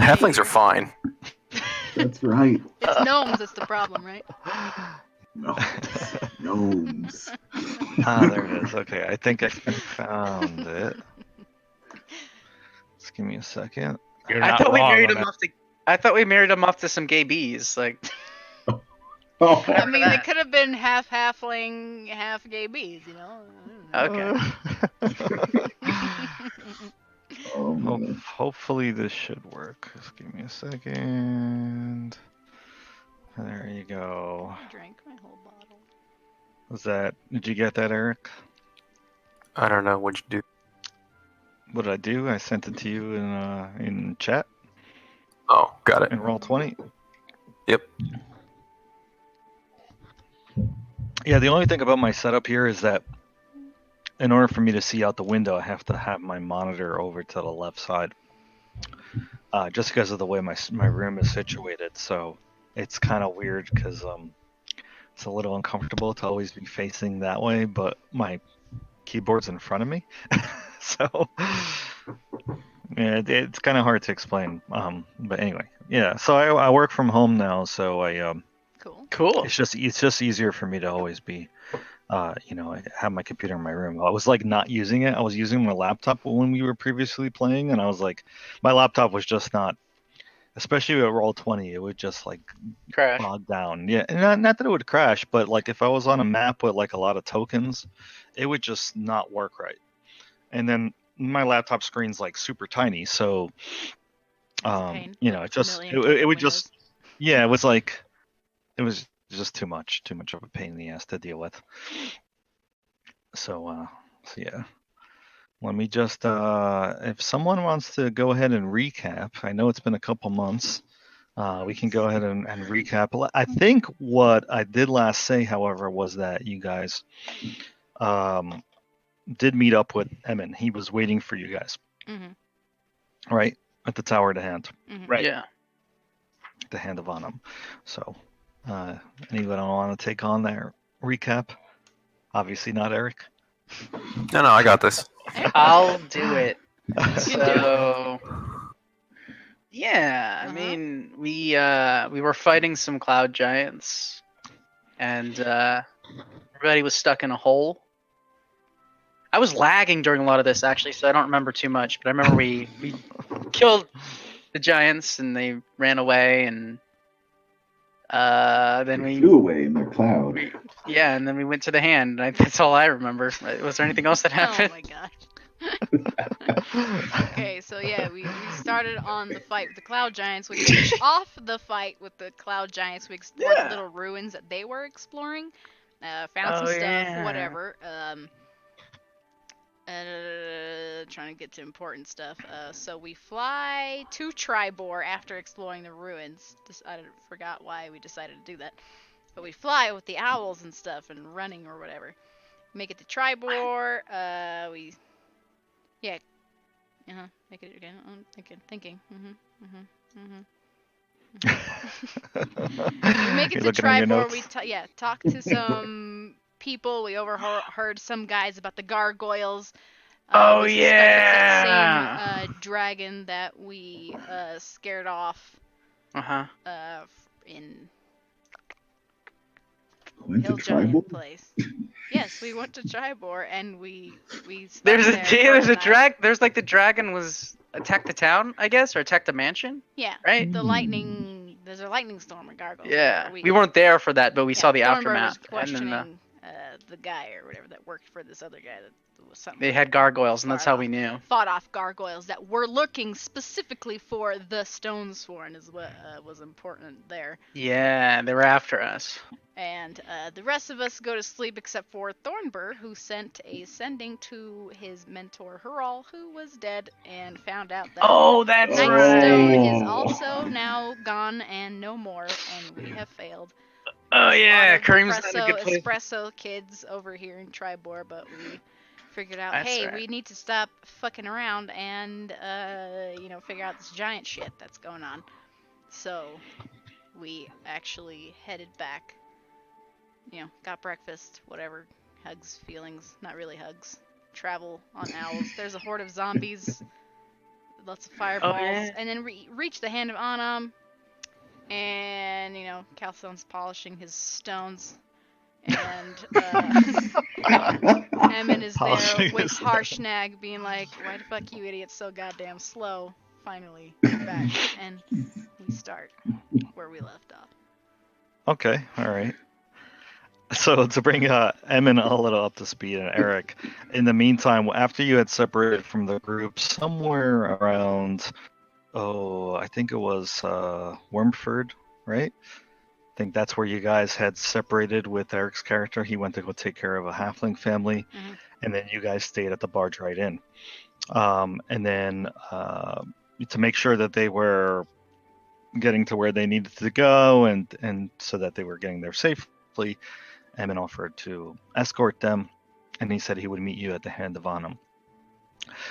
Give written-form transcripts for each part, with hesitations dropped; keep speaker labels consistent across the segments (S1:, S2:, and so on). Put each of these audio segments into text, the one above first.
S1: Halflings are fine.
S2: That's right.
S3: It's gnomes that's the problem, right?
S2: Gnomes.
S4: There it is. Okay, I think I found it. Just give me a second.
S5: You're
S6: I
S5: not
S6: thought we
S5: wrong
S6: married
S5: on
S6: him
S5: that.
S6: off to. I thought we married him off to some gay bees. Like,
S2: Oh,
S3: I mean,
S6: that.
S3: it could have been half halfling, half gay bees, you know?
S6: Okay.
S2: oh man.
S4: Hopefully this should work. Just give me a second. There you go.
S3: I drank my whole bottle.
S4: Did you get that, Eric?
S1: I don't know. What'd you do?
S4: What did I do? I sent it to you in chat
S1: Oh, got it.
S4: in Roll20.
S1: Yep.
S4: Yeah, the only thing about my setup here is that in order for me to see out the window, I have to have my monitor over to the left side, just because of the way my room is situated. So it's kind of weird because it's a little uncomfortable to always be facing that way, but my keyboard's in front of me, so yeah, it's kind of hard to explain. But anyway, yeah. So I work from home now, so
S3: Cool.
S6: Cool.
S4: it's just easier for me to always be I have my computer in my room. I was like not using it. I was using my laptop when we were previously playing, and I was like, my laptop was just not, especially at Roll20, it would just like
S6: Crash.
S4: bog down. Yeah, and not that it would crash, but like if I was on a map with like a lot of tokens, it would just not work right. And then my laptop screen's like super tiny, so
S3: pain.
S4: it just it would just it was like it was just too much of a pain in the ass to deal with. So yeah. Let me just if someone wants to go ahead and recap, I know it's been a couple months. We can go ahead and recap. I think what I did last say, however, was that you guys did meet up with Emin. He was waiting for you guys, right? At the Tower of the Hand.
S5: Right.
S6: Yeah.
S4: The Hand of Anam. So, anyone want to take on that recap? Obviously not Eric.
S1: No, I got this.
S6: I'll do it.
S3: You can do it.
S6: So, yeah, I mean, we were fighting some cloud giants, and everybody was stuck in a hole. I was lagging during a lot of this actually, so I don't remember too much. But I remember we killed the giants, and they ran away, and then
S2: They
S6: we
S2: flew away in the cloud.
S6: and then we went to the hand. And that's all I remember. Was there anything else that happened?
S3: Oh my gosh. Okay, so yeah, we started on the fight with the cloud giants. We finished off the fight with the cloud giants. We explored the little ruins that they were exploring. Found some stuff, whatever. Trying to get to important stuff. So we fly to Tribor after exploring the ruins. I forgot why we decided to do that. But we fly with the owls and stuff and running or whatever. Make it to Tribor. Make it again. Thinking. We make it to Tribor. We talk to some people. We overheard some guys about the gargoyles.
S6: Oh
S3: we
S6: yeah!
S3: It's the same dragon that we scared off. In
S2: Went to
S3: Hill Giant
S2: tribal?
S3: place. Yes, we went to Tribor and we
S6: There's
S3: a
S6: drag. There's like the dragon was attacked the town, I guess, or attacked the mansion.
S3: Yeah.
S6: Right.
S3: The lightning. There's a lightning storm in Gargoyle.
S6: Yeah. We weren't there for that, but we saw the
S3: Thornburg
S6: aftermath.
S3: was questioning the guy or whatever that worked for this other guy that was something.
S6: They had gargoyles, and that's how we knew.
S3: Fought off gargoyles that were looking specifically for the Stonesworn is what was important there.
S6: Yeah, they were after us.
S3: And the rest of us go to sleep except for Thornburg, who sent a sending to his mentor Hural, who was dead, and found out that
S6: that's
S3: Nightstone is also now gone and no more, and we have failed.
S6: Oh yeah, Kareem's not a good place.
S3: Espresso kids over here in Tribor, but we figured out,
S6: That's
S3: hey,
S6: right.
S3: we need to stop fucking around and figure out this giant shit that's going on. So we actually headed back. Got breakfast, whatever, hugs, feelings, not really hugs. Travel on owls. There's a horde of zombies lots of fireballs,
S6: yeah.
S3: and then reach the hand of Anam, and Chalcedon's polishing his stones, and Emin is there
S4: Polishing
S3: with
S4: his stones.
S3: Harshnag being like, "Why the fuck you idiots so goddamn slow?" Finally, get back, and we start where we left off.
S4: Okay, all right. So to bring Emin a little up to speed and Eric, in the meantime, after you had separated from the group, somewhere around, I think it was Wormford, right? I think that's where you guys had separated with Eric's character. He went to go take care of a halfling family,
S3: Mhm.
S4: and then you guys stayed at the Barge Right Inn. And then to make sure that they were getting to where they needed to go, and so that they were getting there safely, Emin offered to escort them, and he said he would meet you at the Hand of Anam.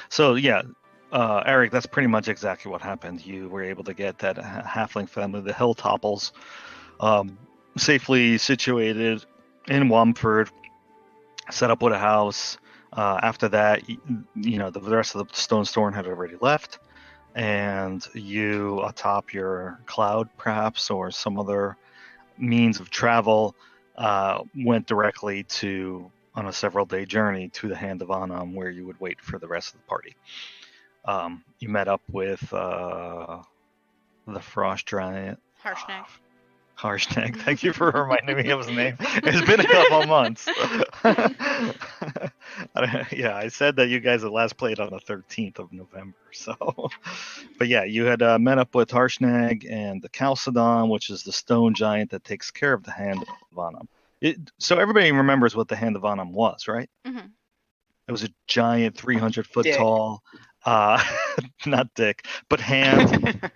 S4: So yeah, Eric, that's pretty much exactly what happened. You were able to get that halfling family, the Hilltopples, safely situated in Wamford, set up with a house. After that, the rest of the Stone Storm had already left, and you atop your cloud, perhaps, or some other means of travel, went directly on a several-day journey to the Hand of Anam, where you would wait for the rest of the party. You met up with the Frost Giant. Harshnag. Thank you for reminding me of his name. It's been a couple months. Yeah, I said that you guys had last played on the 13th of November. So, but yeah, you had met up with Harshnag and the Chalcedon, which is the stone giant that takes care of the Hand of Anam. So everybody remembers what the Hand of Anam was, right?
S3: Mhm.
S4: It was a giant 300-foot
S6: Dick.
S4: tall, not dick, but hand,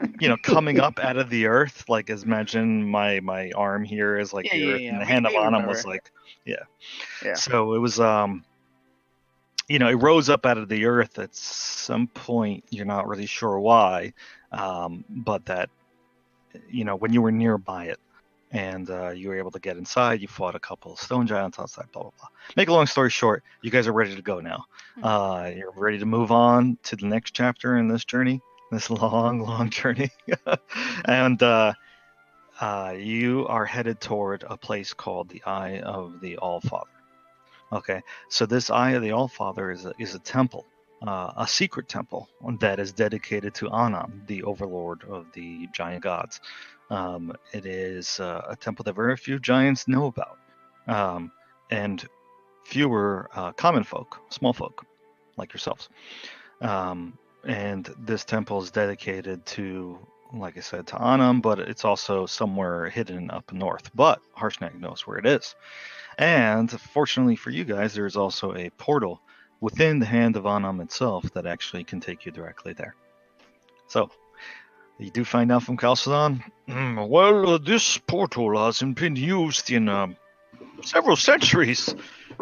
S4: coming up out of the earth. Like, as imagine my arm here is like
S6: Yeah,
S4: the
S6: yeah,
S4: earth,
S6: yeah.
S4: and the
S6: We-
S4: Hand of
S6: we
S4: Anam
S6: remember.
S4: was like,
S6: Yeah.
S4: So it was, it rose up out of the earth at some point. You're not really sure why, but that, when you were nearby it, and you were able to get inside, you fought a couple of stone giants outside, blah, blah, blah. Make a long story short, you guys are ready to go now. You're ready to move on to the next chapter in this journey, this long, long journey. And you are headed toward a place called the Eye of the Allfather. Okay, so this Eye of the Allfather is a temple, a secret temple that is dedicated to Anam, the overlord of the giant gods. It is a temple that very few giants know about, and fewer common folk, small folk, like yourselves. And this temple is dedicated to, like I said, to Anam, but it's also somewhere hidden up north. But Harshnag knows where it is. And fortunately for you guys, there is also a portal within the Hand of Anam itself that actually can take you directly there. So, you do find out from Chalcedon. Well, this portal hasn't been used in several centuries.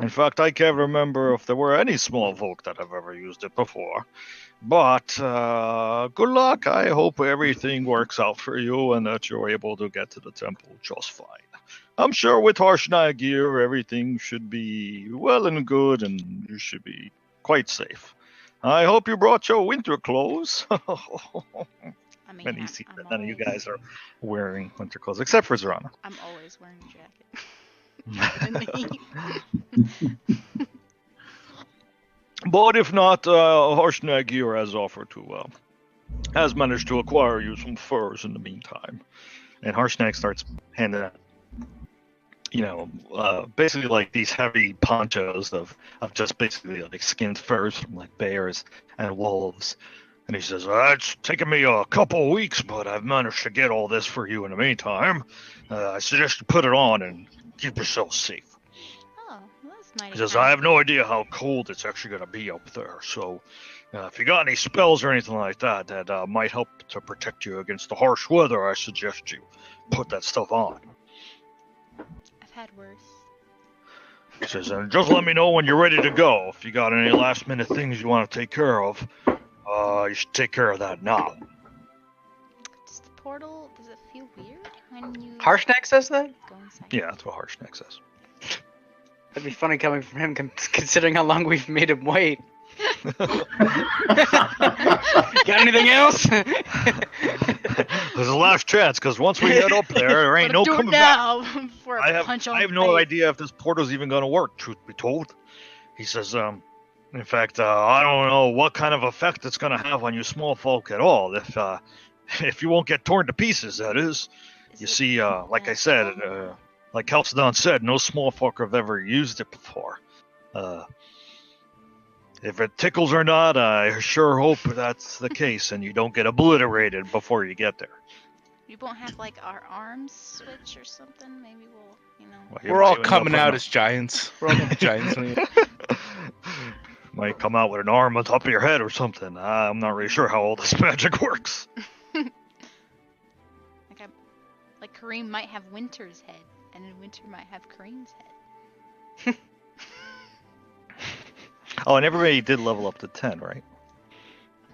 S4: In fact, I can't remember if there were any small folk that have ever used it before. But good luck. I hope everything works out for you and that you're able to get to the temple just fine. I'm sure with Harshnag here, everything should be well and good, and you should be quite safe. I hope you brought your winter clothes.
S3: I mean,
S4: And you see
S3: I'm
S4: that none of you
S3: always-
S4: guys are wearing winter clothes, except for Zorana.
S3: I'm always wearing a jacket.
S4: But if not, Harshnag here has offered to, has managed to acquire you some furs in the meantime. And Harshnag starts handing out, basically like these heavy ponchos of just basically like skinned furs from like bears and wolves. And he says, it's taken me a couple weeks, but I've managed to get all this for you in the meantime. I suggest you put it on and keep yourself safe.
S3: Oh, well, that's mighty
S4: He says,
S3: kind.
S4: I have no idea how cold it's actually going to be up there, so if you got any spells or anything like that that might help to protect you against the harsh weather, I suggest you put that stuff on.
S3: I've had worse.
S4: He says, and just let me know when you're ready to go. If you got any last minute things you want to take care of, you should take care of that now.
S3: Does the portal, does it feel weird when you
S6: Harshnag says that?
S3: go inside?
S4: Yeah, that's what Harshnag says.
S6: That'd be funny coming from him, considering how long we've made him wait. Got anything else?
S4: There's a last chance, because once we head up there ain't
S3: Gotta
S4: no
S3: do it
S4: coming back.
S3: now before
S4: I
S3: I
S4: have
S3: punch on
S4: I have
S3: the
S4: no
S3: face.
S4: idea if this portal's even going to work, truth be told. He says, in fact, I don't know what kind of effect it's going to have on you small folk at all. If you won't get torn to pieces, that is.
S3: Is
S4: You
S3: it
S4: see, like I said,
S3: magical?
S4: like Chalcedon said, no small folk have ever used it before. If it tickles or not, I sure hope that's the case and you don't get obliterated before you get there.
S3: We won't have like our arms switch or something. Maybe we'll, you know.
S4: Well, you
S5: We're
S4: might
S5: all
S4: end up
S5: coming
S4: with
S5: out
S4: an-
S5: as giants. We're all gonna be giants. When
S4: Might come out with an arm on top of your head or something. I'm not really sure how all this magic works.
S3: Like Kareem might have Winter's head, and then Winter might have Kareem's head.
S4: Oh, and everybody did level up to 10, right?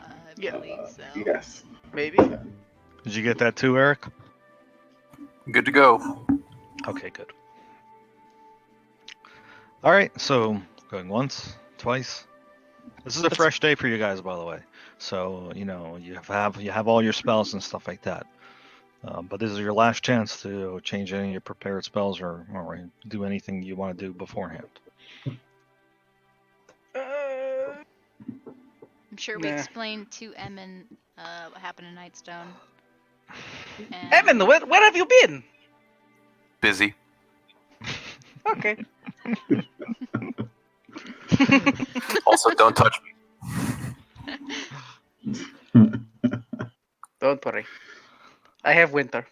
S3: I
S6: Yeah.
S3: believe so.
S2: Yes.
S6: Maybe.
S4: Did you get that too, Eric?
S1: Good to go.
S4: Okay, good. All right, so going once, twice. This is a fresh day for you guys, by the way. So you have all your spells and stuff like that. But this is your last chance to change any of your prepared spells or do anything you want to do beforehand.
S3: I'm sure we
S6: Nah.
S3: explained to Emin what happened in Nightstone. And
S6: Evan, where have you been?
S1: Busy.
S6: Okay.
S1: Also, don't touch me.
S6: Don't worry. I have Winter.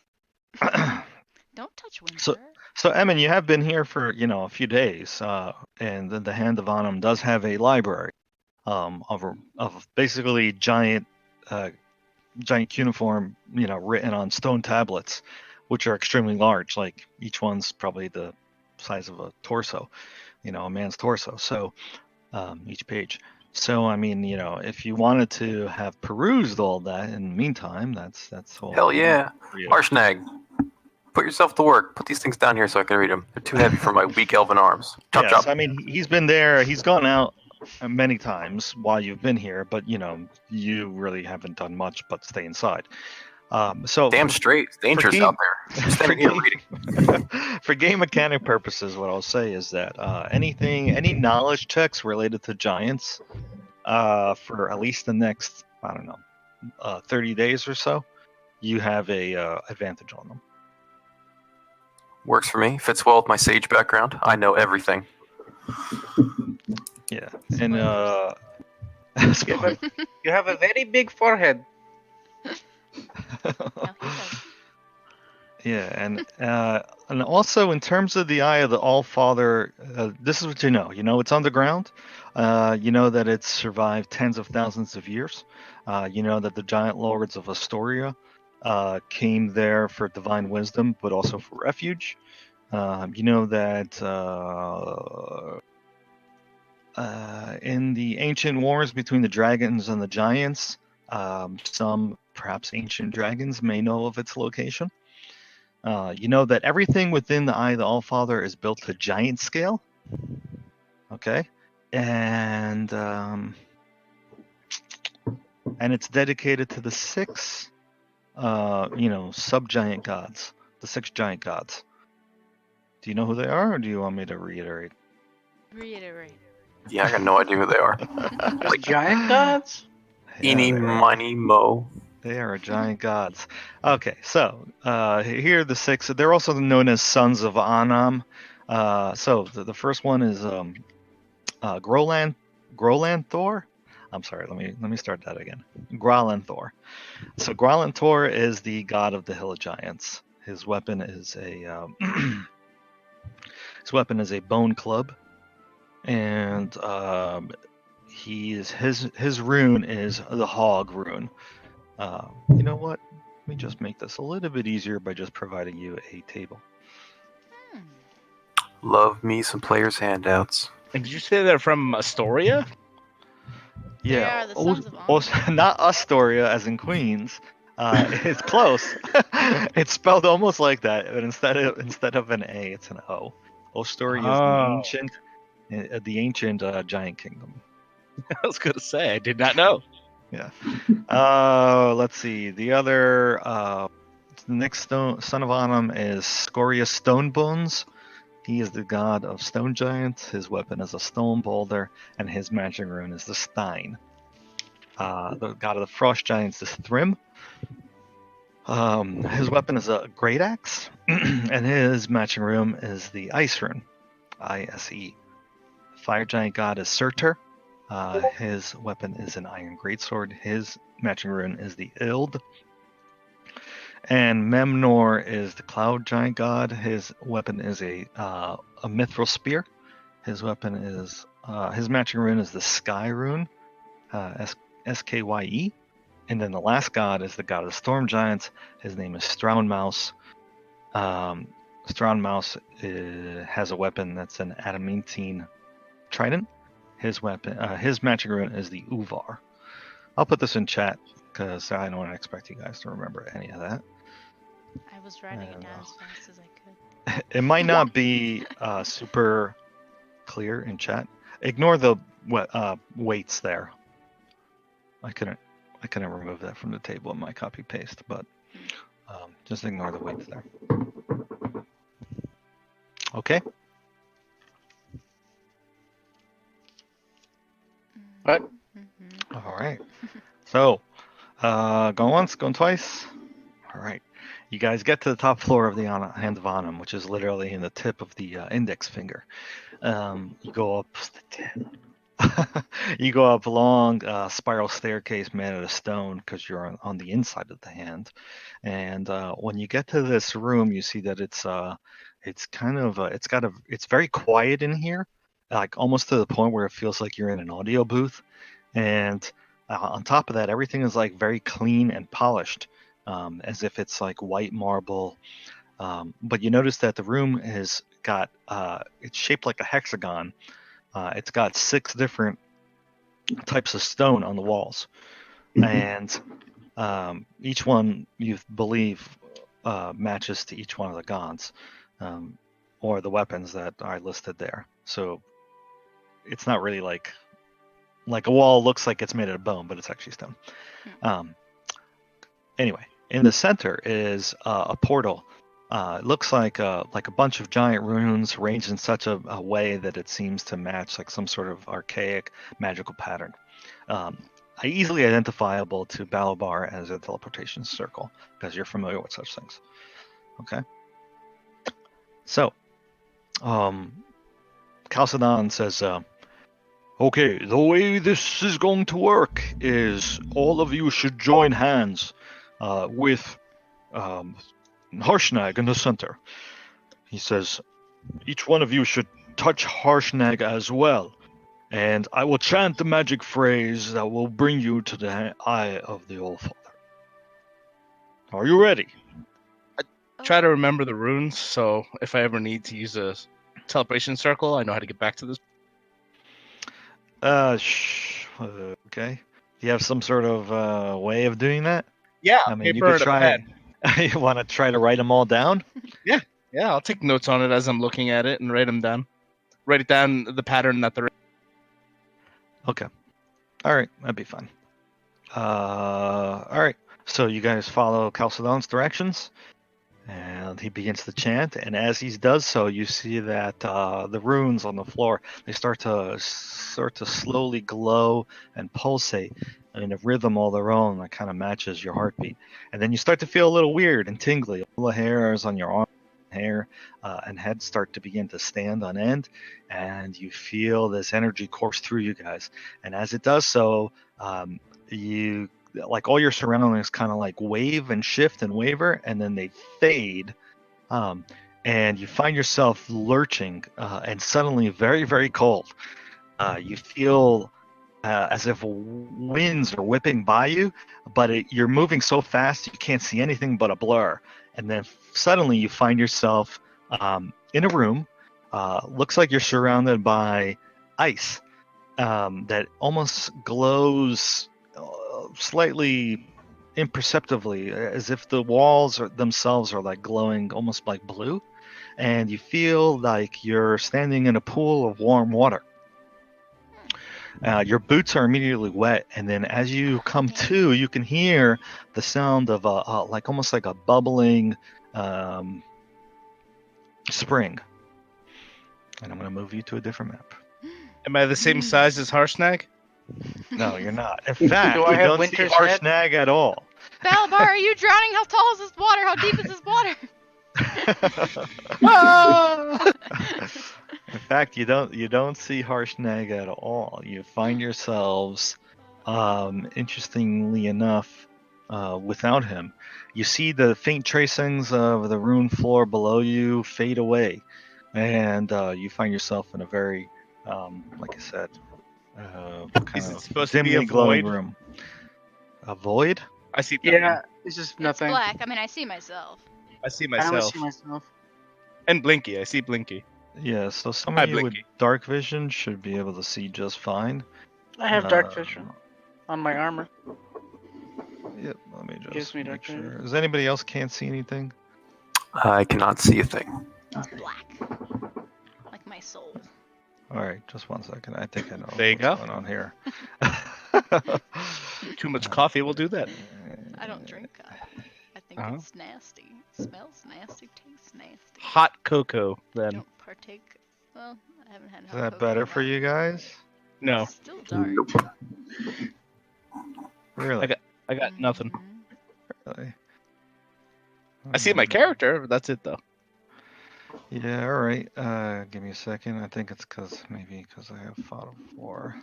S3: Don't touch Winter.
S4: So- So, Emin, you have been here for a few days, and the Hand of Anum does have a library of basically giant cuneiform, written on stone tablets, which are extremely large. Like each one's probably the size of a torso, a man's torso. So each page. So I mean, if you wanted to have perused all that in the meantime, that's all.
S1: Hell yeah.
S4: for you.
S1: Arshnag, put yourself to work. Put these things down here so I can read them. They're too heavy for my weak elven arms. Chop,
S4: Yes,
S1: chop.
S4: I mean, he's been there. He's gone out many times while you've been here, but you really haven't done much but stay inside. So
S1: Damn straight. It's dangerous
S4: game-
S1: out there. I'm standing here reading.
S4: for game mechanic purposes, what I'll say is that any knowledge checks related to giants, for at least the next 30 days or so, you have a advantage on them.
S1: Works for me. Fits well with my sage background. I know everything.
S4: Yeah, and
S6: You have a very big forehead.
S3: No, he does.
S4: yeah, and also in terms of the Eye of the All-Father, this is what you know. It's underground. You know that it's survived tens of thousands of years. You know that the giant lords of Astoria came there for divine wisdom, but also for refuge. You know that in the ancient wars between the dragons and the giants, some perhaps ancient dragons may know of its location. You know that everything within the Eye of the Allfather is built to giant scale. Okay, and it's dedicated to the six, sub-giant gods, the six giant gods. Do you know who they are, or do you want me to reiterate?
S3: Reiterate.
S1: Yeah, I got no idea who they are.
S6: Like giant gods?
S1: Eeny, miny, mo.
S4: They are giant gods. Okay, so here are the six. They're also known as sons of Anam. So the first one is Grolanthor. I'm sorry. Let me start that again. Grolanthor. So Grolanthor is the god of the Hill of Giants. His weapon is a bone club, and his rune is the hog rune. You know what? Let me just make this a little bit easier by just providing you a table.
S1: Love me some players' handouts.
S5: And did you say they're from Astoria?
S3: They
S4: Yeah,
S3: are the sons of
S4: also, not Astoria as in Queens. It's close. It's spelled almost like that, but instead of an A, it's an O. Astoria
S5: Oh.
S4: is the ancient giant kingdom.
S5: I was gonna say I did not know.
S4: Let's see. The other, the next son of Anum is Scorius Stonebones. He is the god of stone giants. His weapon is a stone boulder, and his magic rune is the Stein. The god of the frost giants is Thrym. His weapon is a great axe, and his matching rune is the Ice rune, I-S-E. Fire giant god is Surtur. His weapon is an iron greatsword. His matching rune is the Ild. And Memnor is the cloud giant god. His weapon is a mithril spear. His weapon is his matching rune is the Sky rune, S-K-Y-E. And then the last god is the god of the storm giants. His name is Strawnmouse. Strawnmouse has a weapon that's an adamantine trident. His weapon, his matching rune is the Uvar. I'll put this in chat because I don't expect you guys to remember any of that.
S3: I was writing it
S4: And,
S3: down as fast as I could.
S4: It might not be super clear in chat. Ignore the weights there. I couldn't remove that from the table in my copy paste, but just ignore the weights there. Okay.
S6: What?
S3: Mhm.
S4: All right. So, going once, going twice. All right. You guys get to the top floor of the Hand of Anum, which is literally in the tip of the index finger. You go up. You go up a long spiral staircase made out of stone because you're on the inside of the hand. And when you get to this room, you see that it's very quiet in here, like almost to the point where it feels like you're in an audio booth. And on top of that, everything is like very clean and polished, as if it's like white marble. But you notice that the room has got it's shaped like a hexagon. It's got 6 different types of stone on the walls, and each one you believe matches to each one of the gods or the weapons that are listed there. So it's not really like a wall looks like it's made out of bone, but it's actually stone. Anyway, in the center is a portal. It looks like a bunch of giant runes arranged in such a way that it seems to match like some sort of archaic magical pattern. Easily identifiable to Balabar as a teleportation circle, because you're familiar with such things. Okay. So, Chalcedon says, okay, the way this is going to work is all of you should join hands with Harshnag in the center. He says, each one of you should touch Harshnag as well, and I will chant the magic phrase that will bring you to the eye of the Allfather. Are you ready?
S5: Try to remember the runes, so if I ever need to use a teleportation circle, I know how to get back to this.
S4: Okay. Do you have some sort of way of doing that?
S5: Yeah,
S4: I mean, you
S5: paper
S4: could
S5: and a
S4: try.
S5: pen.
S4: You want to try to write them all down?
S5: Yeah, I'll take notes on it as I'm looking at it and write them down. Write it down, the pattern that they're in.
S4: Okay. All right, that'd be fun. All right. So you guys follow Chalcedon's directions, and he begins to chant. And as he does so, you see that the runes on the floor, they start to slowly glow and pulsate in a rhythm all their own that kind of matches your heartbeat. And then you start to feel a little weird and tingly. All the hairs on your arm, hair, and head start to begin to stand on end, and you feel this energy course through you guys. And as it does so, you like all your surroundings kind of like wave and shift and waver, and then they fade, and you find yourself lurching and suddenly very, very cold. You feel as if winds are whipping by you, but you're moving so fast you can't see anything but a blur. And then suddenly you find yourself in a room. Looks like you're surrounded by ice that almost glows slightly imperceptibly, as if the walls themselves are like glowing almost like blue. And you feel like you're standing in a pool of warm water. Your boots are immediately wet, and then as you come to, you can hear the sound of like almost like a bubbling spring. And I'm going to move you to a different map.
S5: Am I the same size as Harshnag?
S4: No, you're not. In fact,
S6: Do I
S4: you
S6: have
S4: don't
S6: Winter's
S4: see
S6: head?
S3: Oh,
S4: Harshnag at all.
S3: Balabar, are you drowning? How tall is this water? How deep is this water?
S4: In fact, you don't see Harshnag at all. You find yourselves, interestingly enough, without him. You see the faint tracings of the ruined floor below you fade away, and you find yourself in a very, like I said, kind
S5: Is it
S4: of
S5: supposed to be
S4: dimly
S5: a
S4: glowing
S5: void?
S4: room. A void?
S5: I see nothing.
S6: Yeah, it's just
S3: It's
S6: nothing.
S3: black. I mean, I see myself.
S5: I see
S6: I only
S5: myself.
S6: see myself.
S5: And Blinky. I see Blinky.
S4: Yeah. So some
S5: Hi,
S4: of you with
S5: Blinky.
S4: dark vision should be able to see just fine.
S6: I have dark
S4: Uh,
S6: vision on my armor.
S4: Yep. Let me just
S6: Gives me
S4: make
S6: dark vision.
S4: sure. Does anybody else can't see anything?
S1: I cannot see a thing.
S3: It's black. Like my soul.
S4: All right, just 1 second. I think I know
S5: There you
S4: what's
S5: go.
S4: going on here.
S5: Too much coffee will do that.
S3: I don't drink coffee. I think
S5: Uh-huh.
S3: it's nasty. Smells nasty. Tastes nasty.
S5: Hot cocoa, then.
S3: Don't partake. Well, I haven't had
S4: Is
S3: hot
S4: that
S3: cocoa
S4: better
S3: in a
S4: for
S3: while.
S4: you guys?
S5: No,
S3: It's still dark.
S4: Really?
S5: I got nothing.
S3: Mhm.
S4: Really?
S5: I see my character. But that's it, though.
S4: Yeah, all right. Give me a second. I think it's maybe because I have Photo 4.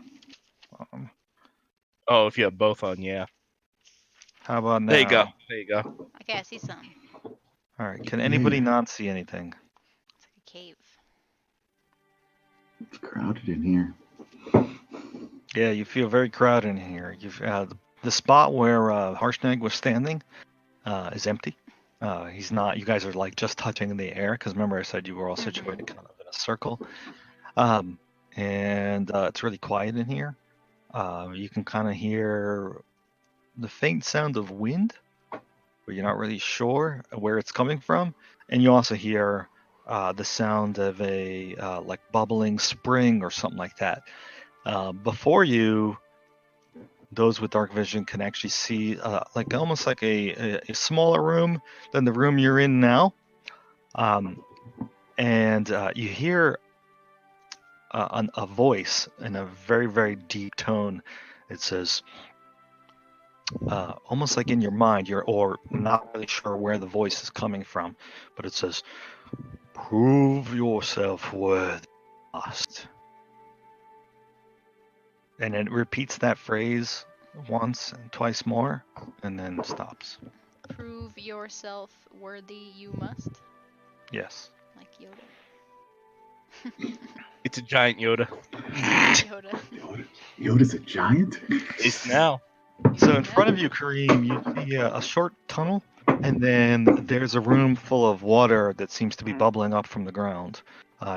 S5: Oh, if you have both on, yeah.
S4: How about now?
S5: There you go. There you go.
S3: Okay, I see some.
S4: All right. Can anybody not see anything?
S3: It's like a cave.
S2: It's crowded in here.
S4: Yeah, you feel very crowded in here. You've the spot where Harshnag was standing is empty. He's not. You guys are like just touching in the air because remember I said you were all situated kind of in a circle. And it's really quiet in here. You can kind of hear the faint sound of wind, but you're not really sure where it's coming from. And you also hear the sound of a like bubbling spring or something like that. Before you, those with dark vision can actually see like almost like a smaller room than the room you're in now. And you hear a voice in a very, very deep tone. It says, almost like in your mind, or not really sure where the voice is coming from, but it says, "Prove yourself worthy, must." And it repeats that phrase once and twice more, and then stops.
S3: Prove yourself worthy, you must.
S4: Yes.
S3: Like Yoda.
S5: It's a giant Yoda.
S3: Yoda.
S2: Yoda's a giant?
S5: It's now.
S4: So in front of you, Kareem, you see a short tunnel, and then there's a room full of water that seems to be bubbling up from the ground.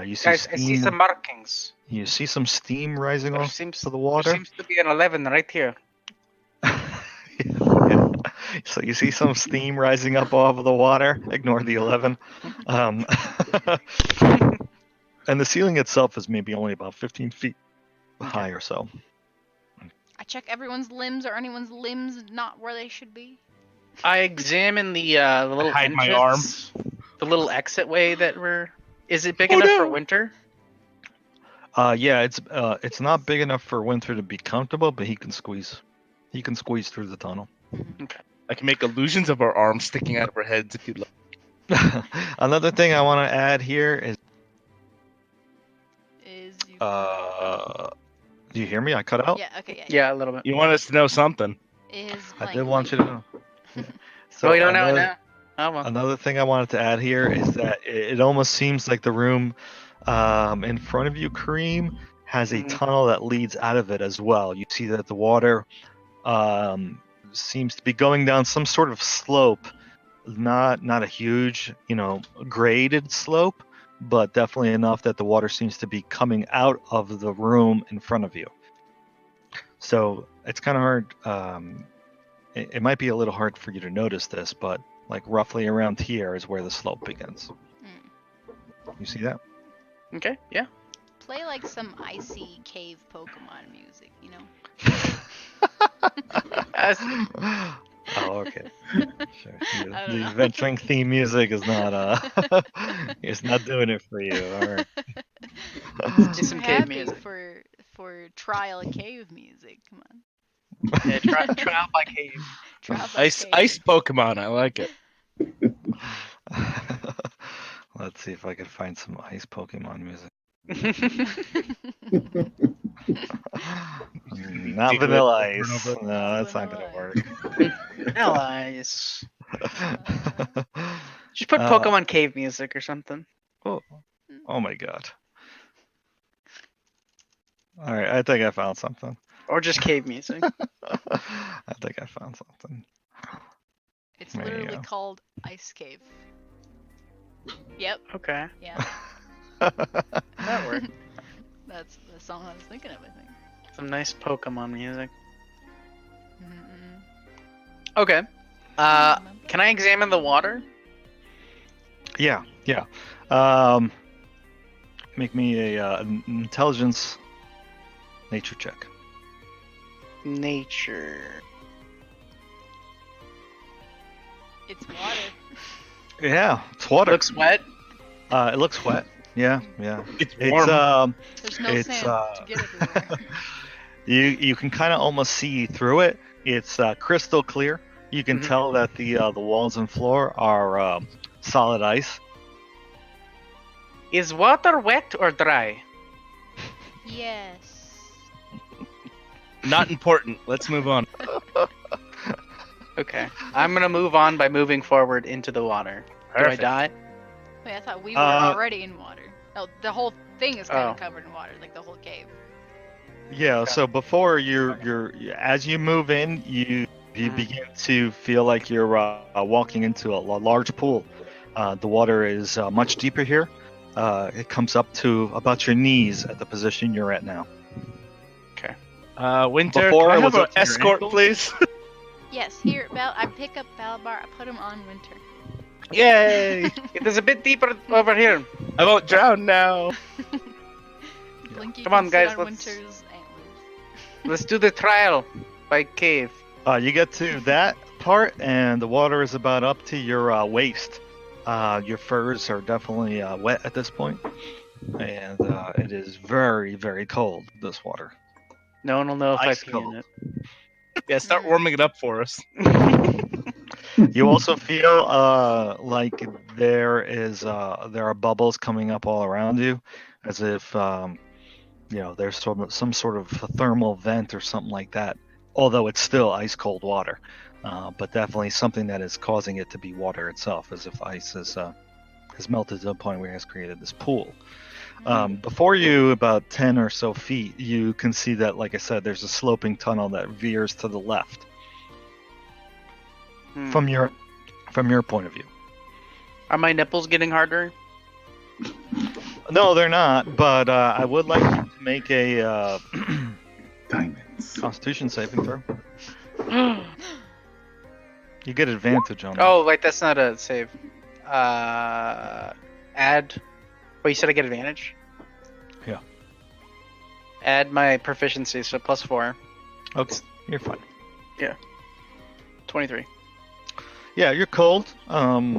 S4: You see
S6: Guys, I see
S4: steam.
S6: some markings.
S4: You see some steam rising
S6: There
S4: off
S6: seems,
S4: to the
S6: there
S4: water.
S6: seems to be an 11 right here.
S4: Yeah. So you see some steam rising up off of the water. Ignore the 11. And the ceiling itself is maybe only about 15 feet high or so.
S3: I check everyone's limbs. Are anyone's limbs not where they should be?
S6: I examine the little
S5: hide my
S6: entrance, the little exit way that we're. Is it big
S5: Oh,
S6: enough
S5: no.
S6: for winter?
S4: Yeah, it's not big enough for Winter to be comfortable, but he can squeeze through the tunnel.
S5: I can make illusions of our arms sticking out of our heads if you'd like.
S4: Another thing I want to add here is,
S3: Is you.
S4: do you hear me? I cut out.
S3: Yeah. Okay. Yeah.
S6: Yeah, a little bit.
S5: You want us to know something?
S3: Is
S4: I did want you to know.
S6: Oh, you don't know it
S4: another-
S6: now? Oh, well.
S4: Another thing I wanted to add here is that it almost seems like the room in front of you, Kareem, has a
S6: Mhm.
S4: tunnel that leads out of it as well. You see that the water seems to be going down some sort of slope, not a huge, graded slope, but definitely enough that the water seems to be coming out of the room in front of you. So it's kind of hard. It might be a little hard for you to notice this, but like roughly around here is where the slope begins.
S3: Mm.
S4: You see that?
S6: Okay, yeah.
S3: Play like some icy cave Pokemon music, you know?
S4: Oh, okay. Sure.
S3: I don't
S4: The
S3: know.
S4: adventuring theme music is not it's not doing it for you. All right.
S6: Do some
S3: We're
S6: cave
S3: happy
S6: music.
S3: for trial cave music. Come on.
S6: Yeah, trial by cave.
S3: Trial by
S5: Ice
S3: cave.
S5: Pokemon. I like it.
S4: Let's see if I can find some ice Pokemon music. Not
S5: Do it
S4: Vanilla
S5: over and
S4: Ice.
S5: over.
S4: No, that's not
S3: Vanilla
S4: gonna
S3: Ice.
S4: work.
S6: Nice. Just put Pokemon cave music or something.
S4: Oh my god. All right, I think I found something.
S6: Or just cave music.
S4: I think I found something.
S3: It's
S4: There you
S3: literally
S4: go.
S3: called Ice Cave. Yep.
S6: Okay.
S3: Yeah.
S6: That worked.
S3: That's the song I was thinking of, I think.
S6: Some nice Pokemon music.
S3: Mm-mm.
S6: Okay. Can I examine the water?
S4: Yeah. Make me an intelligence nature check.
S6: Nature.
S3: It's water.
S4: Yeah, it's water.
S6: Looks wet.
S4: It looks wet. Yeah.
S5: It's
S4: It's
S5: warm.
S3: There's no
S4: It's,
S3: sand to get everywhere.
S4: you can kind of almost see through it. It's crystal clear. You can
S6: Mhm.
S4: tell that the walls and floor are solid ice.
S6: Is water wet or dry?
S3: Yes.
S5: Not important. Let's move on.
S6: Okay. I'm gonna move on by moving forward into the water.
S5: Perfect.
S6: Do I die?
S3: Wait, I thought we were
S4: Uh,
S3: already in water. Oh, the whole thing is kind
S6: Oh.
S3: of covered in water, like the whole cave.
S4: Yeah. So before you're as you move in, you
S6: Mhm.
S4: begin to feel like you're walking into a large pool. The water is much deeper here. It comes up to about your knees at the position you're at now.
S5: Winter,
S4: Before
S5: can I
S4: it
S5: have
S4: was
S5: an
S4: up to your
S5: escort,
S4: ankles.
S5: please?
S3: Yes, here, I pick up Balabar, I put him on Winter.
S5: Yay!
S6: It is a bit deeper over here.
S5: I won't drown now.
S3: Blinky
S6: Come
S3: can
S6: on,
S3: sit
S6: guys,
S3: on
S6: let's-
S3: Winter's antlers.
S6: Let's do the trial by cave.
S4: You get to that part, and the water is about up to your waist. Your furs are definitely wet at this point, and it is very, very cold. This water.
S6: No one will know if
S4: Ice
S6: I pee
S4: cold.
S6: in
S5: Yeah, start warming it up for us.
S6: it.
S4: You also feel like there are bubbles coming up all around you, as if there's some sort of a thermal vent or something like that. Although it's still ice cold water, but definitely something that is causing it to be water itself, as if ice has melted to the point where it has created this pool. Before you, about 10 or so feet, you can see that, like I said, there's a sloping tunnel that veers to the left
S6: Hmm.
S4: from your point of view.
S6: Are my nipples getting harder?
S4: No, they're not. But I would like you to make a
S2: Diamonds.
S4: Constitution saving throw. You get advantage on that.
S6: Oh, wait, that's not a save. Add. Wait, you said I get advantage?
S4: Yeah.
S6: Add my proficiency, so +4.
S4: Okay, you're fine.
S6: 23.
S4: Yeah, you're cold. And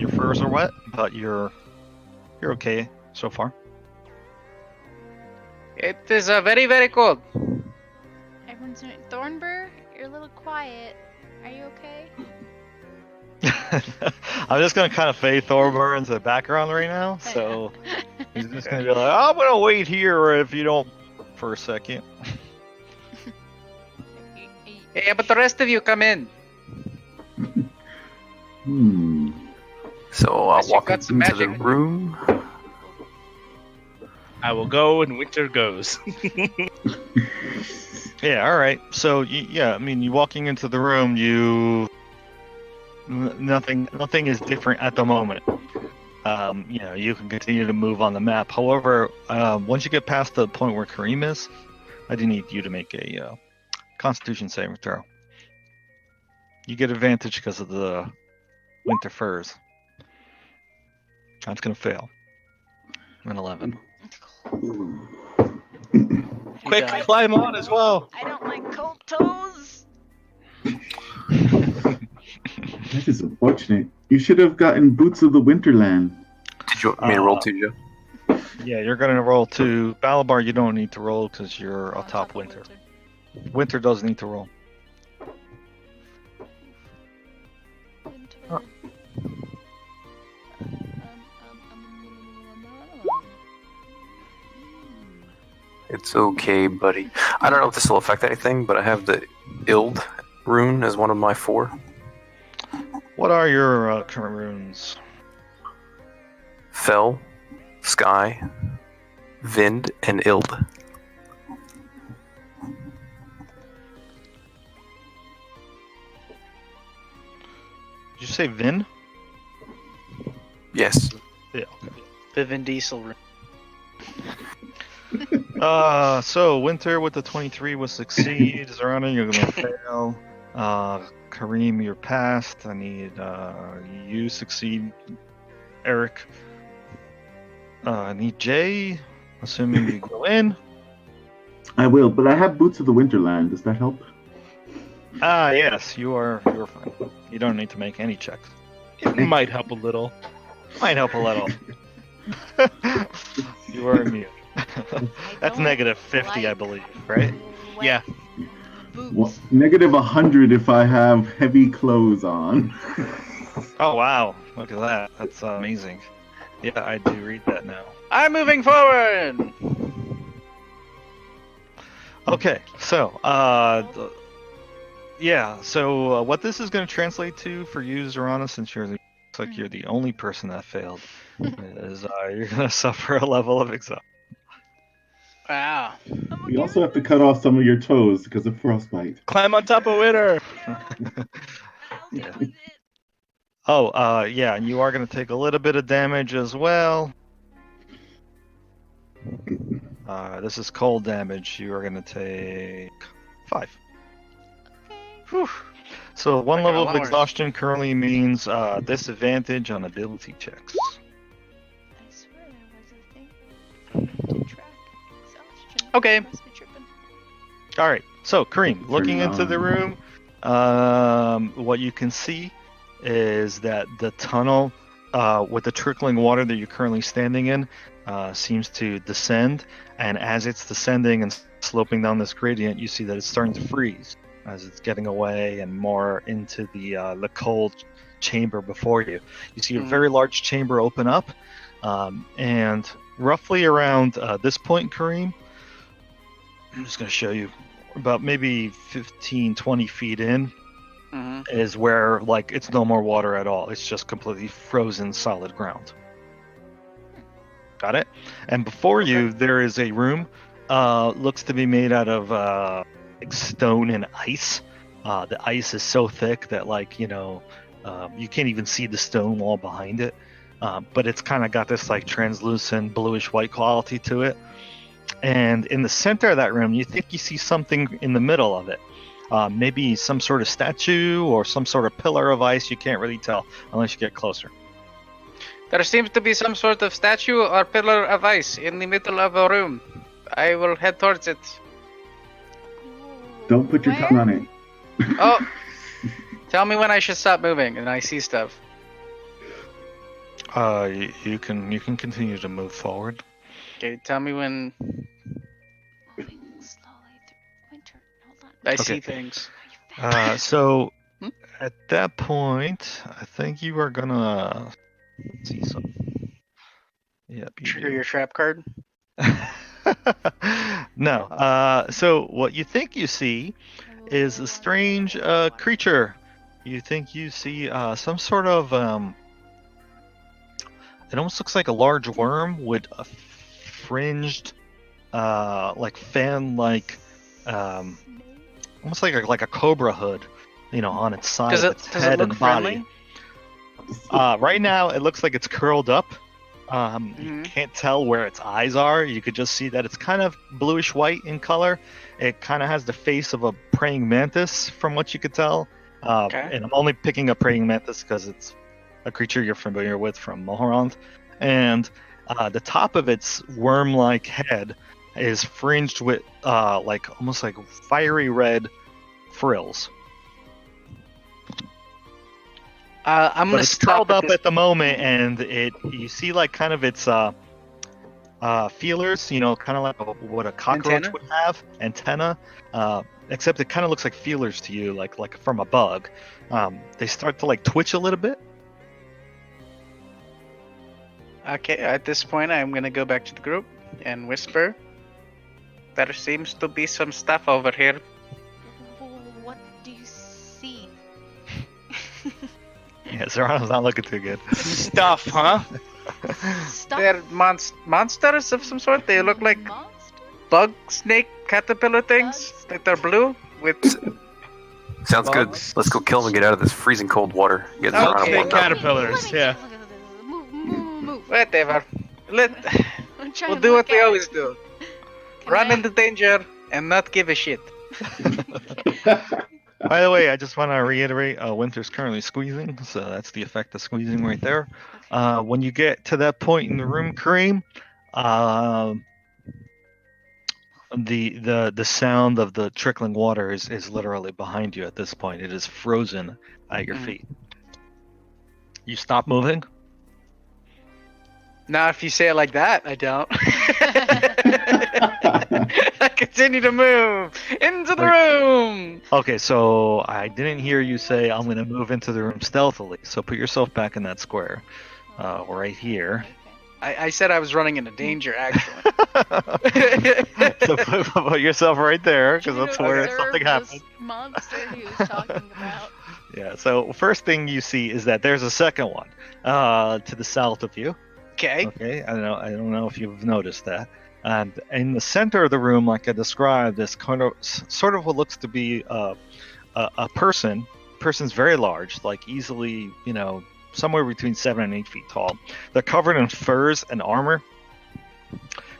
S4: your furs are wet, but you're okay so far.
S6: It is very, very cold.
S3: Everyone's doing Thornburg, you're a little quiet. Are you okay?
S4: I'm just gonna kind of fade Thorburn into the background right now, so he's just gonna be like, "I'm gonna wait here if you don't for a second."
S6: Yeah, but the rest of you come in.
S1: So
S6: Unless you've
S1: walking
S6: got some
S1: into the
S6: magic.
S1: room.
S5: I will go and Winter goes.
S4: Yeah, all right. So you walking into the room, nothing is different at the moment. You can continue to move on the map. However, once you get past the point where Kareem is, I do need you to make a Constitution saving throw. You get advantage because of the winter furs. That's gonna fail. An 11.
S2: Ooh.
S4: Quick,
S6: died.
S4: climb on as well.
S3: I don't like cold toes.
S2: That is unfortunate. You should have gotten Boots of the Winterland.
S1: Did you want me to roll too, Joe?
S4: Yeah, you're gonna roll 2. Balabar, you don't need to roll because you're
S3: On
S4: atop
S3: top of
S4: Winter. Winter does need to roll.
S3: Winter.
S1: Oh. It's okay, buddy. I don't know if this will affect anything, but I have the Ild rune as one of my 4.
S4: What are your current runes?
S1: Fell, Sky, Vind, and Ild.
S4: Did you say Vin?
S1: Yes.
S4: Yeah.
S6: The Vin Diesel room.
S4: So Winter with the 23 will succeed. Zarana, you're gonna fail. Kareem, you're passed. I need you succeed. Eric. I need Jay. Assuming you go in.
S2: I will, but I have Boots of the Winterland. Does that help?
S4: Yes, you're fine. You don't need to make any checks.
S5: It might help a little.
S4: Might help a little. You are immune. That's
S3: don't
S4: negative 50, I
S3: like
S4: believe, right?
S3: wet
S5: Yeah.
S3: Boots.
S2: Negative 100 if I have heavy clothes on.
S4: Oh wow, look at that. That's amazing. Yeah, I do read that now.
S6: I'm moving forward.
S4: Okay, so what this is going to translate to for you, Zorana, since looks like you're the only person that failed, is you're going to suffer a level of exhaustion.
S6: Wow.
S2: You also have to cut off some of your toes because of frostbite.
S5: Climb on top of Winter.
S3: I'll deal with it.
S4: Oh, yeah, and you are going to take a little bit of damage as well. This is cold damage. You are going to take 5. Whew. So one
S6: I got
S4: level
S6: a
S4: of
S6: lot worse.
S4: exhaustion currently means disadvantage on ability checks.
S3: I swear there was a thing to track exhaustion.
S6: Okay.
S3: I must be tripping.
S4: All right. So Kareem, looking
S2: Turn it
S4: into the
S2: on.
S4: room, what you can see is that the tunnel with the trickling water that you're currently standing in seems to descend, and as it's descending and sloping down this gradient, you see that it's starting to freeze as it's getting away and more into the cold chamber before you. You see a very large chamber open up, and roughly around this point, Kareem, I'm just going to show you about maybe 15, 20 feet in is where like it's no more water at all. It's just completely frozen solid ground. Got it? And before you, there is a room. Looks to be made out of like stone and ice. The ice is so thick that you can't even see the stone wall behind it. But it's kind of got this like translucent bluish white quality to it. And in the center of that room, you think you see something in the middle of it. Maybe some sort of statue or some sort of pillar of ice. You can't really tell unless you get closer.
S6: There seems to be some sort of statue or pillar of ice in the middle of a room. I will head towards it.
S2: Don't put your tongue on it.
S6: Oh! Tell me when I should stop moving and I see stuff.
S4: You can continue to move forward.
S6: Okay, tell me when
S3: Moving slowly through winter. Hold on.
S6: I
S4: Okay.
S6: see things.
S4: So
S6: Hmm?
S4: at that point, I think you are gonna see something. Yep. you
S6: Trigger
S4: do.
S6: your trap card.
S4: No. So what you think you see is a strange creature. You think you see some sort of it almost looks like a large worm with a fringed like fan-like almost like a cobra hood, on its side
S6: Does
S4: of
S6: it
S4: its
S6: does
S4: head
S6: it look
S4: and body.
S6: friendly?
S4: Right now it looks like it's curled up. You
S6: Mhm.
S4: can't tell where its eyes are. You could just see that it's kind of bluish white in color. It kind of has the face of a praying mantis, from what you could tell.
S6: Okay.
S4: And I'm only picking up praying mantis because it's a creature you're familiar with from Mohorand. And The top of its worm-like head is fringed with almost like fiery red frills.
S6: I'm
S4: But
S6: gonna
S4: it's
S6: stop
S4: curled up
S6: this.
S4: at the moment, and you see like kind of its feelers, kind of like what a cockroach
S6: Antenna?
S4: would have, antenna. Except it kind of looks like feelers to you, like from a bug. They start to like twitch a little bit.
S6: Okay, at this point, I'm gonna go back to the group and whisper. There seems to be some stuff over here.
S3: What do you see?
S4: Yeah, Serrano's not looking too good.
S5: Stuff, huh?
S3: Stuff.
S6: They're monsters of some sort. They look like
S3: Monster?
S6: bug, snake, caterpillar things.
S3: Bugs?
S6: That they're blue with.
S1: Sounds good.
S6: Bugs.
S1: Let's go kill them and get out of this freezing cold water. Get
S6: Okay.
S1: Serrano warmed up.
S5: Caterpillars, yeah.
S3: Move.
S6: Whatever.
S3: I'm trying
S6: We'll
S3: to
S6: do
S3: look
S6: what we
S3: at
S6: always
S3: it.
S6: do.
S3: Can
S6: Run
S3: I-
S6: into danger and not give a shit.
S4: By the way, I just want to reiterate, Winter's currently squeezing, so that's the effect of squeezing right there. When you get to that point in the room, Kareem, the sound of the trickling water is literally behind you at this point. It is frozen at your
S6: Mhm.
S4: feet. You stop moving.
S6: Now, if you say it like that, I don't. I continue to move into the room.
S4: Okay, so I didn't hear you say I'm going to move into the room stealthily. So put yourself back in that square, right here.
S6: I said I was running into danger, actually.
S4: So put yourself right there, because that's where
S3: Observe
S4: something
S3: this
S4: happened.
S3: monster he was talking about.
S4: Yeah. So first thing you see is that there's a second one to the south of you.
S6: Okay.
S4: Okay. I don't know if you've noticed that. And in the center of the room, like I described, this kind of sort of what looks to be a person. Person's very large, like easily, somewhere between 7 and 8 feet tall. They're covered in furs and armor.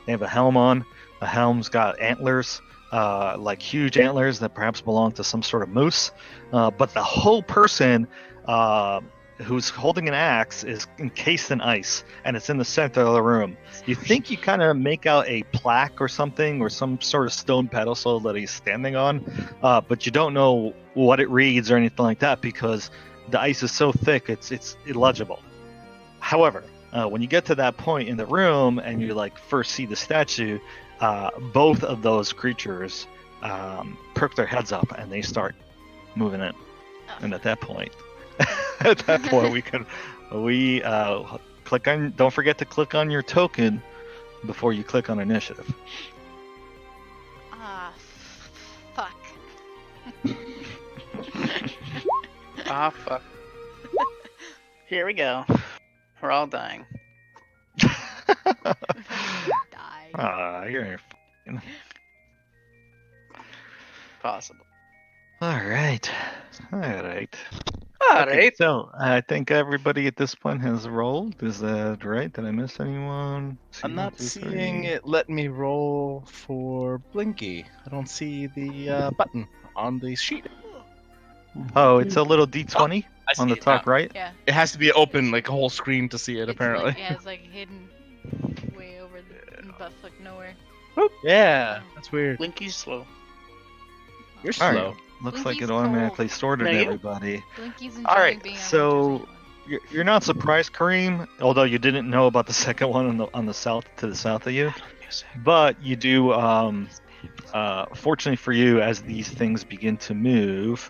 S4: They have a helm on. The helm's got antlers, like huge antlers that perhaps belong to some sort of moose. But the whole person who's holding an axe is encased in ice, and it's in the center of the room. You think you kind of make out a plaque or something, or some sort of stone pedestal that he's standing on, but you don't know what it reads or anything like that because the ice is so thick it's illegible. However, when you get to that point in the room and you first see the statue, both of those creatures perk their heads up and they start moving in. And at that point, we click on. Don't forget to click on your token before you click on initiative.
S3: Ah, fuck.
S6: Ah, fuck. Here we go. We're all dying.
S3: Die.
S4: You're
S6: Possible.
S4: all right.
S6: All
S4: Okay,
S6: right.
S4: so I think everybody at this point has rolled. Is that right? Did I miss anyone?
S5: I'm not
S4: 2, 3.
S5: seeing it let me roll for Blinky. I don't see the button on the sheet.
S4: Oh, it's a little D20
S5: I see
S4: on the
S5: it
S4: top
S5: now.
S4: right.
S3: Yeah.
S5: It has to be open, like a whole screen to see it, apparently.
S3: Yeah, it's hidden way over the buttfuck nowhere.
S5: Yeah, that's weird.
S6: Blinky's slow.
S5: You're
S4: All right.
S5: slow.
S4: Looks like
S3: Blinky's
S4: it automatically sorted
S6: No, you-
S4: everybody.
S3: Blinky's enjoying
S4: All right,
S3: being on
S4: so-
S3: Hunters
S4: You're not surprised, Kareem, although you didn't know about the second one on the south to the south of you. But you do. Fortunately for you, as these things begin to move,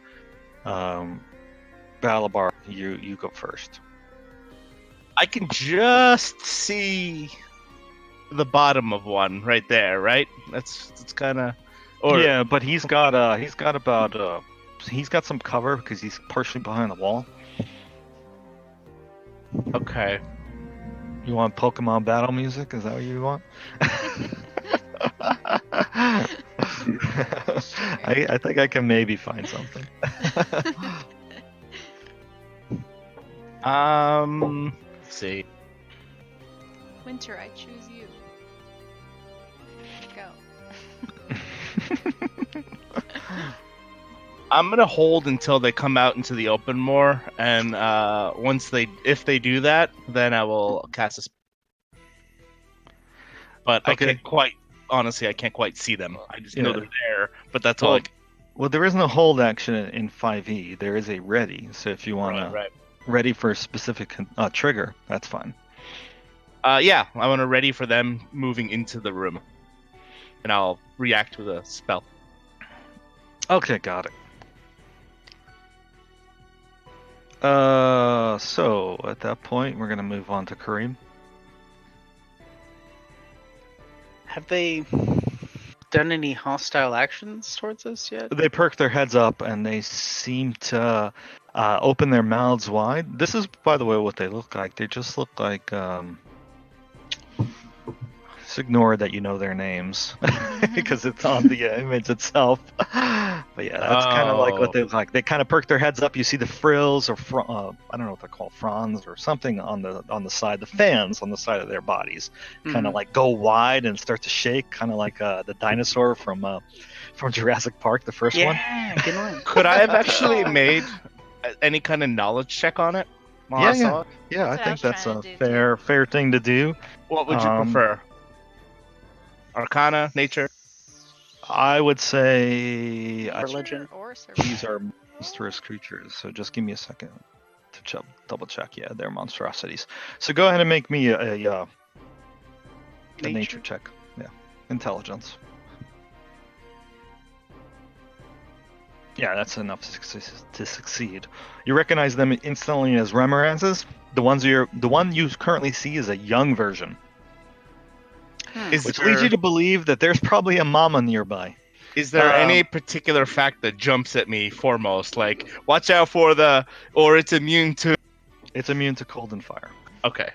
S4: Balabar, you go first.
S5: I can just see the bottom of one right there, right? That's kind of. Or
S4: Yeah, but he's got some cover because he's partially behind the wall.
S5: okay.
S4: You want Pokemon battle music? Is that what you want? I think I can maybe find something.
S5: Let's see.
S3: Winter, I choose you. Go.
S5: I'm gonna hold until they come out into the open more, and if they do that, then I will cast a. but I
S4: Okay.
S5: can't quite. Honestly, I can't quite see them. I just know
S4: Yeah.
S5: they're there, but that's all.
S4: Well, there isn't a hold action in 5e. There is a ready. So if you want to
S5: Right.
S4: ready for a specific trigger, that's fine.
S5: Yeah, I want to ready for them moving into the room, and I'll react with a spell.
S4: Okay, got it. So at that point, we're gonna move on to Kareem.
S6: Have they done any hostile actions towards us yet?
S4: They perk their heads up and they seem to open their mouths wide. This is, by the way, what they look like. They just look like. Just ignore that you know their names because it's on the image itself. But yeah, that's kind of like what they look like. They kind of perk their heads up. You see the frills or I don't know what they're called, fronds or something on the side, the fans on the side of their bodies, kind of like go wide and start to shake, kind of like the dinosaur from Jurassic Park, the first one.
S6: Yeah, good one.
S5: Could I have actually made any kind of knowledge check on it? while I saw it?
S4: Yeah, I
S3: That's what I
S4: think
S3: was
S4: that's
S3: trying
S4: a
S3: to do,
S4: fair thing to do.
S5: What would you prefer? Arcana, nature?
S4: I would say
S6: Religion.
S3: Or survival.
S4: these are monstrous creatures, so just give me a second to double check. Yeah, they're monstrosities. So go ahead and make me a nature check. Yeah, intelligence. Yeah, that's enough to succeed. You recognize them instantly as Remorances. The one you currently see is a young version,
S5: Is
S4: which
S5: there,
S4: leads you to believe that there's probably a mama nearby.
S5: is there any particular fact that jumps at me foremost? Like, watch out for or it's immune to.
S4: It's immune to cold and fire.
S5: Okay.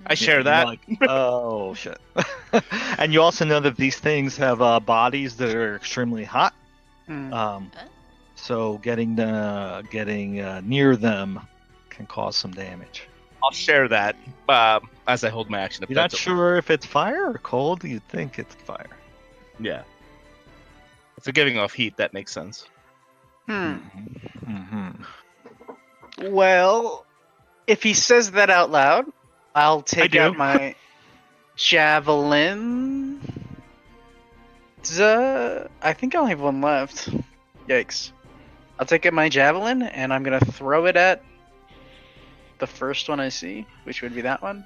S5: I share that.
S4: Like, oh shit! And you also know that these things have bodies that are extremely hot. So getting near them can cause some damage.
S5: I'll share that as I hold my action. If
S4: You're not
S5: that's okay.
S4: sure if it's fire or cold. You'd think it's fire.
S5: Yeah. If they're giving off heat, that makes sense.
S4: Mm-hmm.
S6: Well, if he says that out loud, I'll take
S4: do.
S6: out my javelin. I think I only have one left. Yikes. I'll take out my javelin and I'm gonna throw it at the first one I see, which would be that one.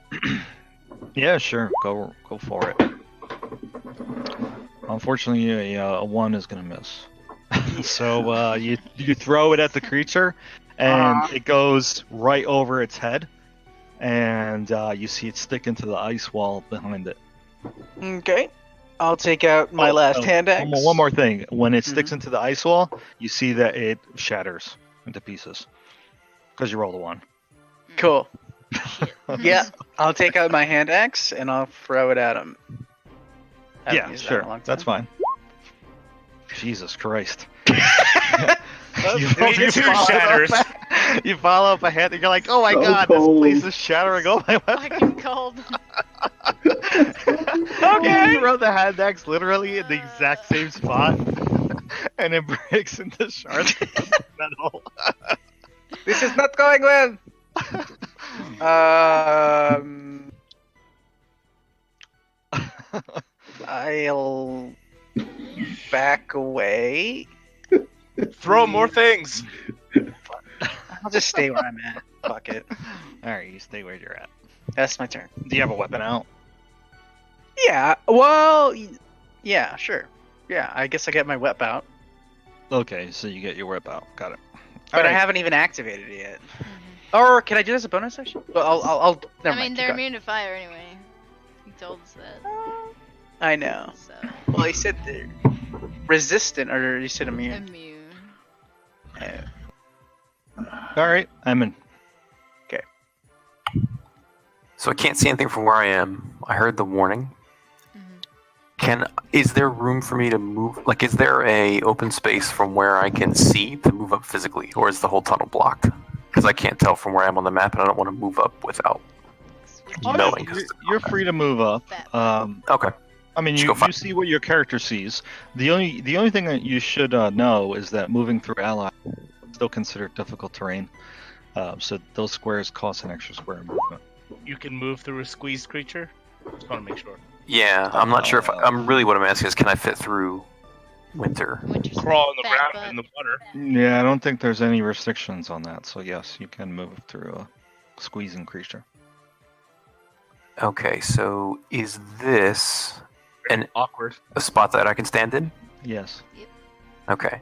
S4: Yeah, sure. Go for it. Unfortunately, a one is gonna miss. So you throw it at the creature, and it goes right over its head, and you see it stick into the ice wall behind it.
S6: Okay. I'll take out my last hand axe.
S4: One more thing. When it sticks into the ice wall, you see that it shatters into pieces because you rolled a one.
S6: Cool. Yeah, I'll take out my hand axe and I'll throw it at him. Haven't
S4: Yeah,
S6: used that in a
S4: sure.
S6: long
S4: That's
S6: time.
S4: fine. Jesus Christ.
S5: You two
S4: follow
S5: shatters.
S4: up- you follow up ahead and you're like, oh my
S2: So
S4: god,
S2: cold.
S4: this place is shattering. Oh my god.
S3: Fucking cold.
S4: Okay. You throw the hand axe literally in the exact same spot, and it breaks into shards of metal.
S6: This is not going well. I'll back away.
S5: Throw more things.
S6: I'll just stay where I'm at. Fuck it.
S4: Alright, you stay where you're at.
S6: That's my turn.
S4: Do you have a weapon out?
S6: Yeah. Well. Yeah. Sure. Yeah. I guess I get my whip out,
S4: Okay, so you get your whip out. Got it.
S6: but I
S4: Alright.
S6: haven't even activated it yet. Or can I do this as a bonus action? Well, I'll. Never
S3: I mean,
S6: mind.
S3: they're
S6: keep going.
S3: immune to fire anyway. He told us that.
S6: I know.
S3: So
S6: Well, he said they're resistant, or he said immune.
S3: immune.
S4: Alright, I'm in.
S1: So I can't see anything from where I am. I heard the warning. Is there room for me to move? Like, is there a open space from where I can see to move up physically, or is the whole tunnel blocked? Because I can't tell from where I am on the map, and I don't want to move up without knowing.
S4: You're free to move up.
S1: Okay.
S4: I mean,
S1: Let's
S4: you
S1: go find-
S4: see what your character sees. The only thing that you should know is that moving through ally is still considered difficult terrain. So those squares cost an extra square of movement.
S5: You can move through a squeezed creature. Just want to make sure.
S1: Yeah, I'm not sure if I'm really what I'm asking is can I fit through winter?
S3: Winter's
S5: Crawl on the
S3: fat
S5: ground in
S3: butt.
S5: the water.
S4: Yeah, I don't think there's any restrictions on that. So yes, you can move through a squeezing creature.
S1: Okay, so is this
S5: Awkward.
S1: a spot that I can stand in?
S4: Yes.
S1: Okay,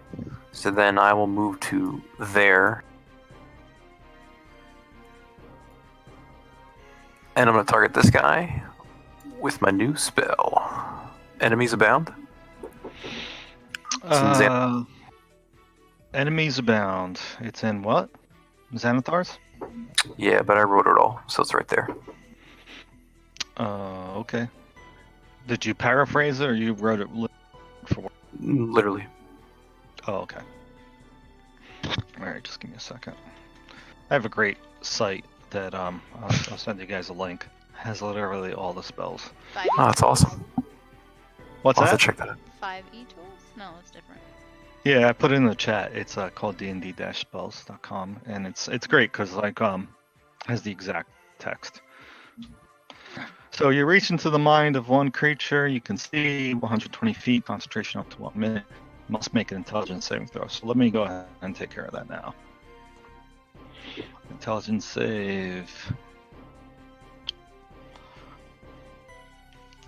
S1: so then I will move to there. And I'm going to target this guy with my new spell. Enemies abound?
S4: Enemies abound. It's in what? Xanathars?
S1: Yeah, but I wrote it all, so it's right there.
S4: Okay. Did you paraphrase it or you wrote it for?
S1: Literally.
S4: Oh, okay. Alright, just give me a second. I have a great site that I'll send you guys a link. Has literally all the spells.
S3: 5
S1: Oh, that's
S3: e-tools?
S1: awesome.
S4: What's
S1: I'll have
S4: that?
S1: to check that out.
S3: 5 e-tools? No, that's different.
S4: Yeah, I put it in the chat. It's called dnd-spells.com, and it's great because has the exact text. So you reach into the mind of one creature you can see 120 feet, concentration up to 1 minute. Must make an intelligence saving throw. So let me go ahead and take care of that now. Intelligence save.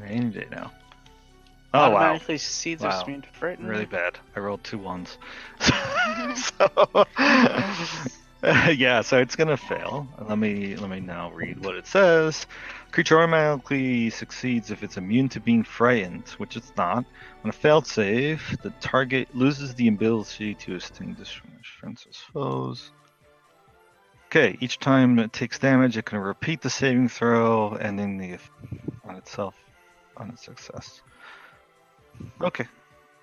S4: Any day now. Oh wow.
S6: Automatically seeds
S4: Wow.
S6: are immune to frightened.
S4: Really bad. I rolled 2 ones. So, yeah, so it's gonna fail. Let me now read what it says. Creature automatically succeeds if it's immune to being frightened, which it's not. On a failed save, the target loses the ability to extinguish friends' foes. Okay, each time it takes damage, it can repeat the saving throw, ending the on itself on its success. Okay.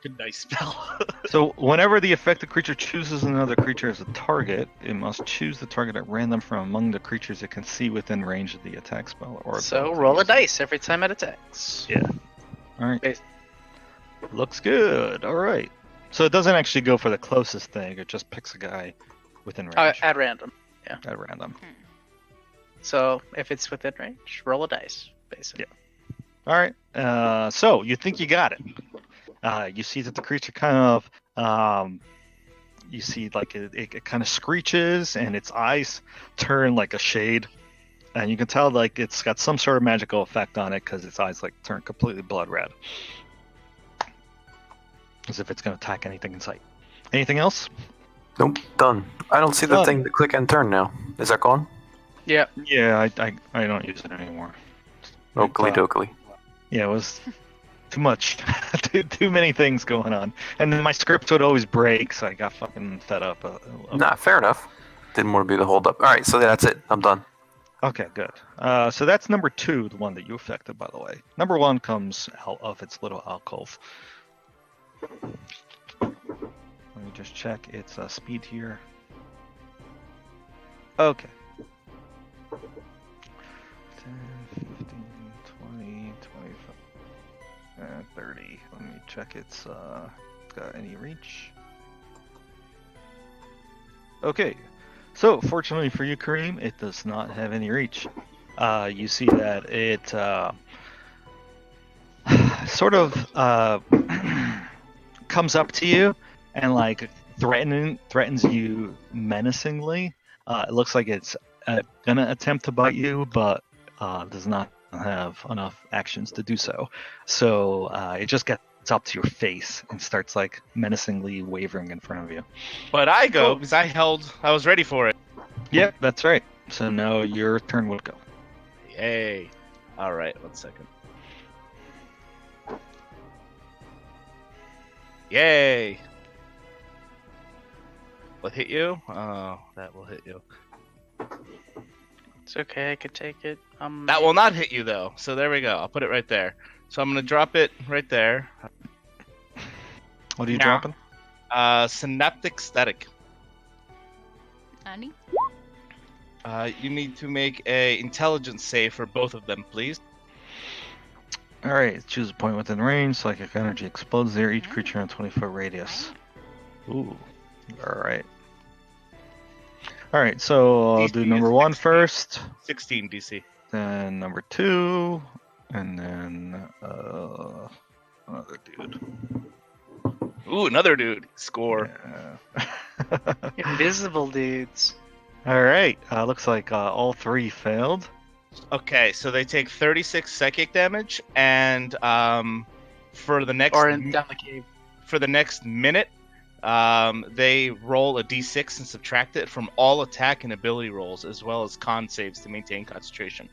S5: Good nice spell.
S4: So whenever the affected creature chooses another creature as a target, it must choose the target at random from among the creatures it can see within range of the attack spell or
S6: So
S4: ability.
S6: roll a dice every time it attacks.
S4: Yeah. All right.
S6: Bas-
S4: Looks good. All right. So it doesn't actually go for the closest thing. It just picks a guy within range
S6: At random.
S4: at random.
S6: So if it's within range, roll a dice, basically.
S4: All right. So you think you got it. You see that the creature kind of, you see like it kind of screeches and its eyes turn like a shade, and you can tell like it's got some sort of magical effect on it because its eyes like turn completely blood red, as if it's going to attack anything in sight. Anything else?
S1: Nope, done. I don't see the
S4: Done.
S1: thing to click and turn now. Is that gone?
S6: Yeah.
S4: Yeah, I don't use it anymore.
S1: Oakley dokley.
S4: Yeah, it was too much. too many things going on. And then my script would always break, so I got fucking fed up.
S1: Nah, fair enough. Didn't want to be the hold up. Alright, so that's it. I'm done.
S4: Okay, good. So that's number 2, the one that you affected, by the way. Number 1 comes out of its little alcove. Let me just check its speed here. Okay. 10, 15, 20, 25, and 30. Let me check its got any reach. Okay. So, fortunately for you, Kareem, it does not have any reach. You see that it sort of comes up to you and like threatens you menacingly. It looks like it's gonna attempt to bite you, but does not have enough actions to do so. So it just gets up to your face and starts like menacingly wavering in front of you.
S5: But I go because I was ready for it.
S4: Yep, that's right. So now your turn would go.
S5: Yay. All right, 1 second. Yay. What hit you? Oh, that will hit you.
S6: It's okay, I could take it.
S5: That will not hit you though. So there we go. I'll put it right there. So I'm gonna drop it right there.
S4: What are you
S5: Nah.
S4: dropping?
S5: Synaptic static.
S3: Annie?
S5: You need to make a intelligence save for both of them, please.
S4: All right, choose a point within range. Psychic energy explodes there. Each creature in a 20-foot radius. Ooh. All right. All right, so I'll do
S5: DC
S4: number
S5: is
S4: 1
S5: 16.
S4: first,
S5: 16 DC.
S4: then number 2, And then another dude.
S5: Ooh, another dude. Score.
S4: Yeah.
S6: Invisible dudes.
S4: All right. Looks like all three failed.
S5: Okay, so they take 36 psychic damage, and for the next
S6: Or down the cave.
S5: for the next minute, they roll a d6 and subtract it from all attack and ability rolls, as well as con saves to maintain concentration.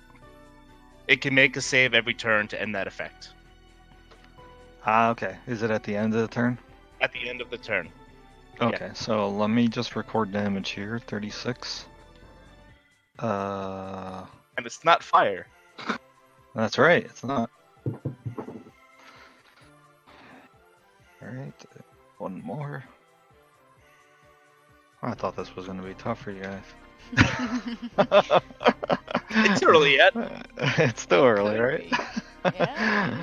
S5: It can make a save every turn to end that effect.
S4: Okay. Is it at the end of the turn?
S5: At the end of the turn.
S4: Okay, so let me just record damage here. 36.
S5: And it's not fire.
S4: That's right. It's not. All right. One more. I thought this was going to be tough for you guys.
S5: It's early yet.
S4: It's still early, right?
S3: Yeah.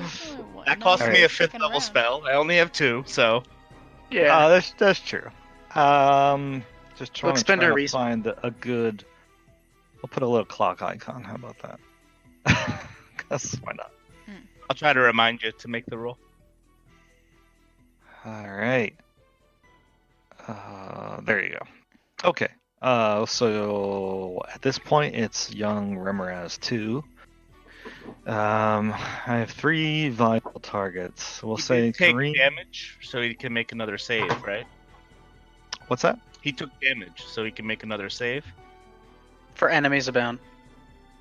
S5: That cost me a
S4: Alright.
S5: 5th level spell. I only have 2, so
S6: Yeah.
S4: That's true. Just trying to
S6: expend
S4: try
S6: our
S4: to find a good. We'll put a little clock icon. How about that? 'Cause why not?
S5: I'll try to remind you to make the roll.
S4: All right. There you go. Okay. So at this point, it's young Remoraz 2. I have 3 vital targets. We'll
S5: He
S4: say
S5: did take
S4: Kareem.
S5: damage, so he can make another save, right?
S4: What's that?
S5: He took damage, so he can make another save.
S6: For enemies abound.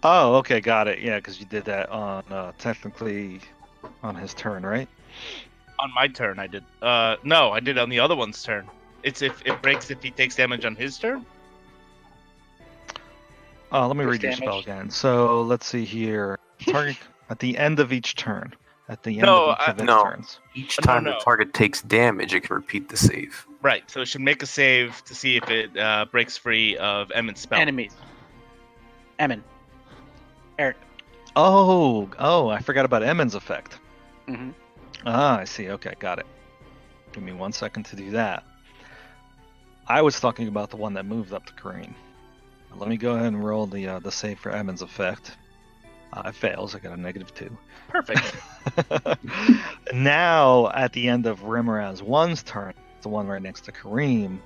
S4: Oh, okay, got it. Yeah, because you did that on technically on his turn, right?
S5: On my turn, I did. No, I did on the other one's turn. It's if it breaks if he takes damage on his turn.
S4: Let me
S6: First
S4: read your spell
S6: damage.
S4: again. So let's see here. Target at the end of each turn. At the end
S5: No,
S4: of each of its
S1: no.
S4: turns.
S1: Each
S5: No,
S1: time
S5: no.
S1: the target takes damage, it can repeat the save.
S5: Right, so it should make a save to see if it breaks free of Emmon's spell.
S6: Enemies. Emin. Eric.
S4: Oh, I forgot about Emmon's effect.
S6: Mm-hmm.
S4: Ah, I see. Okay, got it. Give me 1 second to do that. I was talking about the one that moved up to Kareem. Let me go ahead and roll the save for Emmon's effect. It fails. I got a -2.
S5: Perfect.
S4: Now, at the end of Remoraz 1's turn, the one right next to Kareem,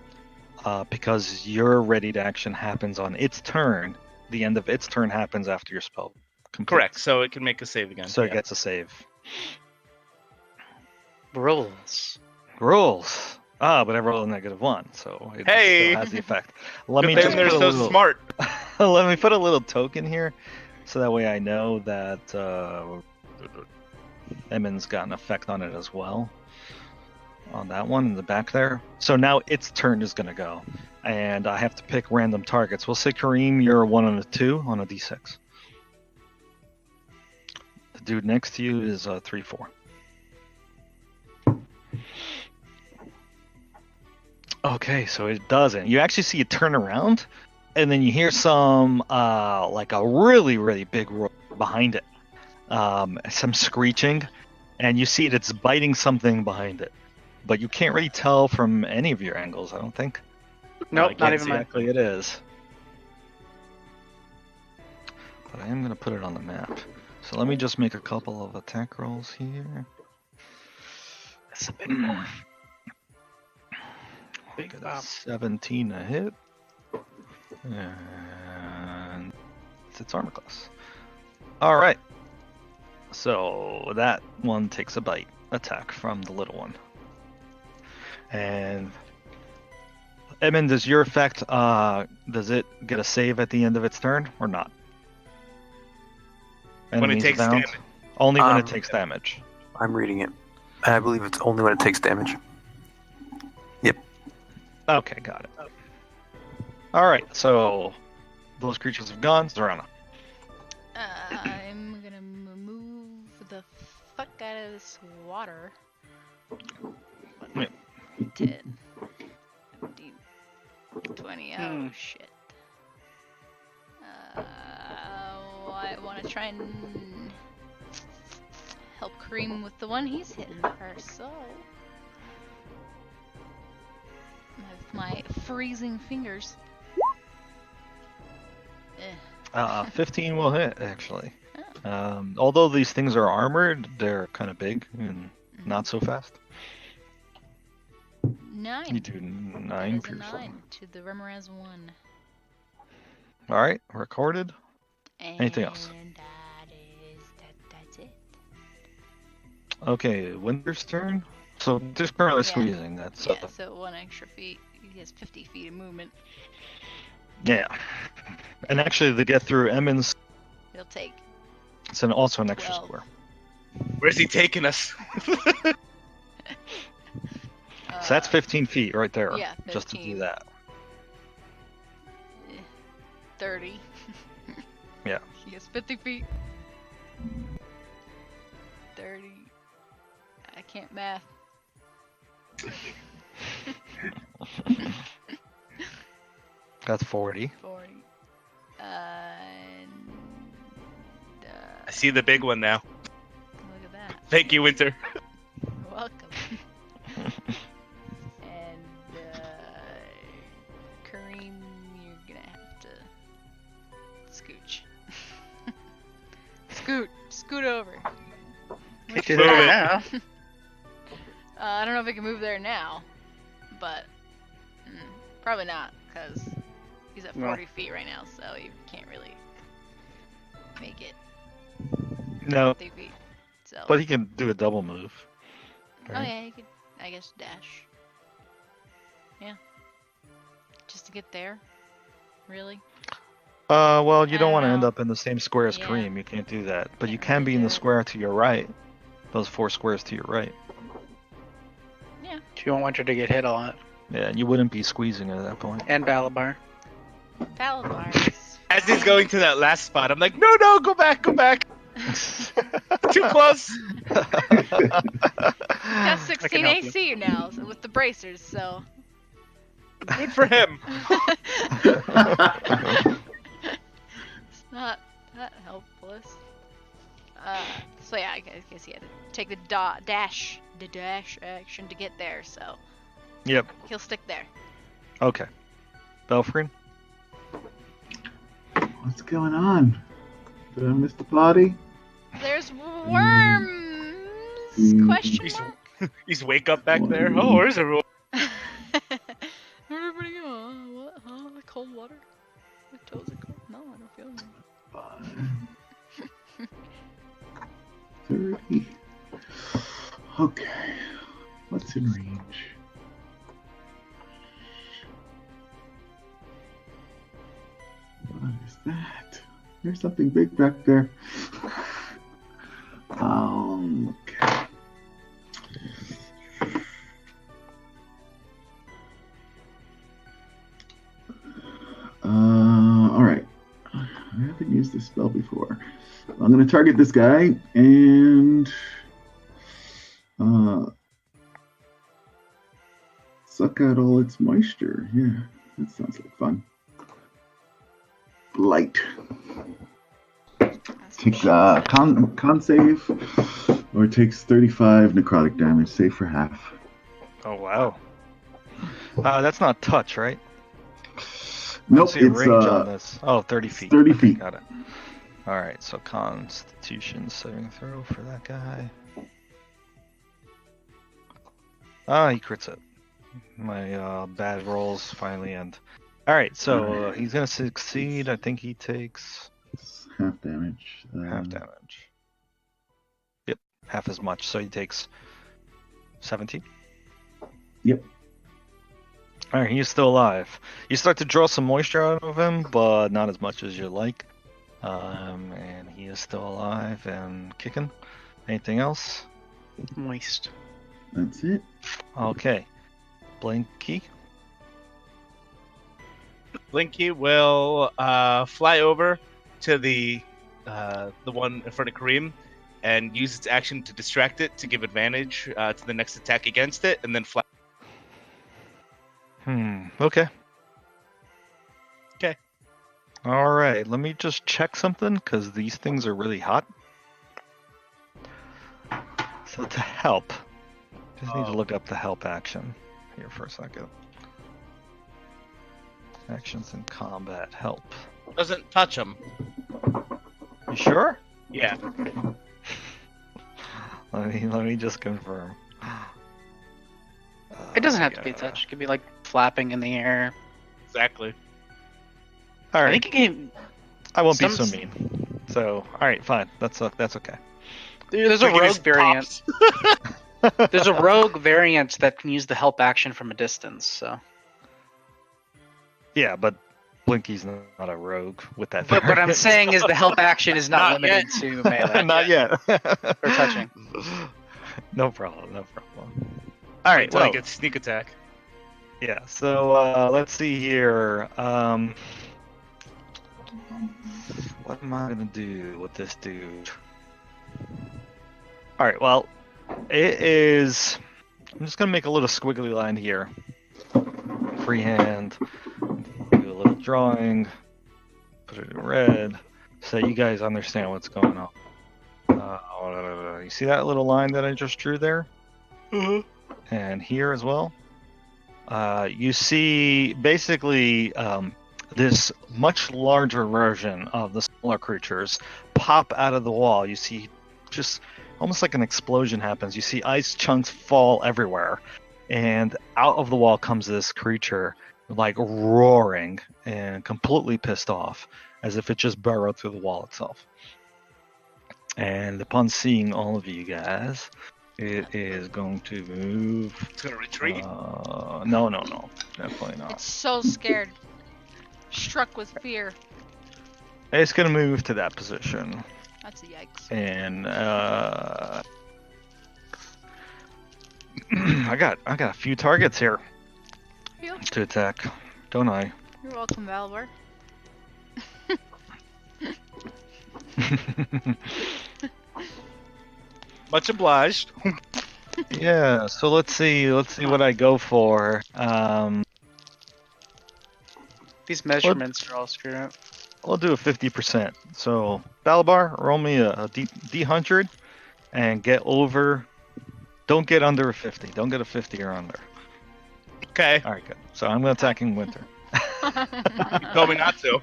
S4: because your ready to action happens on its turn, the end of its turn happens after your spell completes.
S5: Correct. So it can make a save again.
S4: So it
S5: Yeah.
S4: gets a save.
S6: Rules.
S4: Rules. But I rolled a -1, so it
S5: Hey!
S4: still has the effect. Let me
S5: Good
S4: just
S5: thing they're
S4: put a
S5: so
S4: little,
S5: smart.
S4: let me put a little token here, so that way I know that Emmon's got an effect on it as well. On that one in the back there. So now its turn is gonna go, and I have to pick random targets. We'll say Kareem, you're a 1 and a 2 on a d6. The dude next to you is 3-4. Okay, so it doesn't. You actually see it turn around, and then you hear some like a really, really big roar behind it. Some screeching, and you see it's biting something behind it. But you can't really tell from any of your angles, I don't think.
S6: Nope,
S4: I can't
S6: not even
S4: see
S6: mine.
S4: exactly it is. But I am going to put it on the map. So let me just make a couple of attack rolls here.
S6: That's a bit more. Big
S4: Get a
S6: Bob.
S4: 17 to hit. And it's its armor class. Alright. So that one takes a bite attack from the little one. And Edmund, does your effect does it get a save at the end of its turn or not?
S5: When it
S4: Enemies
S5: takes
S4: abound?
S5: damage.
S4: Only when it
S1: Um,
S4: takes damage.
S1: I'm reading it. I believe it's only when it takes damage.
S4: Okay, got it. Alright, so those creatures have gone. Zorana.
S3: I'm gonna move the fuck out of this water.
S4: Yeah.
S3: 10, 15, 20. Oh
S6: Hmm.
S3: shit. I want to try and help Kareem with the one he's hitting first. So, with my freezing fingers.
S4: 15 will hit, actually.
S3: Oh,
S4: Although these things are armored, they're kind of big and not so fast.
S3: 9.
S4: You do
S3: That
S4: 9
S3: is a
S4: pierce.
S3: 9 to the Remoraz 1.
S4: All right, recorded. Anything else?
S3: And that's it.
S4: Okay, Winter's turn. So just currently
S3: Yeah.
S4: squeezing. That's
S3: Yeah, so 1 extra feet. He has 50 feet of movement.
S4: yeah. And actually, to get through Emmons,
S3: He'll take.
S4: it's also an extra
S3: 12.
S4: square.
S5: Where's he taking us?
S4: So that's 15 feet right there.
S3: Yeah,
S4: Just to do
S3: 15.
S4: that.
S3: 30.
S4: Yeah.
S3: He has 50 feet. 30. I can't math.
S4: That's 40.
S3: 40. And,
S5: I see the big one now.
S3: look at that.
S5: Thank you, Winter.
S3: You're welcome. And, Kareem, you're gonna have to scooch. Scoot over.
S6: Can't do
S5: Move
S6: that
S5: it.
S6: now.
S3: I don't know if I can move there now, but probably not, because he's at 40 feet right now, so you can't really make it
S4: No,
S3: 50 feet. So.
S4: but he can do a double move.
S3: Oh
S4: right?
S3: yeah, you could, I guess, dash. Yeah. Just to get there? Really?
S4: Well, you
S3: I
S4: don't
S3: don't
S4: want to end
S3: know.
S4: up in the same square as
S3: Yeah.
S4: Kareem. You can't do that. But you
S3: Can't
S4: can
S3: really
S4: be in
S3: do
S4: the
S3: it.
S4: square to your right. Those 4 squares to your right.
S6: You won't want her to get hit a lot.
S4: Yeah, and you wouldn't be squeezing at that point.
S6: And Balabar.
S3: Validars.
S5: As he's going to that last spot, I'm like, no, go back. Too close.
S3: Got 16
S6: help you.
S3: AC now with the bracers, so.
S5: Good for him.
S3: It's not that helpless. So yeah, I guess he had to take the dash action to get there, so
S4: Yep.
S3: he'll stick there.
S4: Okay. Belfrin?
S2: What's going on? Did I miss the party?
S3: There's worms? Question
S5: He's,
S3: mark?
S5: he's wake up back there. Oh, where's everyone?
S3: Where'd everybody go? What? Huh? Cold water? My toes are cold? No, I don't feel anything.
S2: 30. Okay. What's in range? What is that? There's something big back there. Okay. All right. I haven't used this spell before. I'm going to target this guy and suck out all its moisture. Yeah, that sounds like fun. Blight. Take con save, or it takes 35 necrotic damage. Save for half.
S4: Oh, wow. That's not touch, right?
S2: Nope,
S4: See a
S2: it's
S4: range on this. Oh, 30 feet.
S2: 30
S4: Okay,
S2: feet.
S4: got it. Alright, so Constitution saving throw for that guy. Ah, he crits it. My bad rolls finally end. Alright, so he's gonna succeed. I think he takes
S2: It's half damage.
S4: half damage. Yep, half as much. So he takes 17.
S2: Yep.
S4: Alright, he's still alive. You start to draw some moisture out of him, but not as much as you like. And he is still alive and kicking. Anything else?
S6: Moist.
S2: That's it.
S4: Okay. Blinky.
S5: Blinky will fly over to the one in front of Kareem and use its action to distract it to give advantage to the next attack against it, and then fly.
S4: Okay.
S5: Okay.
S4: All right. Let me just check something because these things are really hot. So to help, just need to look up the help action here for a second. Actions in combat help.
S5: Doesn't touch him.
S4: You sure?
S5: Yeah.
S4: Let me just confirm.
S6: It doesn't have to be a
S4: Yeah.
S6: touch. It could be like flapping in the air.
S5: Exactly.
S4: All
S6: I
S4: right.
S6: think it can.
S4: I won't be so
S6: some-
S4: mean. So, all right, fine. That's okay.
S6: There's a
S5: Freaking his
S6: rogue variant.
S5: pops.
S6: There's a rogue variant that can use the help action from a distance. So,
S4: Yeah, but Blinky's not a rogue with that.
S6: but what I'm
S4: variant.
S6: saying is the help action is not
S5: Not yet.
S6: limited to melee.
S4: Not yet.
S6: Or touching.
S4: No problem. No problem. All right.
S5: Until I
S4: Well,
S5: get sneak attack.
S4: yeah. So let's see here. What am I gonna do with this dude? All right. Well, it is. I'm just gonna make a little squiggly line here. Freehand. Do a little drawing. Put it in red, so you guys understand what's going on. You see that little line that I just drew there? And here as well. You see basically this much larger version of the smaller creatures pop out of the wall. You see just almost like an explosion happens. You see ice chunks fall everywhere, and out of the wall comes this creature like roaring and completely pissed off, as if it just burrowed through the wall itself. And upon seeing all of you guys, it is going to move.
S5: It's gonna retreat.
S4: No, definitely not.
S3: It's so scared. Struck with fear.
S4: It's going to move to that position,
S3: That's a yikes.
S4: and I got a few targets here
S3: Phew.
S4: to attack, don't I?
S3: You're welcome, Valor.
S5: Much obliged.
S4: Yeah. So let's see what I go for.
S6: These measurements are all screwed up.
S4: We'll do a 50%. So Balabar, roll me a D100 and get over. Don't get under a 50. Don't get a 50 or under.
S5: Okay.
S4: All right, good. So I'm attacking Winter.
S5: You told me not to.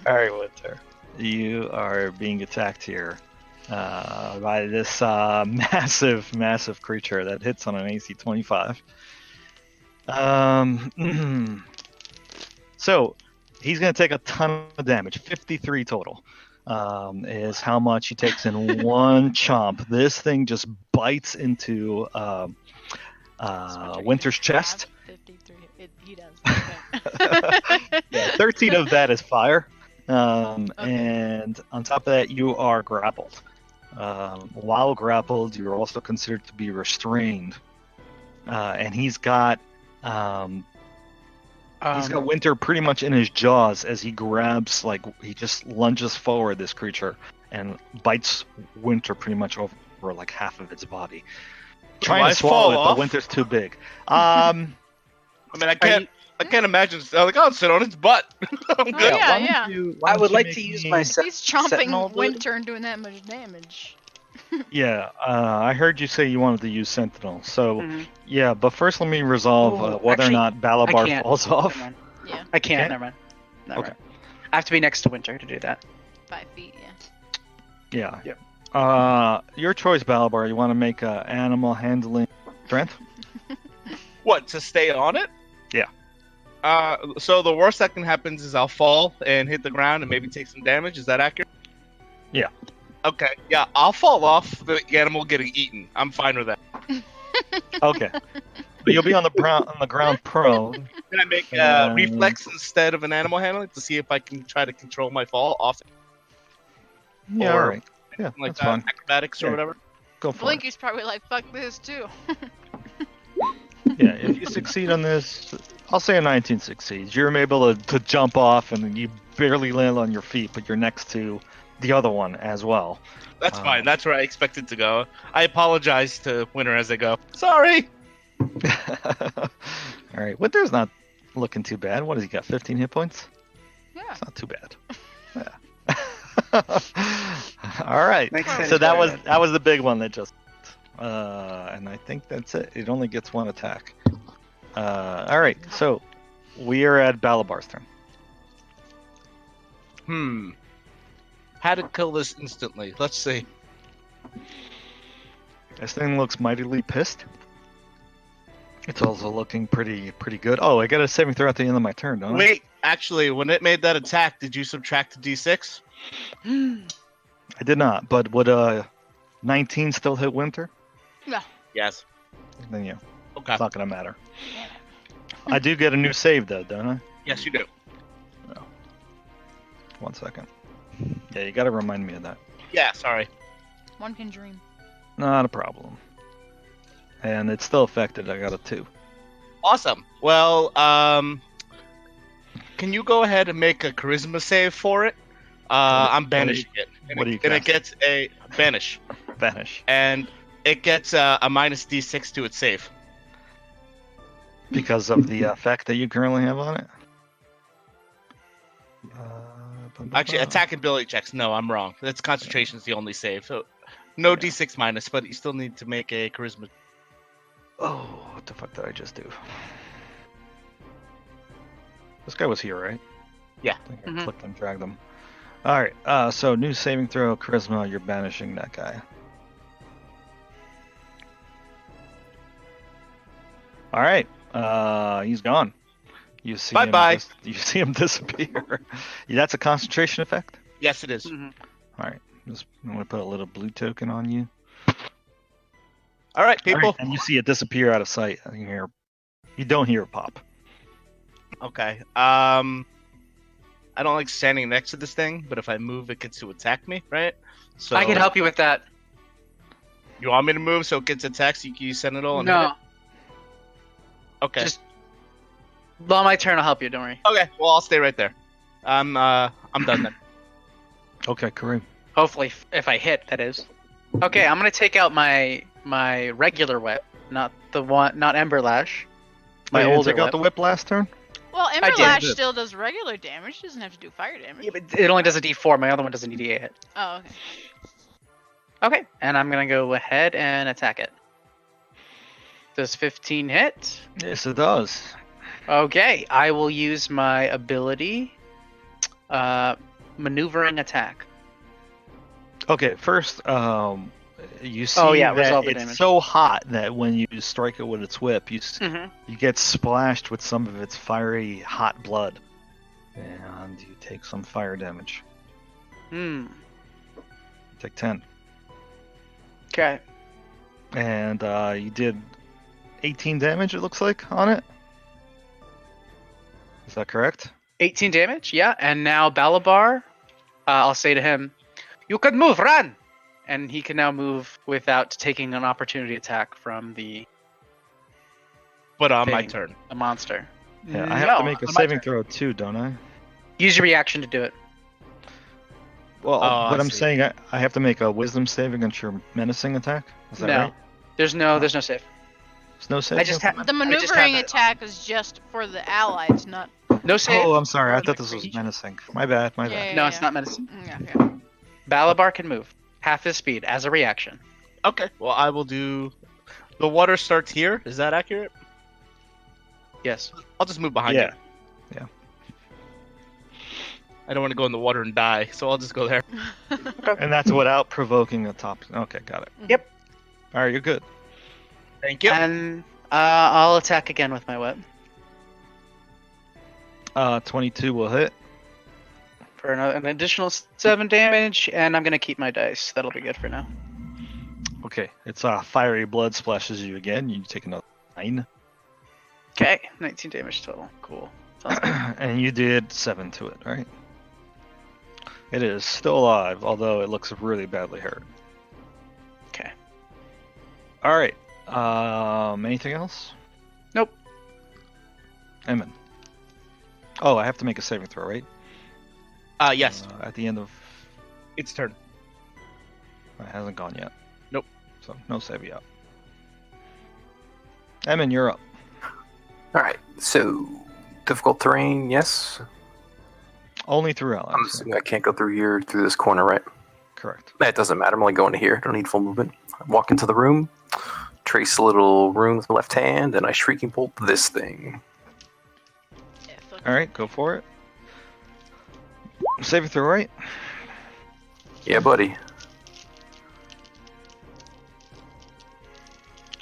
S4: All right, Winter. You are being attacked here by this massive creature that hits on an AC 25. So he's going to take a ton of damage. 53 total is how much he takes in one chomp. This thing just bites into Winter's chest.
S3: 53. He does. Okay.
S4: Yeah, 13 of that is fire. And on top of that, you are grappled. While grappled, you're also considered to be restrained. And he's got Winter pretty much in his jaws as he grabs, like he just lunges forward, this creature, and bites Winter pretty much over like half of its body. Trying
S5: I
S4: to swallow it,
S5: fall
S4: but
S5: off?
S4: Winter's too big.
S5: I mean, I can't imagine. I'm like, oh, sit on its butt. I'm
S3: Oh,
S5: good.
S3: yeah,
S4: why don't
S3: yeah.
S4: you- why
S6: I
S4: don't
S6: would
S4: you
S6: like
S4: make
S6: to use
S4: me-
S6: my
S3: He's chomping
S6: Sentinel dude.
S3: Winter and doing that much damage.
S4: Yeah, I heard you say you wanted to use Sentinel. So,
S6: Mhm.
S4: yeah, but first let me resolve
S6: Ooh,
S4: whether
S6: actually,
S4: or not
S6: I
S4: Balabar
S6: can't.
S4: falls
S6: Never
S4: off.
S6: mind.
S3: Yeah,
S6: I can't.
S4: Can't?
S6: Never mind. Never
S4: Okay.
S6: mind. I have to be next to Winter to do that.
S3: 5 feet. Yeah.
S4: Yeah. Your choice, Balabar. You want to make animal handling strength?
S5: What, to stay on it?
S4: Yeah.
S5: So the worst that can happen is I'll fall and hit the ground and maybe take some damage. Is that accurate?
S4: Yeah.
S5: Okay. Yeah, I'll fall off the animal getting eaten. I'm fine with that.
S4: Okay. But you'll be on the ground prone.
S5: Can I make
S4: Um,
S5: reflex instead of an animal handling to see if I can try to control my fall off,
S4: Yeah,
S5: Or-
S4: all right. Yeah,
S5: like
S4: that's fine.
S5: acrobatics or
S4: Yeah.
S5: whatever?
S4: Go for it.
S3: Blinky's probably like, fuck this too.
S4: Yeah, if you succeed on this, I'll say a 19 succeeds. You're able to jump off and you barely land on your feet, but you're next to the other one as well.
S5: That's fine. That's where I expected to go. I apologize to Winter as I go. Sorry.
S4: All right, Winter's not looking too bad. What has he got? 15 hit points?
S3: Yeah.
S4: It's not too bad. Yeah. All right.
S6: Makes sense.
S4: So that was the big one that just. And I think that's it. It only gets one attack. All right. So we are at Balabar's turn.
S5: how to kill this instantly. Let's see.
S4: This thing looks mightily pissed. It's also looking pretty good. Oh, I got a saving throw at the end of my turn, don't I?
S5: Wait, actually, when it made that attack, did you subtract the d6?
S4: I did not, but would 19 still hit Winter?
S5: Yes.
S4: Then yeah,
S5: Okay.
S4: it's not gonna matter. I do get a new save though, don't I?
S5: Yes, you do.
S4: 1 second. Yeah, you gotta remind me of that.
S5: Yeah, sorry.
S3: One can dream.
S4: Not a problem. And it's still affected. I got a 2.
S5: Awesome. Well, can you go ahead and make a charisma save for it? I'm banishing it.
S4: what do you
S5: And it
S4: cast?
S5: gets a banish.
S4: Vanish.
S5: And it gets a minus d6 to its save.
S4: Because of the effect that you currently have on it?
S5: Actually, attack and ability checks. No, I'm wrong. That's concentration is the only save. So no d6 minus, but you still need to make a charisma.
S4: Oh, what the fuck did I just do? This guy was here, right?
S5: Yeah.
S4: I think I
S6: Mhm.
S4: clicked and dragged him. Alright, so new saving throw, charisma, you're banishing that guy. Alright, he's gone. You see
S5: Bye-bye.
S4: You see him disappear. Yeah, that's a concentration effect?
S5: Yes, it is.
S6: Mhm.
S4: Alright, I'm gonna put a little blue token on you.
S5: All right,
S4: All
S5: people.
S4: right, and you see it disappear out of sight. You don't hear it pop.
S5: Okay. I don't like standing next to this thing, but if I move, it gets to attack me, right? So
S6: I can help you with that.
S5: You want me to move so it gets attacked? So you can use Sentinel and hit
S6: No,
S5: it? Okay.
S6: just on my turn. I'll help you. Don't worry.
S5: Okay. Well, I'll stay right there. I'm done then.
S4: Okay, Kareem.
S6: Hopefully, if I hit, that is. Okay, I'm gonna take out my regular whip, not Ember Lash. My
S4: You didn't
S6: older
S4: take out
S6: whip.
S4: the whip last turn?
S3: Well,
S6: I
S3: Ember
S6: did.
S3: Lash still does regular damage. Doesn't have to do fire damage.
S6: Yeah, but it only does a D4. My other one does a D8 hit.
S3: Oh, okay.
S6: Okay, and I'm gonna go ahead and attack it. Does 15 hit?
S4: Yes, it does.
S6: Okay, I will use my ability, maneuvering attack.
S4: Okay, first, you see
S6: yeah, resolve
S4: that
S6: the
S4: it's
S6: damage.
S4: so hot that when you strike it with its whip,
S6: Mm-hmm.
S4: you get splashed with some of its fiery hot blood, and you take some fire damage.
S6: Hmm.
S4: Take 10,
S6: Okay.
S4: and you did 18 damage. It looks like on it. Is that correct?
S6: 18 damage. Yeah, and now Balabar, I'll say to him, "You can move, run!" And he can now move without taking an opportunity attack from the
S5: But on my
S6: Thing.
S5: turn.
S6: monster.
S4: Yeah, I have
S6: No,
S4: to make a
S6: on my
S4: saving
S6: turn.
S4: throw too, don't I?
S6: Use your reaction to do it.
S4: Well,
S5: Oh,
S4: but
S5: I
S4: I'm
S5: see.
S4: saying I have to make a wisdom save against your menacing attack. Is that
S6: No.
S4: right?
S6: There's no save.
S4: There's no save.
S6: I just have
S3: The
S6: I just have
S3: maneuvering
S6: it.
S3: attack is just for the allies, not.
S6: No save.
S4: Oh, I'm sorry. I
S6: Or
S4: thought
S6: the
S4: this was
S6: creature.
S4: menacing. My bad. My bad.
S3: Yeah,
S6: No, it's not medicine.
S3: Yeah, yeah.
S6: Balabar can move half his speed as a reaction.
S5: Okay. Well, I will do. The water starts here. Is that accurate?
S6: Yes.
S5: I'll just move behind
S4: Yeah.
S5: you. I don't want to go in the water and die, so I'll just go there.
S4: And that's without provoking the top. Okay, got it.
S6: Yep.
S4: All right, you're good.
S5: Thank you.
S6: And I'll attack again with my whip
S4: 22 will hit.
S6: for an additional 7 damage, and I'm gonna keep my dice. That'll be good for now.
S4: Okay, it's fiery blood splashes you again. You take another 9,
S6: Okay, 19 damage total. Cool. Sounds good.
S4: and you did 7 to it, right? It is still alive, although it looks really badly hurt.
S6: Okay.
S4: All right. Anything else?
S6: Nope.
S4: Emin. Oh, I have to make a saving throw, right?
S5: Yes.
S4: At the end of.
S5: It's turn.
S4: It hasn't gone yet.
S5: Nope.
S4: So no save yet. Emin, you're up.
S1: All right. So difficult terrain, yes.
S4: Only through allies.
S1: I'm assuming I can't go through here, through this corner, right?
S4: Correct.
S1: That doesn't matter. I'm only going to here. Don't need full movement. I walk into the room, trace a little rune with my left hand, and I shrieking bolt this thing.
S3: Yeah, fuck.
S4: All right, go for it. Saving throw, right?
S1: Yeah, buddy.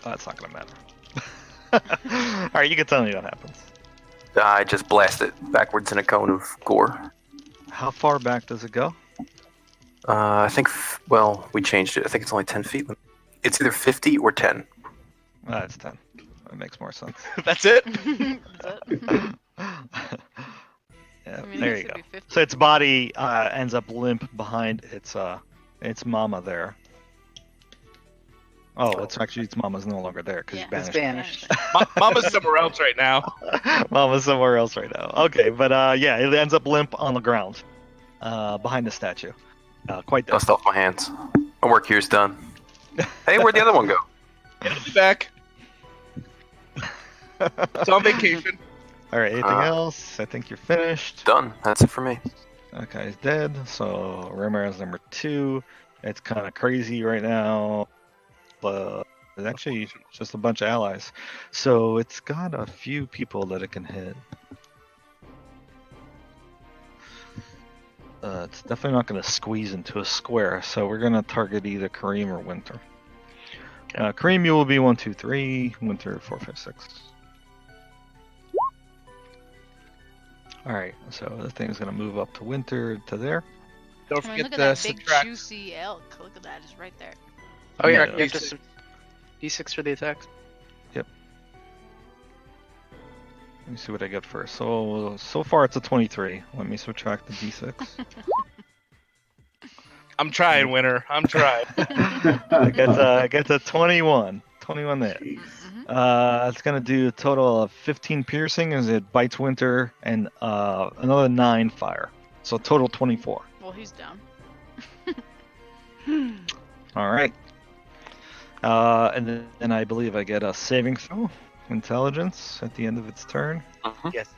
S4: Oh, that's not gonna matter. All right, you can tell me what happens.
S1: I just blast it backwards in a cone of gore.
S4: How far back does it go?
S1: I think, well, we changed it. I think it's only 10 feet. It's either 50 or 10.
S4: It's 10. That makes more sense.
S5: That's it.
S3: That's it.
S4: Yeah,
S3: I mean, I
S4: there
S3: guess
S4: you
S3: it'd
S4: go.
S3: be 50.
S4: So its body ends up limp behind its mama there. Oh, it's actually its mama's no longer there because
S3: Yeah.
S4: you
S6: It's
S4: banished.
S6: banished.
S5: Mama's somewhere else right now.
S4: Mama's somewhere else right now. Okay, but yeah, it ends up limp on the ground behind the statue. Quite
S1: Dust off my hands. My work here's done. Hey, where'd the other one go?
S5: I'll be back. It's on vacation.
S4: All right, anything else? I think you're finished.
S1: Done. That's it for me.
S4: That guy's dead. So Ramirez number 2. It's kind of crazy right now, but it's actually just a bunch of allies. So it's got a few people that it can hit. It's definitely not going to squeeze into a square, so we're going to target either Kareem or Winter. Kareem, you will be 1, 2, 3. Winter 4, 5, 6. All right, so the thing's going to move up to Winter to there.
S5: Don't
S3: I mean,
S5: forget
S3: look at
S5: the
S3: that big
S5: subtract.
S3: juicy elk. Look at that, it's right there.
S6: Oh yeah,
S4: Yeah.
S6: you have to D6 for the attacks.
S4: Let me see what I get first. So far it's a 23. Let me subtract the d6.
S5: I'm trying, Winter. I'm trying.
S4: I get a 21. 21 there.
S3: Mhm.
S4: It's gonna do a total of 15 piercing as it bites Winter and another 9 fire. So total 24.
S3: Well, he's down.
S4: All right. And then I believe I get a saving throw, intelligence, at the end of its turn.
S5: Yes.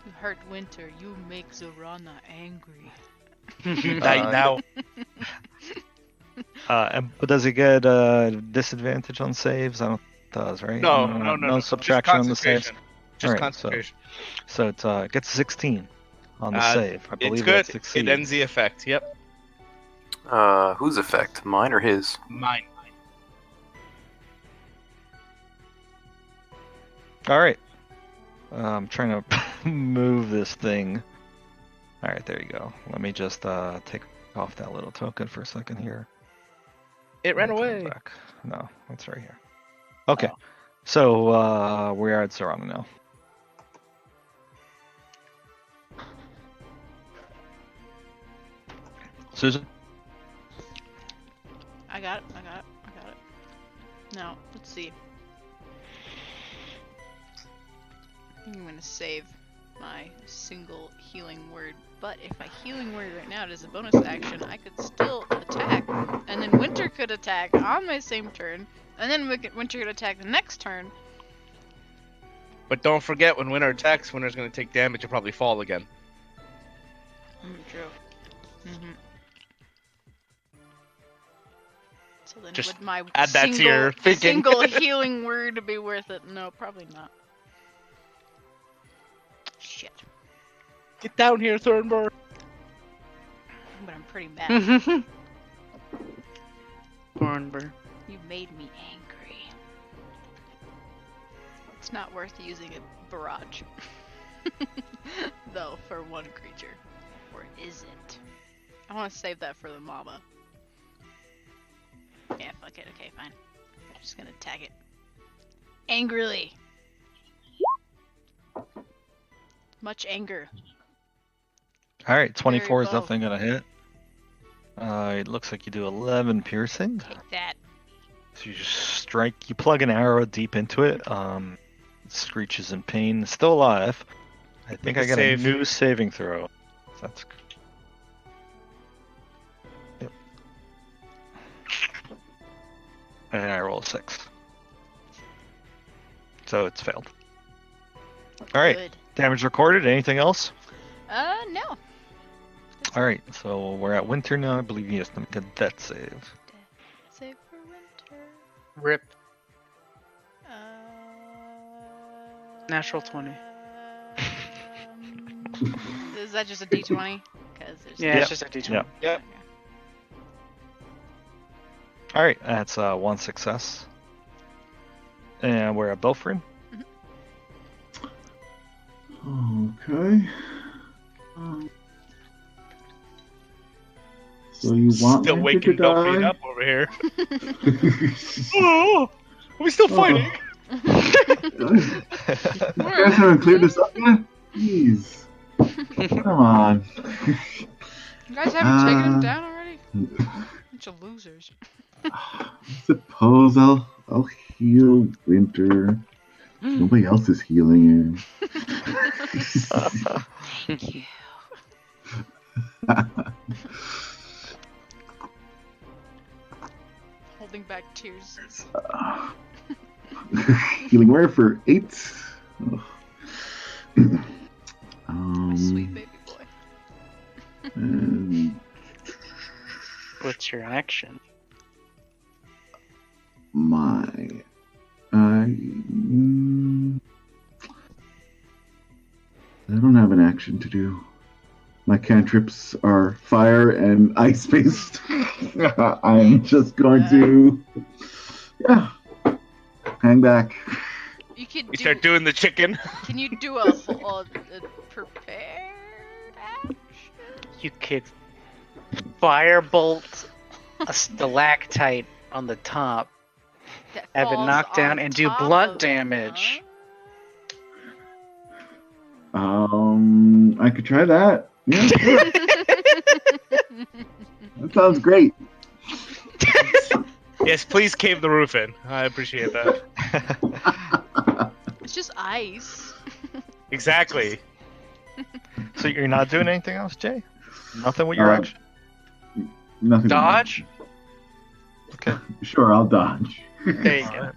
S3: You hurt Winter. You make Zorana angry.
S5: Now,
S4: But does it get disadvantage on saves? I don't think it does, right?
S5: no.
S4: Subtraction
S5: Just
S4: on the saves.
S5: concentration. Just
S4: Alright,
S5: concentration.
S4: So it gets 16 on the save. I believe
S5: It's good.
S4: that succeeds.
S5: It ends the effect. Yep.
S1: Whose effect? Mine or his?
S5: Mine.
S4: All right. I'm trying to move this thing. All right, there you go. Let me just take off that little token for a second here.
S5: It ran
S4: Come
S5: away.
S4: back. No, it's right here. Okay.
S5: Oh.
S4: So we're at Serrano now. Susan?
S3: I got it. Now, let's see. I'm gonna save my single healing word, but if I healing word right now, it is a bonus action, I could still attack, and then Winter could attack on my same turn, and then Winter could attack the next turn.
S5: But don't forget, when Winter attacks, Winter's going to take damage and probably fall again.
S3: True. So then
S5: Just
S3: would my
S5: add that to your thinking.
S3: single healing word be worth it? No, probably not. Shit.
S5: Get down here, Thornburg.
S3: But I'm pretty mad.
S6: Thornburg.
S3: You made me angry. It's not worth using a barrage. Though, for one creature. Or is it? I want to save that for the mama. Yeah, fuck it. Okay, fine. I'm just gonna attack it. Angrily. Much anger.
S4: All right, 24 is
S3: Very low.
S4: definitely going to hit. It looks like you do 11 piercing.
S3: Take that.
S4: So you just strike, you plug an arrow deep into it. It screeches in pain. It's still alive. I think
S5: Make a
S4: I get
S5: save.
S4: a new saving throw. That's yep. And I roll a 6. So it's failed. All right,
S3: Good.
S4: damage recorded. Anything else?
S3: No.
S4: All right, so we're at Winter now. I believe he has to make a death save.
S3: Save for Winter.
S6: Rip.
S3: Uh,
S6: Natural 20.
S3: Is that just a D20? Because there's
S6: Yeah,
S4: Yep.
S6: it's just a D20.
S4: Yep.
S5: Yep.
S4: All right, that's one success. And we're at Belfrin.
S2: Okay. So you want
S5: Still
S2: Winter
S5: waking
S2: to
S5: Belfry
S2: die?
S5: up over here. Oh, are we still fighting?
S2: You guys haven't cleared this up yet? Jeez. Come on.
S3: You guys haven't taken him
S2: Uh,
S3: down already? Bunch of losers.
S2: Suppose I'll heal Winter. Nobody else is healing
S3: Thank you.
S2: her.
S3: Holding back tears.
S2: Healing word for 8.
S3: My sweet baby boy.
S2: And
S6: What's your action?
S2: I don't have an action to do. My cantrips are fire and ice based. I'm just going to, hang back.
S3: You could
S5: You
S3: do.
S5: start doing the chicken.
S3: Can you do a prepared action?
S6: You could firebolt a stalactite on the top,
S3: That
S6: have it
S3: falls
S6: knocked down,
S3: on
S6: and do
S3: top
S6: blunt
S3: of-
S6: damage.
S2: I could try that. Yeah, sure. That sounds great.
S5: Yes, please cave the roof in. I appreciate that.
S3: It's just ice.
S5: Exactly.
S4: So you're not doing anything else, Jay? Nothing with your
S2: Uh,
S4: action?
S2: Nothing.
S6: Dodge?
S2: Sure, I'll dodge.
S6: There you go.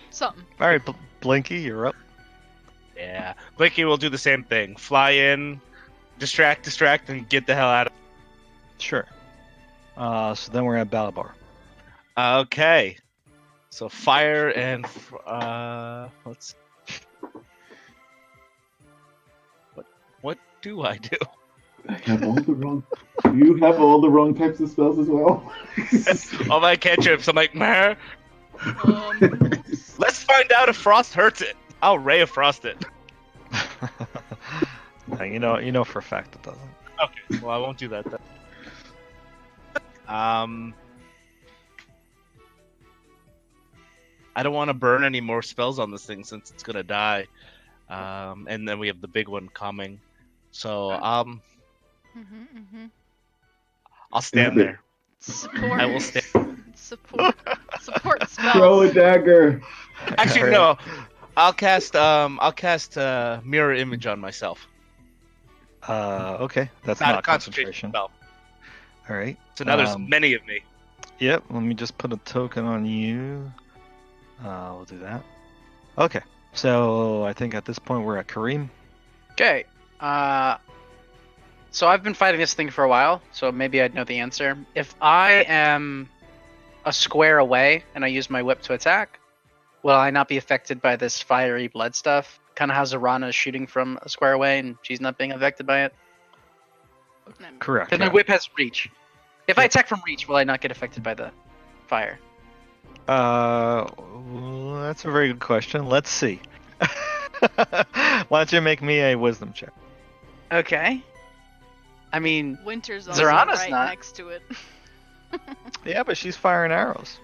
S3: Something.
S4: All right, Blinky, you're up.
S5: Yeah. Blinky will do the same thing. Fly in, distract, and get the hell out of
S4: Sure. So then we're at Balabar.
S5: Okay. So fire and let's. What do I do?
S2: Have all the wrong. You have all the wrong types of spells as well.
S5: All my cantrips. I'm like, meh. Let's find out if frost hurts it. I'll ray of frost it.
S4: You know for a fact it doesn't.
S5: Okay. Well, I won't do that then. I don't want to burn any more spells on this thing since it's gonna die. And then we have the big one coming. So I'll stand
S2: Yeah,
S5: there.
S3: Support.
S5: I will stand.
S3: Support. Support
S2: Throw a
S3: spells.
S2: dagger.
S5: Actually, no. I'll cast mirror image on myself.
S4: Okay, that's
S5: Not a
S4: not
S5: concentration
S4: concentration.
S5: spell.
S4: All right.
S5: So now there's many of me.
S4: Yep. Let me just put a token on you. We'll do that. Okay. So I think at this point we're at Kareem.
S6: Okay. So I've been fighting this thing for a while, so maybe I'd know the answer. If I am a square away and I use my whip to attack, will I not be affected by this fiery blood stuff? Kind of how Zarana is shooting from a square away and she's not being affected by it?
S4: Correct.
S6: Because my whip has reach. If I attack from reach, will I not get affected by the fire?
S4: Well, that's a very good question. Let's see. Why don't you make me a wisdom check?
S6: Okay. I mean,
S3: Winter's also
S6: Zarana's
S3: right
S6: not.
S3: next to it.
S4: Yeah, but she's firing arrows.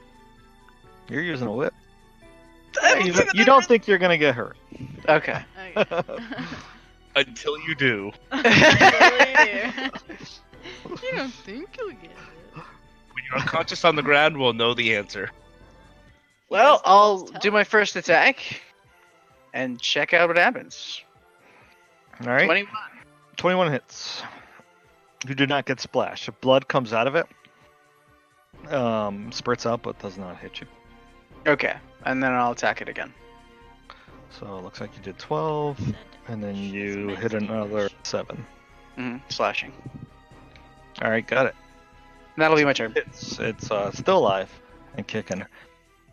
S4: You're using a whip. You don't think you're gonna get hurt.
S6: okay.
S3: Okay.
S5: Until you do.
S3: You don't think you'll get it.
S5: When you're unconscious on the ground, we'll know the answer.
S6: Well,
S3: Yes,
S6: I'll
S3: let's tell.
S6: do my first attack and check out what happens.
S4: All right.
S6: 21.
S4: 21 hits. You do not get splashed. Blood comes out of it. Spurts out, but does not hit you.
S6: Okay, and then I'll attack it again.
S4: So it looks like you did 12, and then you hit another 7.
S6: Slashing.
S4: All right, got it.
S6: That'll be my turn.
S4: It's still alive and kicking.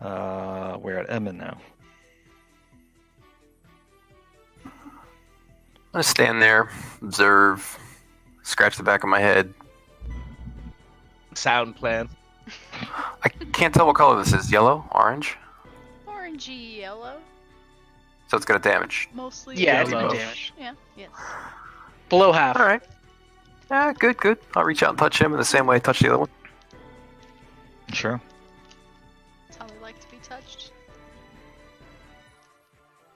S4: We're at Emmon now.
S1: I'm gonna stand there, observe, scratch the back of my head.
S5: Sound plan.
S1: I can't tell what color this is. Yellow? Orange?
S3: Orangey yellow.
S1: So it's gonna damage.
S3: Mostly
S6: Yeah, it's
S3: yellow.
S6: been damaged.
S3: Yeah, yes.
S6: Below half.
S1: Alright. Yeah, good, good. I'll reach out and touch him in the same way I touched the other one.
S4: Sure.
S3: That's how we like to be touched.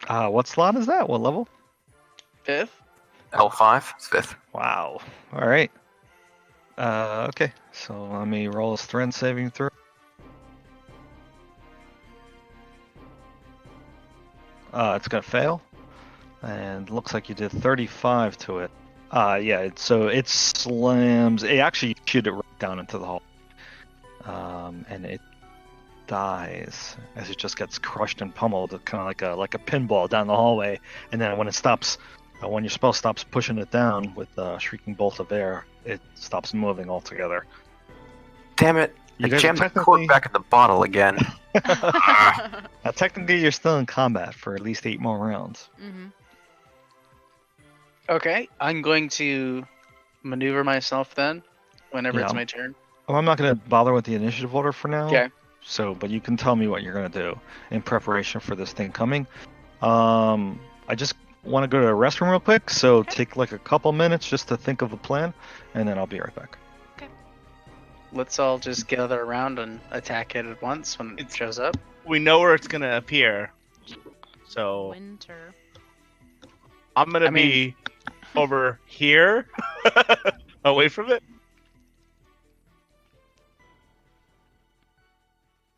S4: What slot is that? What level?
S6: 5th.
S1: L5, it's 5th.
S4: Wow. All right. Okay. So let me roll a strength saving throw. It's gonna fail, and looks like you did 35 to it. Yeah. So it slams. It actually shoot it right down into the hole, and it dies as it just gets crushed and pummeled, kind of like a pinball down the hallway. And then when it stops, when your spell stops pushing it down with Shrieking Bolt of Air, it stops moving altogether.
S1: Damn it.
S4: You
S1: I
S4: guys
S1: jammed
S4: are
S1: the
S4: technically-
S1: cork back in the bottle again.
S4: Now, technically, you're still in combat for at least 8 more rounds.
S3: Mm-hmm.
S6: Okay, I'm going to maneuver myself then, whenever it's
S4: Yeah.
S6: my turn.
S4: Oh, I'm not going to bother with the initiative order for now.
S6: Okay.
S4: So, but you can tell me what you're going to do in preparation for this thing coming. I just want to go to the restroom real quick, so take like a couple minutes just to think of a plan, and then I'll be right back.
S6: Let's all just gather around and attack it at once when it shows up.
S5: We know where it's gonna appear. So
S3: Winter.
S5: I'm gonna be over here, away from it.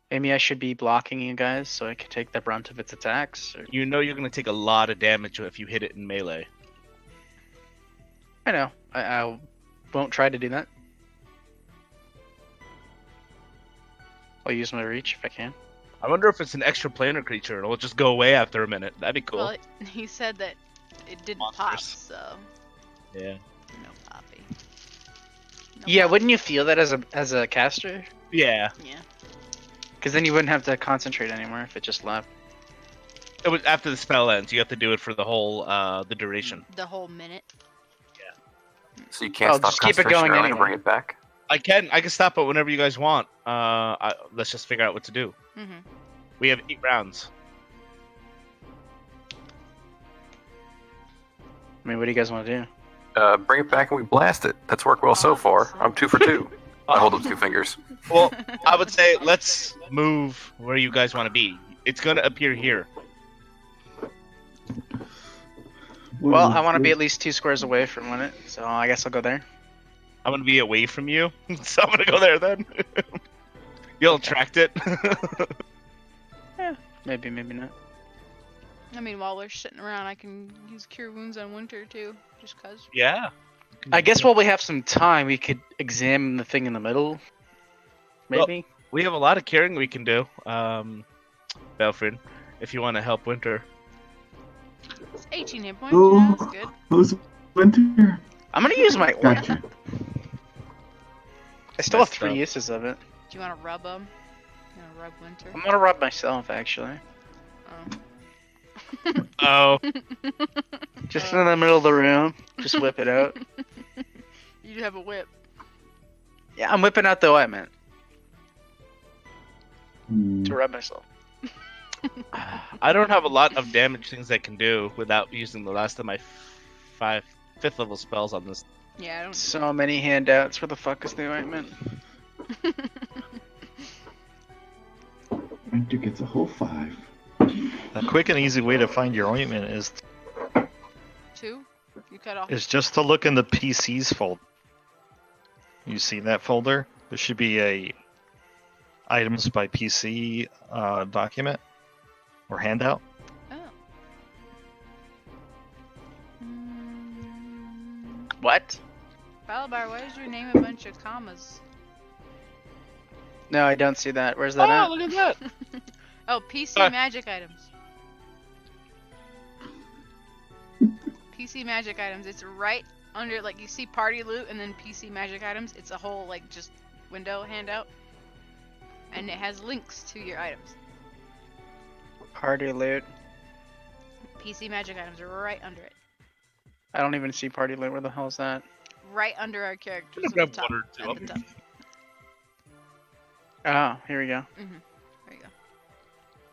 S6: Maybe I should be blocking you guys so I can take the brunt of its attacks. Or...
S5: You know you're gonna take a lot of damage if you hit it in melee.
S6: I know. I won't try to do that. I'll use my reach if I can.
S5: I wonder if it's an extra planar creature and it'll just go away after a minute. That'd be cool.
S3: Well, he said that it didn't pop,
S5: Monsters.
S3: so
S5: Yeah.
S3: no poppy. No
S6: Yeah,
S3: poppy.
S6: wouldn't you feel that as a caster?
S5: Yeah.
S3: Yeah.
S6: Because then you wouldn't have to concentrate anymore if it just left.
S5: It was after the spell ends. You have to do it for the whole the duration.
S3: The whole minute.
S1: So you can't
S6: Oh,
S1: stop
S6: just keep it
S1: concentration
S6: going
S1: early and
S6: anyway.
S1: bring it back.
S5: I can stop it whenever you guys want. Let's just figure out what to do.
S3: Mm-hmm.
S5: We have 8 rounds.
S6: I mean, what do you guys want to do?
S1: Bring it back and we blast it. That's worked well so far. I'm 2 for 2. I hold up 2 fingers.
S5: Well, I would say let's move where you guys want to be. It's gonna appear here.
S6: Well, I want to be at least 2 squares away from it, so I guess I'll go there.
S5: I'm gonna be away from you, so I'm gonna go there then. You'll attract it.
S6: Maybe, maybe not.
S3: I mean, while we're sitting around, I can use Cure Wounds on Winter too, just cause.
S5: Yeah.
S6: I guess while we have some time, we could examine the thing in the middle. Maybe.
S5: We have a lot of curing we can do, Belfred, if you want to help Winter.
S3: It's 18 hit points.
S2: Ooh.
S3: Yeah, that's good.
S2: Who's Winter?
S6: I'm gonna use my.
S2: Gotcha.
S6: I still have
S5: Messed
S6: 3
S5: up.
S6: uses of it.
S3: Do you want to rub them? You want to rub Winter?
S6: I'm gonna rub myself actually.
S3: Oh.
S5: Oh,
S6: Just in the middle of the room. Just whip it out.
S3: You have a whip.
S6: Yeah, I'm whipping out the ointment
S2: Hmm.
S6: to rub myself.
S5: I don't have a lot of damage things I can do without using the last of my 5th level spells on this.
S3: Yeah, I don't.
S6: So many handouts. Where the fuck is the ointment?
S2: Winter gets a whole 5.
S4: A quick and easy way to find your ointment is
S3: 2? You cut off.
S4: just to look in the PCs folder. You see that folder? There should be a items by PC document or handout.
S3: Oh. Mm,
S6: What?
S3: Balabar, why did you name a bunch of commas?
S6: No, I don't see that. Where's that at?
S5: Oh, look at that!
S3: Oh, PC magic items. PC magic items. It's right under, like, you see party loot and then PC magic items. It's a whole, like, just window handout. And it has links to your items.
S6: Party loot.
S3: PC magic items are right under it.
S6: I don't even see party loot. Where the hell is that?
S3: right under our characters.
S5: Grab
S3: at the top.
S5: one or two
S3: At
S5: up.
S3: the top.
S6: Oh, here we go.
S3: There you go.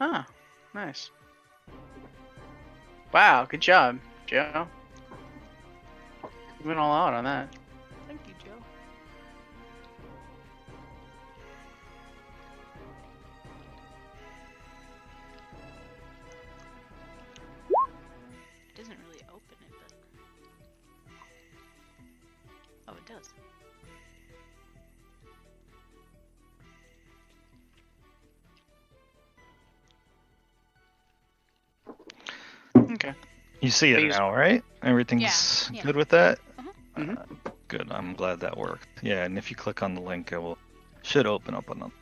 S6: Ah, nice. Wow, good job, Joe. You went all out on that.
S3: Thank you, Joe. It doesn't really open it, but. Oh, it does.
S6: Okay.
S4: You see it
S6: Please.
S4: now, right? Everything's
S3: Yeah.
S4: good with that?
S6: Mhm.
S4: Good, I'm glad that worked. Yeah, and if you click on the link, it will should open up another.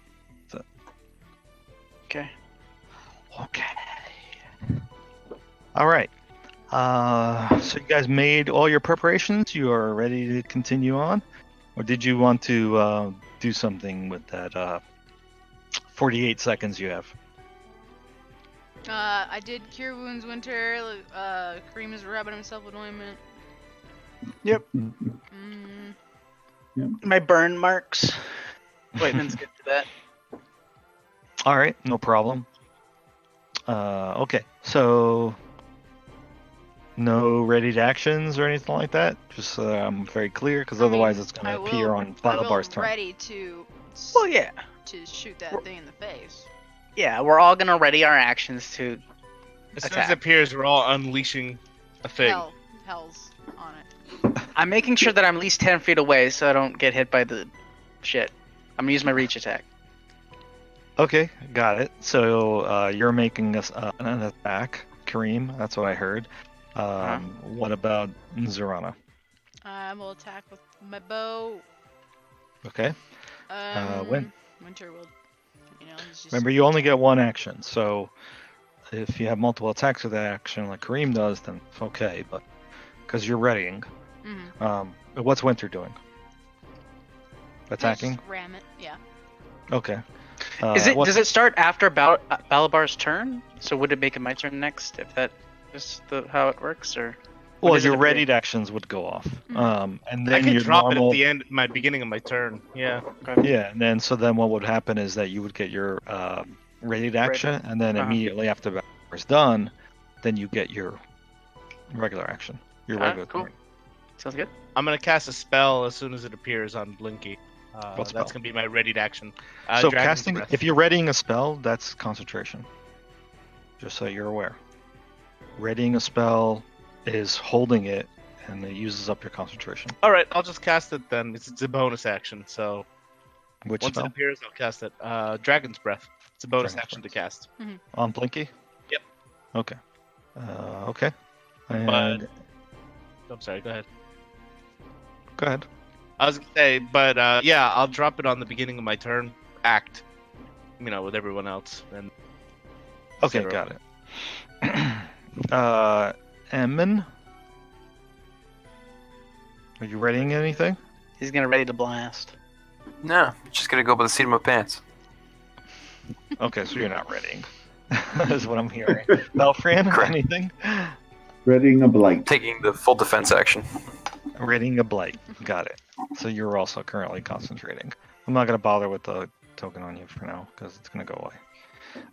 S6: Okay.
S4: Okay. All right. So you guys made all your preparations. You are ready to continue on, or did you want to do something with that 48 seconds you have?
S3: I did cure wounds winter. Kareem is rubbing himself with ointment. Mm,
S6: My burn marks. Whiteman's good for that.
S4: All right, no problem. Okay, so no ready to actions or anything like that. Just so I'm very clear, because otherwise it's going
S3: I
S4: to
S3: will-
S4: appear on
S3: I will
S4: Balabar's turn.
S3: ready to
S6: Well, yeah.
S3: to shoot that thing in the face.
S6: Yeah, we're all gonna ready our actions to.
S5: As soon as
S6: Attack.
S5: it appears, we're all unleashing a thing.
S3: Hell's on it.
S6: I'm making sure that I'm at least 10 feet away so I don't get hit by the shit. I'm gonna use my reach attack.
S4: Okay, got it. So you're making us an attack, Kareem. That's what I heard. What about Zorana?
S3: I will attack with my bow.
S4: Okay. When?
S3: Winter will. You know, he's just.
S4: Remember, you only get one action. So if you have multiple attacks with that action, like Kareem does, then it's okay. But because you're readying,
S3: Mhm.
S4: what's Winter doing? Attacking.
S3: Just ram it. Yeah.
S4: Okay.
S6: Does it start after Balabar's turn? So would it make it my turn next if that is how it works, or?
S4: Well,
S6: does it
S4: your
S6: appear?
S4: readied actions would go off, and
S5: I
S4: then
S5: can
S4: your
S5: drop
S4: normal.
S5: it at the end, my beginning of my turn. Yeah.
S4: Yeah, and then what would happen is that you would get your readied action, and then immediately after that is done, then you get your regular action. Your
S6: Alright,
S4: regular
S6: cool.
S4: turn.
S6: Sounds good.
S5: I'm gonna cast a spell as soon as it appears on Blinky.
S4: What spell?
S5: That's gonna be my readied action.
S4: So
S5: Dragon's
S4: casting,
S5: Breath.
S4: if you're readying a spell, that's concentration. Just so you're aware. Readying a spell is holding it, and it uses up your concentration.
S5: All right, I'll just cast it then. It's a bonus action, so
S4: Which
S5: once
S4: spell?
S5: it appears, I'll cast it. Dragon's Breath. It's a bonus
S4: Dragon's
S5: action
S4: Breath.
S5: to cast.
S4: On Blinky?
S5: Yep.
S4: Okay. Okay. And
S5: But I'm sorry. Go ahead.
S4: go ahead.
S5: I was gonna say, but yeah, I'll drop it on the beginning of my turn. Act, with everyone else. And
S4: Okay,
S5: etc.
S4: got it. Emin? Are you readying anything?
S6: He's gonna ready to blast.
S1: No, just gonna go by the seat of my pants.
S4: Okay, so you're not readying. That's what I'm hearing. Belfran,
S1: Correct.
S4: anything?
S2: Readying a blight.
S1: Taking the full defense action.
S4: Readying a blight. Got it. So you're also currently concentrating. I'm not going to bother with the token on you for now, because it's going to go away.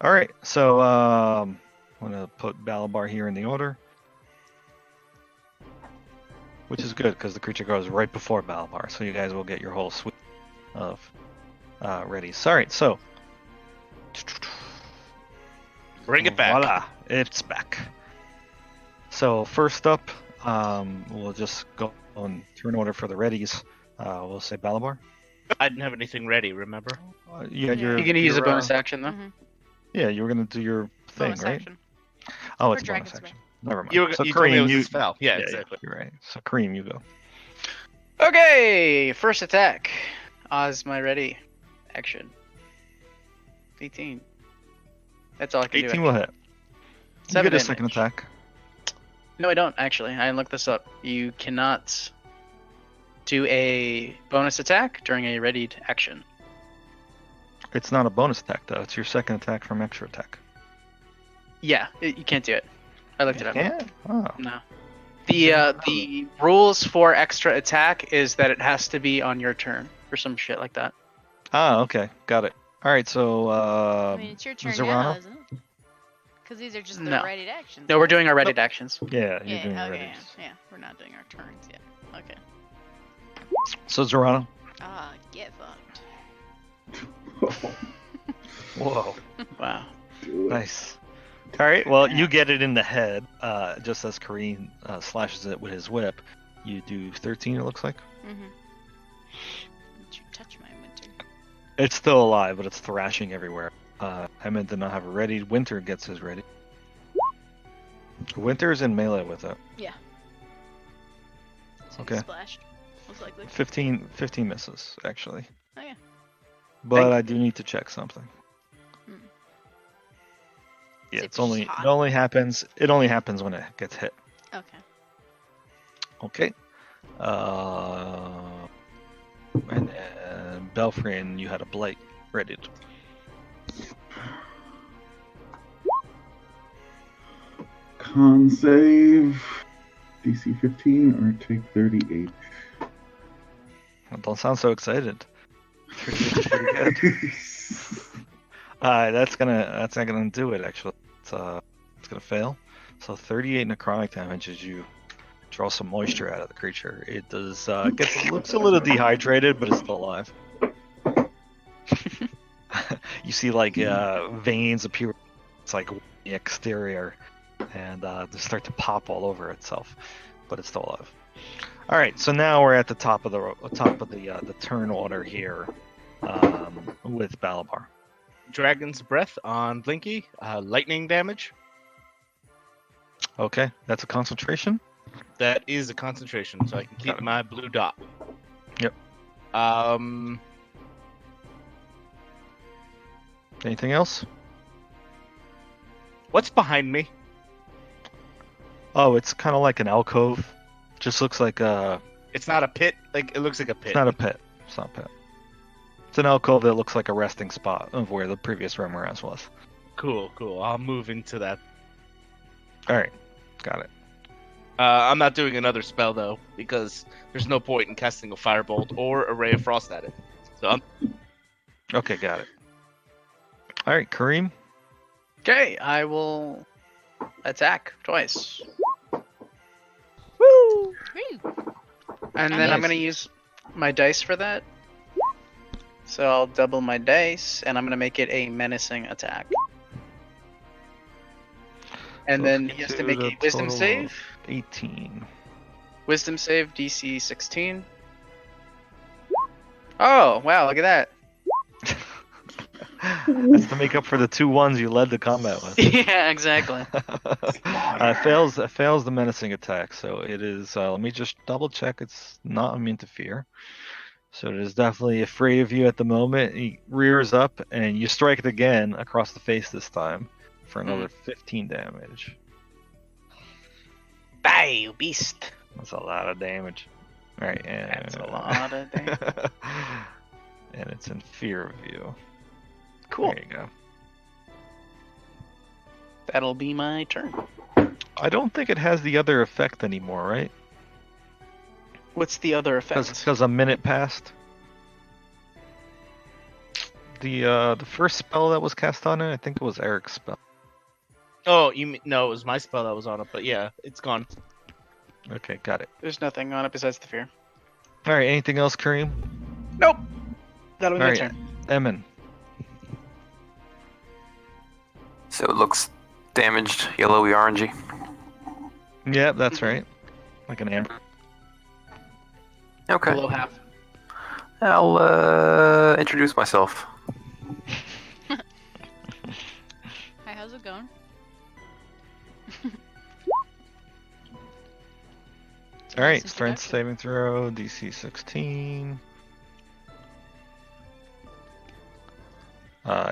S4: Alright, so I'm going to put Balabar here in the order. Which is good, because the creature goes right before Balabar, so you guys will get your whole suite of readies. Alright, so
S5: Bring it back.
S4: voila, it's back. So first up, we'll just go on turn order for the readies. We'll say Balabar.
S5: I didn't have anything ready. Remember?
S4: Yeah,
S3: You're
S6: You're gonna use a
S4: you're,
S6: bonus action though.
S4: Yeah, you were gonna do your thing,
S3: Bonus
S4: right?
S3: action.
S4: Oh,
S3: Or
S4: it's a bonus
S3: Dragon's
S4: action. Never mind.
S5: You
S4: So
S5: told me it
S4: Kareem,
S5: was
S4: you
S5: a spell. Yeah,
S4: yeah,
S5: exactly.
S4: you're right. So Kareem, you go.
S6: Okay, first attack. Oz, my ready. Action. 18. That's all I can
S4: 18
S6: do.
S4: will hit. You
S6: 7
S4: get a
S6: damage.
S4: second attack.
S6: No, I don't actually. I looked this up. You cannot do a bonus attack during a readied action.
S4: It's not a bonus attack though. It's your second attack from extra attack.
S6: Yeah, you can't do it. I looked it up.
S4: Yeah. Oh.
S6: No. The rules for extra attack is that it has to be on your turn or some shit like that.
S4: Ah, okay, got it. All right, so
S3: I mean, it's your turn now,
S4: Zorano?
S3: isn't it? Because these are just the
S6: No.
S3: ready actions.
S6: No, we're doing our ready actions.
S4: Yeah, you're
S3: Yeah,
S4: doing
S3: okay,
S4: ready.
S3: yeah, we're not doing our turns yet. Okay.
S4: So Zorano.
S3: Ah, get fucked.
S4: Whoa.
S6: Wow.
S2: Do it.
S4: Nice. All right. Well, you get it in the head, just as Kareem slashes it with his whip. You do 13. It looks like
S3: Mm-hmm. Don't you touch my winter.
S4: it's still alive, but it's thrashing everywhere. Hammond did not have it ready. Winter gets his ready. Winter is in melee with it.
S3: So
S4: Okay.
S3: Splashed, most likely.
S4: 15 misses actually.
S3: Oh, yeah.
S4: But
S6: Thank
S4: I do need to check something.
S3: Hmm.
S4: Yeah,
S3: See if
S4: it's
S3: it's
S4: only
S3: hot.
S4: it only happens when it gets hit.
S3: Okay.
S4: Okay. And then Belfrian, you had a blight ready.
S2: Con save. DC 15 or take 38.
S4: Don't sound so excited. Pretty good. That's not gonna do it actually. It's gonna fail. So 38 necrotic damage as you draw some moisture out of the creature. It does looks a little dehydrated, but it's still alive. You see like veins appear. It's like the exterior, and they start to pop all over itself, but it's still alive. All right, so now we're at the top of the turn order here, with Balabar.
S5: Dragon's Breath on Blinky. Lightning damage.
S4: Okay, that's a concentration.
S5: That is a concentration, so I can
S4: Got
S5: keep
S4: it.
S5: my blue dot.
S4: Yep.
S5: Um,
S4: Anything else?
S5: what's behind me?
S4: Oh, it's kind of like an alcove. Just looks like
S5: It's not a pit. Like it looks like a pit.
S4: it's not a pit. It's not a pit. It's an alcove that looks like a resting spot of where the previous Remoraz was.
S5: Cool, cool. I'll move into that.
S4: All right, got it.
S5: I'm not doing another spell though because there's no point in casting a firebolt or a ray of frost at it. So I'm
S4: Okay, got it. All right, Kareem.
S6: Okay, I will attack twice.
S3: Woo!
S6: And then I'm
S3: Nice.
S6: going to use my dice for that. So I'll double my dice, and I'm going to make it a menacing attack. And
S4: So
S6: then
S4: let's
S6: he has to
S4: do
S6: make
S4: the
S6: a wisdom
S4: total
S6: save.
S4: of 18.
S6: Wisdom save, DC 16. Oh, wow, look at that.
S4: That's to make up for the 2 ones you led the combat with.
S6: Yeah, exactly.
S4: It fails the menacing attack, so it is. Let me just double check. It's not immune to fear, so it is definitely afraid of you at the moment. He rears up, and you strike it again across the face this time for another 15 damage.
S6: Die, you beast.
S4: That's a lot of damage. All right, and
S6: That's a lot of damage.
S4: and it's in fear of you.
S6: Cool.
S4: There you go.
S6: That'll be my turn.
S4: I don't think it has the other effect anymore, right?
S6: What's the other effect?
S4: Because a minute passed. The first spell that was cast on it, I think it was Eric's spell.
S5: Oh, no, it was my spell that was on it, but yeah, it's gone.
S4: Okay, got it.
S6: There's nothing on it besides the fear.
S4: All right, anything else, Kareem?
S6: Nope. That'll be
S4: All
S6: my
S4: right.
S6: turn.
S4: Emin.
S1: So it looks damaged, yellowy, orangey.
S4: Yep, that's right. Like an amber.
S1: Okay.
S6: Below half.
S1: I'll introduce myself.
S3: Hi, how's it going?
S4: All right,
S3: Nice
S4: strength
S3: introduction.
S4: saving throw, DC 16.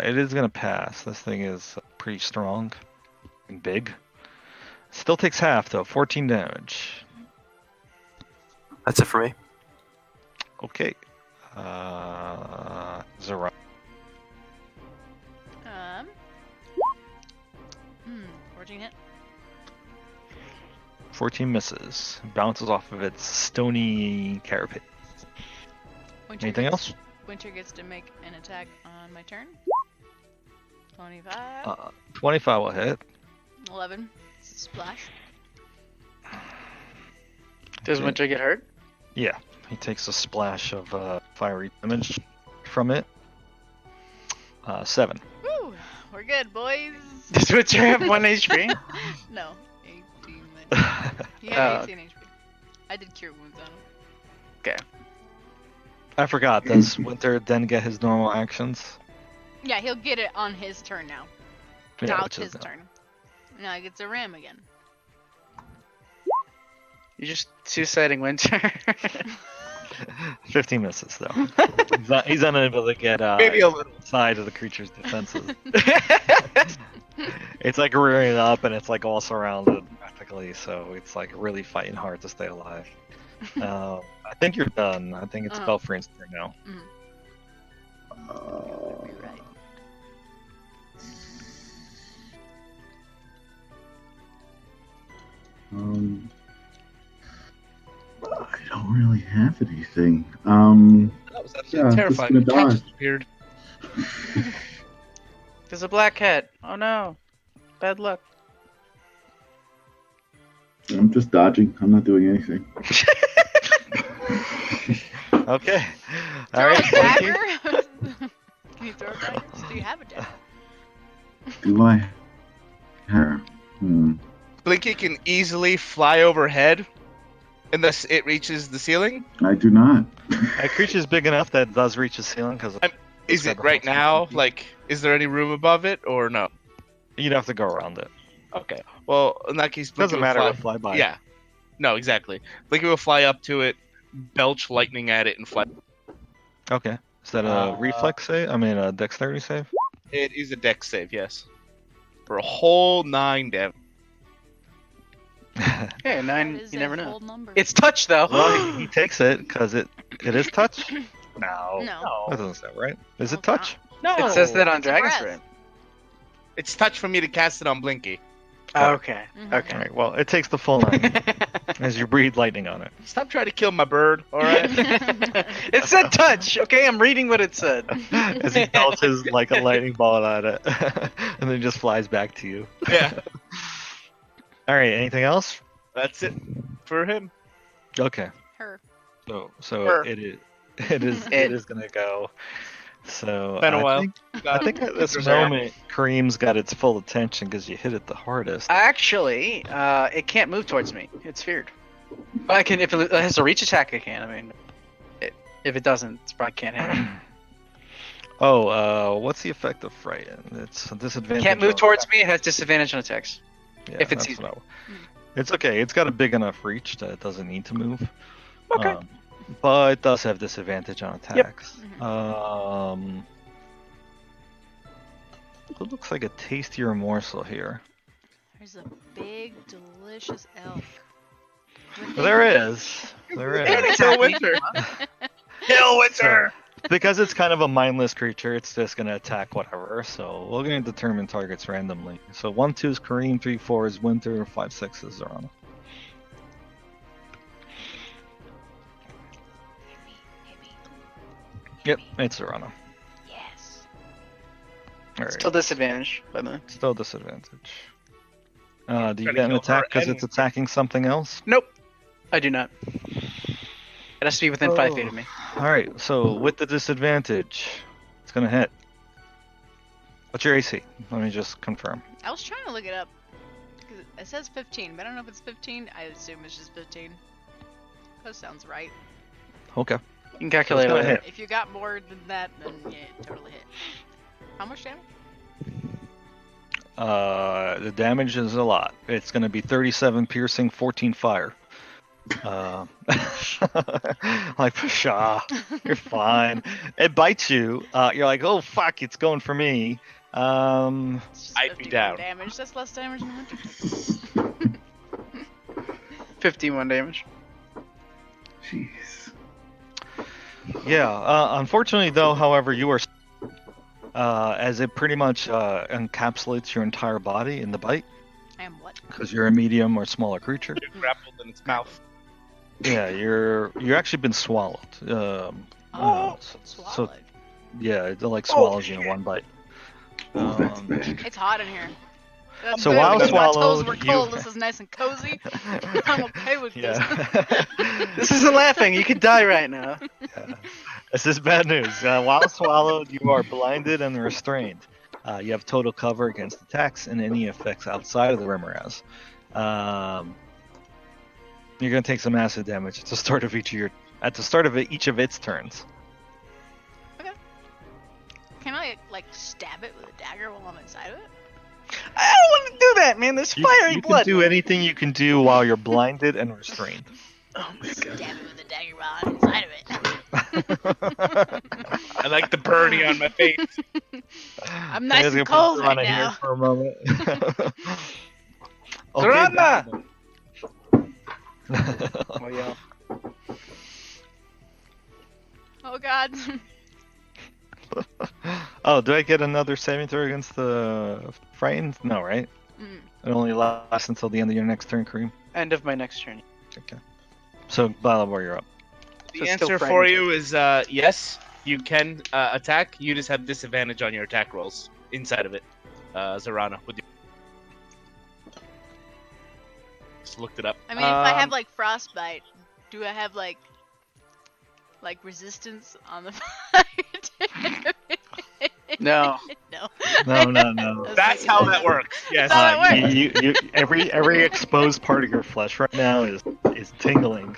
S4: It is gonna pass. This thing is pretty strong and big. Still takes half though, 14 damage.
S1: That's it for me.
S4: Okay. Zara.
S3: Hmm, 14 hit.
S4: 14 misses. Bounces off of its stony carapace.
S3: Winter
S4: Anything
S3: gets-
S4: else?
S3: Winter gets to make an attack on my turn. 25.
S4: 25 will hit.
S3: 11. Splash.
S6: Does
S4: Okay.
S6: Winter get hurt?
S4: Yeah, he takes a splash of fiery damage from it. 7.
S3: Woo! We're good, boys.
S6: Does Winter have 1 HP?
S3: No. 18. He had
S6: Oh.
S3: 18 HP. I did cure wounds on him.
S4: I forgot. Does Winter then get his normal actions?
S3: Yeah, he'll get it on his turn now.
S4: Yeah,
S3: now
S4: which
S3: it's
S4: is
S3: his turn. Now he gets a ram again.
S6: You're just two-siding Winter.
S4: 15 misses though. He's unable to get
S5: Maybe a little.
S4: side of the creature's defenses. It's like rearing up and it's like all surrounded practically, so it's like really fighting hard to stay alive. I think you're done. I think it's Belfrien's turn now.
S3: You're right.
S2: I don't really have anything.
S5: That was
S2: Yeah,
S5: absolutely
S2: just
S5: terrifying.
S2: gonna
S5: The cat
S2: die.
S5: just appeared.
S6: There's a black cat. Oh no. Bad luck.
S2: I'm just dodging. I'm not doing anything.
S4: Okay.
S3: Throw
S4: Alright,
S3: a dagger? Can you throw daggers? Do you have a dagger?
S2: Do I? Her.
S5: Blinky can easily fly overhead unless it reaches the ceiling.
S2: I do not.
S4: A creature's big enough that it does reach the ceiling because
S5: Is it right now? Like, is there any room above it or no?
S4: you'd have to go around it.
S5: Okay. Well, in that case, Blinky
S4: Doesn't
S5: will
S4: matter
S5: fly.
S4: what fly by.
S5: Yeah. No, exactly. Blinky will fly up to it, belch lightning at it, and fly.
S4: Okay. Is that a reflex save? I mean, a dexterity save?
S5: It is a dex save, yes. For a whole 9 damage.
S6: Yeah,
S3: That
S6: 9.
S3: is
S6: You
S3: a
S6: never know.
S3: whole number.
S6: It's touch though.
S4: Well, he takes it because it is touch. No,
S3: No.
S4: that doesn't sound right. Is
S3: No,
S4: it touch?
S5: No.
S6: It says that on
S3: It's a
S6: Dragon's
S3: breath.
S6: Breath.
S5: It's touch for me to cast it on Blinky.
S6: Okay.
S3: Mhm.
S6: Okay.
S4: All right. Well, it takes the full 9 as you breathe lightning on it.
S5: Stop trying to kill my bird, alright?
S6: It said touch. Okay, I'm reading what it said.
S4: As he belches like a lightning ball at it, and then just flies back to you.
S5: Yeah.
S4: All right. Anything else?
S5: That's it for him.
S4: Okay.
S3: Her.
S4: So
S6: Sure.
S4: it is gonna go. So
S5: Been a
S4: I
S5: while.
S4: think, I think at this
S5: There's our-
S4: moment, Kareem's got its full attention because you hit it the hardest.
S6: Actually, it can't move towards me. It's feared. I can if it has a reach attack. I can. I mean, if it doesn't, it probably can't hit. me.
S4: What's the effect of Frighten? It's a disadvantage.
S6: Can't move
S4: on
S6: towards
S4: attacks.
S6: me. It has disadvantage on attacks.
S4: Yeah,
S6: if it
S4: that's
S6: sees me.
S4: what It's okay. It's got a big enough reach that it doesn't need to move.
S6: Okay.
S4: But it does have disadvantage on attacks.
S3: Mhm.
S4: It looks like a tastier morsel here.
S3: There's a big, delicious elk.
S4: There is. There is.
S5: Kill Winter. Kill Winter.
S4: Because it's kind of a mindless creature, it's just going to attack whatever. So we're going to determine targets randomly. So 1-2 is Kareem, 3-4 is Winter, 5-6 is Zorana. Yep, it's Zorana.
S3: Yes.
S4: Alright,
S6: Still disadvantage, by the way.
S4: still disadvantage. Do you
S5: Trying to
S4: get an
S5: kill her
S4: attack because
S5: and-
S4: it's attacking something else?
S6: Nope. I do not. It has to be within 5 feet of me.
S4: Alright, so with the disadvantage, it's going to hit. What's your AC? Let me just confirm.
S3: I was trying to look it up. 'Cause it says 15, but I don't know if it's 15. I assume it's just 15. That sounds right.
S4: Okay.
S6: You can calculate
S4: Go
S6: it.
S4: ahead.
S3: If you got more than that, then yeah, it totally hit. How much damage?
S4: The damage is a lot. It's going to be 37 piercing, 14 fire. Like, pshaw, you're fine. It bites you. You're like, oh fuck, it's going for me.
S3: It's just
S5: I'd be
S3: 51
S5: down.
S3: damage. That's less damage than Hunter.
S6: 51 damage.
S2: Jeez.
S4: Yeah. Unfortunately, though, however, you are, as it pretty much encapsulates your entire body in the bite.
S3: I am what?
S4: Because you're a medium or smaller creature.
S5: You're grappled in its mouth.
S4: Yeah, you're actually been swallowed. So
S3: Swallowed.
S4: yeah, it like swallows you in one bite.
S2: Oh, that's bad.
S3: It's hot in here. That's
S4: So
S3: good,
S4: while
S3: because my toes
S4: swallowed,
S3: were
S4: you-
S3: cold. This is nice and cozy. I'm okay with this.
S4: Yeah.
S6: This isn't laughing. You could die right now.
S4: Yeah. This is bad news. While swallowed, you are blinded and restrained. You have total cover against attacks and any effects outside of the Rimmeraz. You're gonna take some acid damage at the start of each of its turns.
S3: Can I like stab it with a dagger while I'm inside of it?
S6: I don't want to do that, man. There's fiery
S4: You
S6: blood.
S4: can do anything you can do while you're blinded and restrained.
S6: Oh my god.
S3: Stab it with a dagger while I'm inside of it.
S5: I like the birdie on my face.
S3: I'm nice
S4: Guys,
S3: and
S4: gonna
S3: cold
S4: put
S3: right
S4: Serana here
S3: now.
S4: for a moment.
S6: Serana!
S4: Oh yeah.
S3: Oh god.
S4: Oh, do I get another saving throw against the frightened? No, right?
S3: Mm.
S4: It only lasts until the end of your next turn, Kareem.
S6: End of my next turn.
S4: Okay. So, Balabor, you're up.
S5: The
S6: So still
S5: answer for
S6: frightened.
S5: you is yes, you can attack. You just have disadvantage on your attack rolls inside of it. Zarana, would you? Just looked it up.
S3: I mean, if I have like frostbite, do I have like resistance on the fire?
S6: No.
S3: No.
S4: No.
S5: That's how that works. Yes.
S3: That's how it works.
S4: You, every exposed part of your flesh right now is tingling.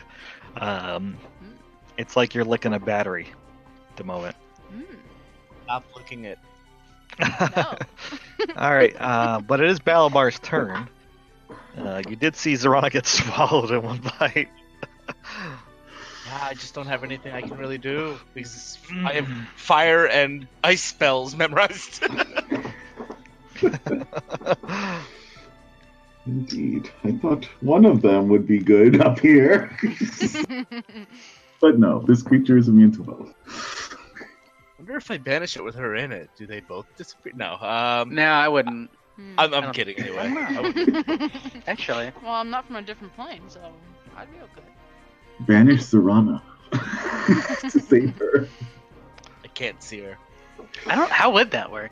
S4: It's like you're licking a battery at the moment.
S3: Mm,
S5: Stop looking at.
S3: no.
S4: All right, but it is Balabar's turn. You did see Zarana get swallowed in one bite.
S5: Yeah, I just don't have anything I can really do because I have fire and ice spells memorized.
S2: Indeed. I thought one of them would be good up here. But no, this creature is immune to both.
S5: Wonder if I banish it with her in it, do they both disappear? No.
S6: No, I wouldn't.
S3: Hmm.
S5: I'm kidding anyway.
S6: I'm
S5: I wouldn't.
S6: Actually.
S3: Well, I'm not from a different plane, so I'd be okay.
S2: Banish Serana to save her.
S5: I can't see her.
S6: I don't. How would that work?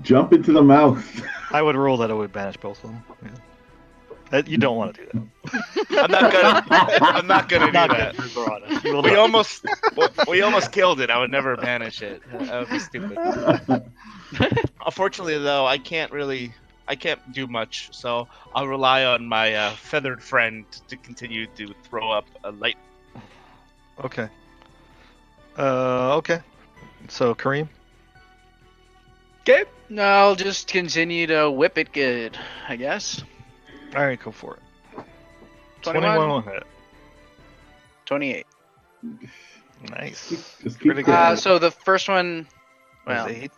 S2: Jump into the mouth.
S4: I would rule that it would banish both of them. Yeah. You don't want to do that.
S5: I'm not gonna do
S4: Not
S5: that.
S4: good for Zarana. You will
S5: We
S4: not.
S5: almost killed it. I would never banish it. That would be stupid. Unfortunately, though, I can't do much. So I'll rely on my feathered friend to continue to throw up a light.
S4: Okay. Okay. So Kareem.
S6: Okay. No, I'll just continue to whip it good, I guess.
S4: All right, go for it.
S6: 21.
S4: 21 will hit.
S6: 28.
S4: Nice.
S2: Just keep
S4: Pretty
S2: going.
S4: good.
S6: So the first one,
S4: Was
S6: well,
S4: 8.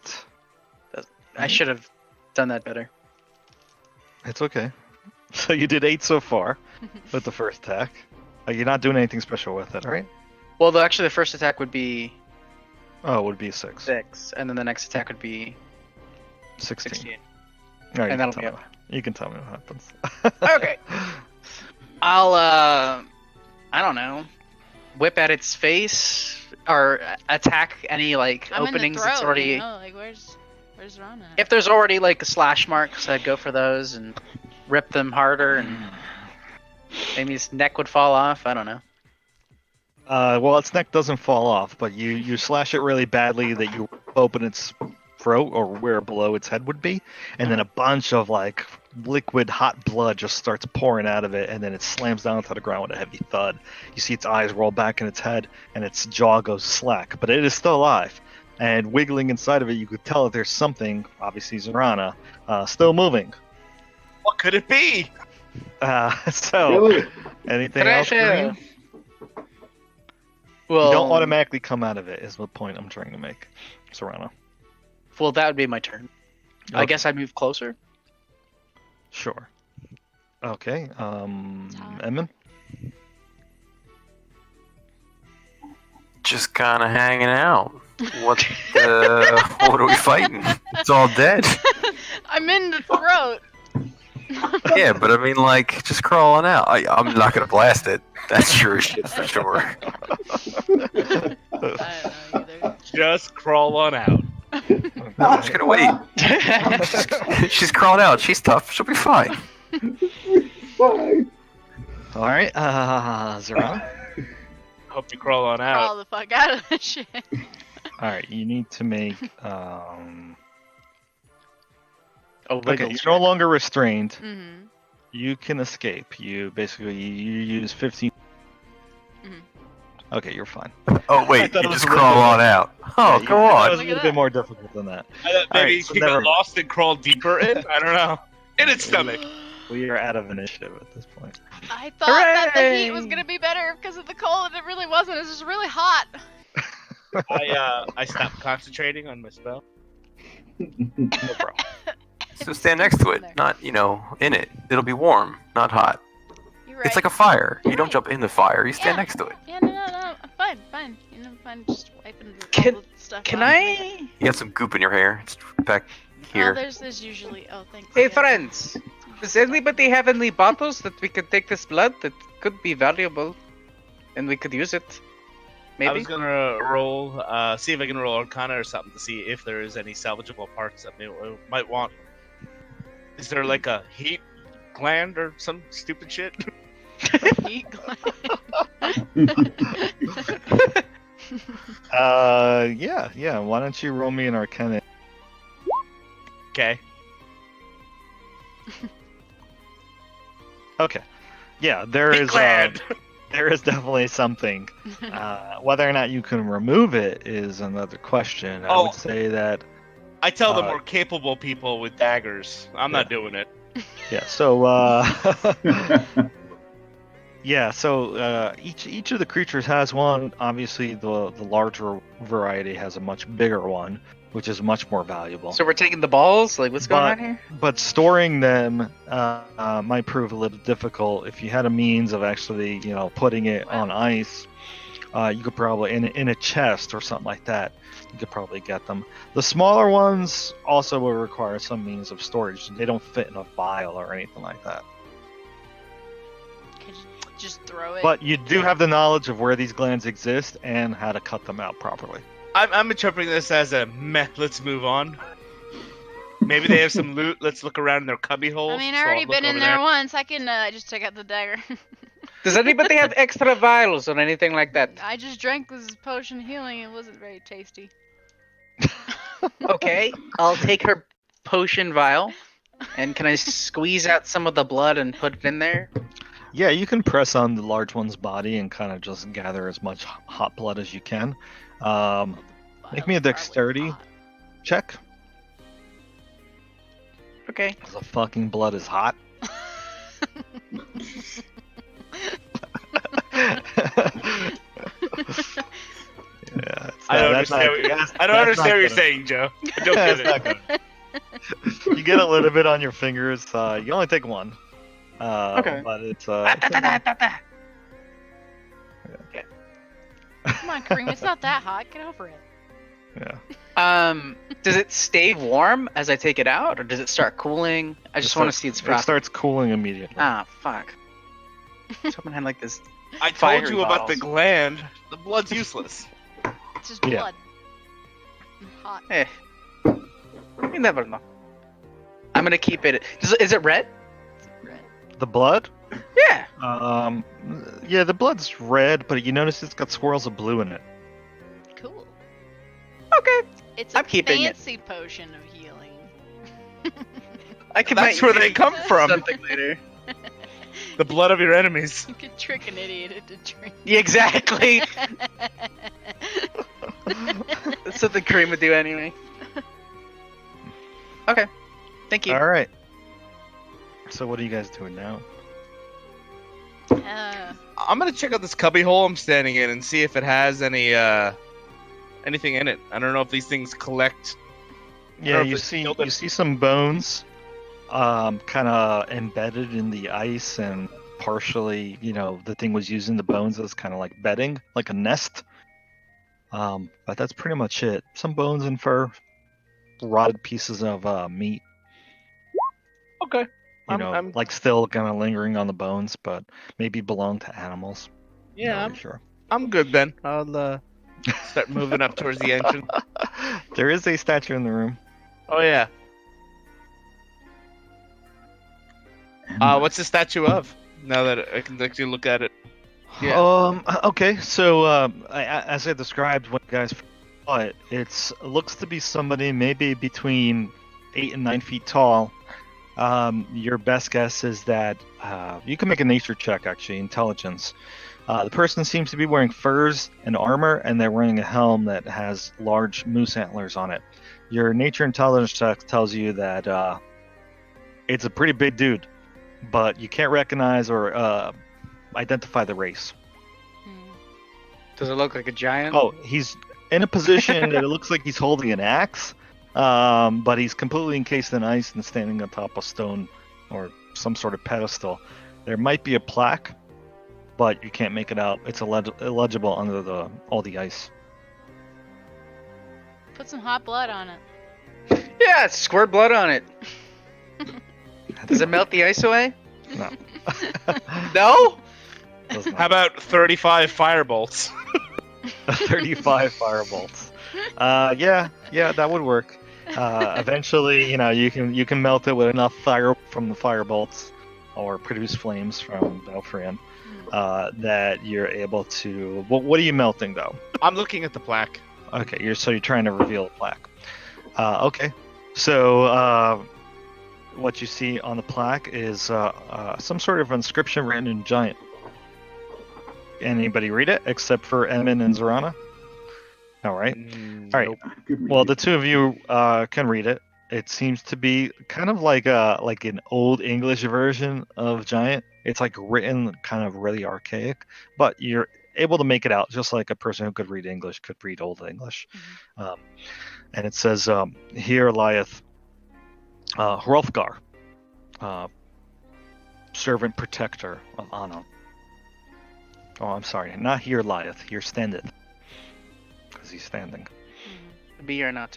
S6: I should have done that better.
S4: It's okay. So you did 8 so far with the first attack. You're not doing anything special with it, right?
S6: Well, actually, the first attack would be
S4: Oh, it would be 6.
S6: 6, and then the next attack would be
S4: 16.
S6: 16.
S4: All right,
S6: And
S4: you,
S6: that'll
S4: can
S6: be
S4: tell me. You can tell me what happens.
S6: Okay. I'll, I don't know, whip at its face or attack any like
S3: I'm
S6: openings
S3: in the throat,
S6: that's already.
S3: you know? Like, where's Rana?
S6: If there's already like slash marks, I'd go for those and rip them harder, and maybe his neck would fall off. I don't know.
S4: Well, its neck doesn't fall off, but you slash it really badly that you open its throat or where below its head would be, and then a bunch of like liquid hot blood just starts pouring out of it, and then it slams down to the ground with a heavy thud. You see its eyes roll back in its head, and its jaw goes slack, but it is still alive. And wiggling inside of it, you could tell that there's something, obviously Zarana, still moving.
S5: What could it be?
S4: So,
S2: Really?
S4: anything
S6: Could I
S4: else?
S6: say,
S4: Kareem?
S6: well,
S4: You don't automatically come out of it, is the point I'm trying to make, Serrano.
S6: Well, that would be my turn. I
S4: Okay.
S6: guess I move closer.
S4: Sure. Okay,
S3: Tom.
S4: Edmund?
S1: Just kind of hanging out. What are we fighting? It's all dead.
S3: I'm in the throat.
S1: Yeah, but I mean, like, just crawl on out. I'm not gonna blast it. That's sure as shit for sure.
S3: I don't know either.
S5: Just crawl on out.
S1: No, I'm just gonna wait. She's crawled out. She's tough. She'll be fine.
S2: Fine.
S4: All right, Zeron.
S5: Hope you crawl on
S3: Crawl
S5: out.
S3: the fuck out of this shit.
S4: All right, you need to make.
S6: Oh,
S4: Okay, you're no longer restrained.
S3: Mm-hmm.
S4: You can escape. You basically you use 15.
S3: Mhm.
S4: Okay, you're fine.
S1: Oh wait,
S4: thought
S1: you
S4: it was
S1: just
S4: a little
S1: crawl
S4: bit-
S1: on out. Oh,
S4: Yeah,
S1: go
S4: That
S1: on.
S4: was a
S3: Look
S4: little
S3: at
S4: bit
S3: that.
S4: more difficult than that.
S5: I thought maybe
S4: Alright, so
S5: he
S4: never
S5: got
S4: mind.
S5: lost and crawled deeper in. I don't know. In its stomach.
S4: We are out of initiative at this point.
S3: I thought that the heat
S6: Hooray!
S3: was gonna be better because of the cold, and it really wasn't. It was just really hot.
S5: I stopped concentrating on my spell.
S4: No problem.
S1: So stand next to it, not in it. It'll be warm, not hot.
S3: You're right.
S1: It's like a fire. You don't
S3: Right.
S1: jump in the fire. You stand
S3: Yeah.
S1: next to it.
S3: Yeah, no, I'm fine. I'm fine. Just wiping
S6: Can-
S3: all the stuff.
S6: Can
S3: off.
S6: I?
S1: You got some goop in your hair. It's back
S3: Oh,
S1: here.
S3: there's usually. Oh, thanks.
S6: Hey,
S3: yeah.
S6: friends. Does anybody have any bottles that we could take this blood that could be valuable, and we could use it?
S5: I was
S6: Maybe.
S5: gonna roll, see if I can roll Arcana or something to see if there is any salvageable parts that we might want. Is there like a heat gland or some stupid shit?
S3: Heat gland.
S4: Yeah. Why don't you roll me an Arcana?
S5: Okay.
S4: Okay. Yeah, there
S5: Heat
S4: is.
S5: gland.
S4: There is definitely something. Whether or not you can remove it is another question. I
S5: Oh.
S4: would say that.
S5: I tell the
S4: Uh,
S5: more capable people with daggers. I'm not doing it.
S4: Yeah. So. Yeah. So each of the creatures has one. Obviously, the larger variety has a much bigger one, which is much more valuable.
S6: So we're taking the balls? Like, what's going
S4: But-
S6: on here?
S4: But storing them might prove a little difficult. If you had a means of actually, putting it on ice, you could probably in a chest or something like that. You could probably get them. The smaller ones also will require some means of storage. They don't fit in a vial or anything like that.
S3: Could you just throw it?
S4: But you do have the knowledge of where these glands exist and how to cut them out properly.
S5: I'm interpreting this as a meh. Let's move on. Maybe they have some loot. Let's look around in their cubby holes.
S3: I mean,
S5: So
S3: I
S5: I'll
S3: already
S5: look
S3: been in
S5: over
S3: there once. I can just take out the dagger.
S6: Does anybody have extra vials or anything like that?
S3: I just drank this potion of healing. It wasn't very tasty.
S6: Okay, I'll take her potion vial. And can I squeeze out some of the blood and put it in there?
S4: Yeah, you can press on the large one's body and kind of just gather as much hot blood as you can. Make me a
S3: Probably
S4: dexterity
S3: not.
S4: check.
S6: Okay.
S4: The fucking blood is hot. Yeah,
S5: I don't
S4: that's not-
S5: understand.
S4: that's-
S5: I don't
S4: that's
S5: understand
S4: not
S5: what you're
S4: gonna-
S5: saying, Joe. I don't
S4: That's
S5: get
S4: not
S5: it.
S4: gonna- You get a little bit on your fingers. You only take one.
S6: Okay.
S4: But it's
S3: Come on, Kareem. It's not that hot. Get over it.
S4: yeah.
S6: Does it stay warm as I take it out, or does it start cooling? I just want to see its
S4: It
S6: process.
S4: starts cooling immediately.
S6: Ah, fuck. Someone had like this.
S5: I told
S6: Fiery
S5: you about the
S6: bottles.
S5: gland. The blood's useless.
S3: It's just
S4: Yeah.
S3: blood. And hot.
S6: Eh. You never know. I'm gonna keep it. Is it red?
S4: The blood?
S6: Yeah.
S4: Yeah, the blood's red, but you notice it's got swirls of blue in it.
S3: Cool.
S6: Okay.
S3: It's a
S6: I'm keeping it.
S3: fancy potion of healing.
S6: I can.
S5: That's
S6: might
S5: where they
S6: use
S5: come from.
S6: Something later.
S5: The blood of your enemies.
S3: You could trick an idiot into drinking.
S6: Yeah, exactly. That's something Kareem would do anyway. Okay. Thank you.
S4: All right. So what are you guys doing now?
S5: I'm gonna check out this cubby hole I'm standing in and see if it has any anything in it. I don't know if these things collect.
S4: Yeah,
S5: if
S4: you
S5: it's
S4: see
S5: sealed
S4: you
S5: in-
S4: see some bones, kind of embedded in the ice, and partially, the thing was using the bones as kind of like bedding, like a nest. But that's pretty much it. Some bones and fur, rotted pieces of meat.
S5: Okay. I'm-
S4: like still kind of lingering on the bones, but maybe belong to animals.
S5: Yeah,
S4: Not
S5: I'm,
S4: really sure.
S5: I'm good then. I'll start moving up towards the entrance.
S4: There is a statue in the room.
S5: Oh yeah.
S2: And
S5: What's the statue of? Now that I can actually look at it.
S6: Yeah.
S4: Okay. So, as I described when you guys saw it, it looks to be somebody maybe between 8 and 9 feet tall. Your best guess is that you can make a nature check, actually, intelligence. The person seems to be wearing furs and armor, and they're wearing a helm that has large moose antlers on it. Your nature intelligence check tells you that it's a pretty big dude, but you can't recognize or identify the race.
S3: Hmm.
S6: Does it look like a giant?
S4: Oh, he's in a position that it looks like he's holding an axe, but he's completely encased in ice and standing on top of stone or some sort of pedestal. There might be a plaque, but you can't make it out. It's illegible under all the ice.
S3: Put some hot blood on it.
S6: Yeah, squirt blood on it. Does it melt the ice away?
S4: No.
S6: No?
S4: Does not.
S5: How about 35 firebolts?
S4: 35 firebolts. Yeah, that would work. Eventually, you can melt it with enough fire from the firebolts, or produce flames from Belfrian, that you're able to. What are you melting though?
S5: I'm looking at the plaque.
S4: Okay, you're trying to reveal the plaque. Okay, so what you see on the plaque is some sort of inscription written in giant. Anybody read it except for Edmund and Zorana? All right. All right.
S2: I could read
S4: Well,
S2: it.
S4: the two of you can read it. It seems to be kind of like an old English version of giant. It's like written kind of really archaic, but you're able to make it out just like a person who could read English could read Old English. And it says, "Here lieth Hrolfgar, servant protector of Anna." Oh, I'm sorry. Not here lieth. Here standeth. Because he's standing.
S6: Be or not.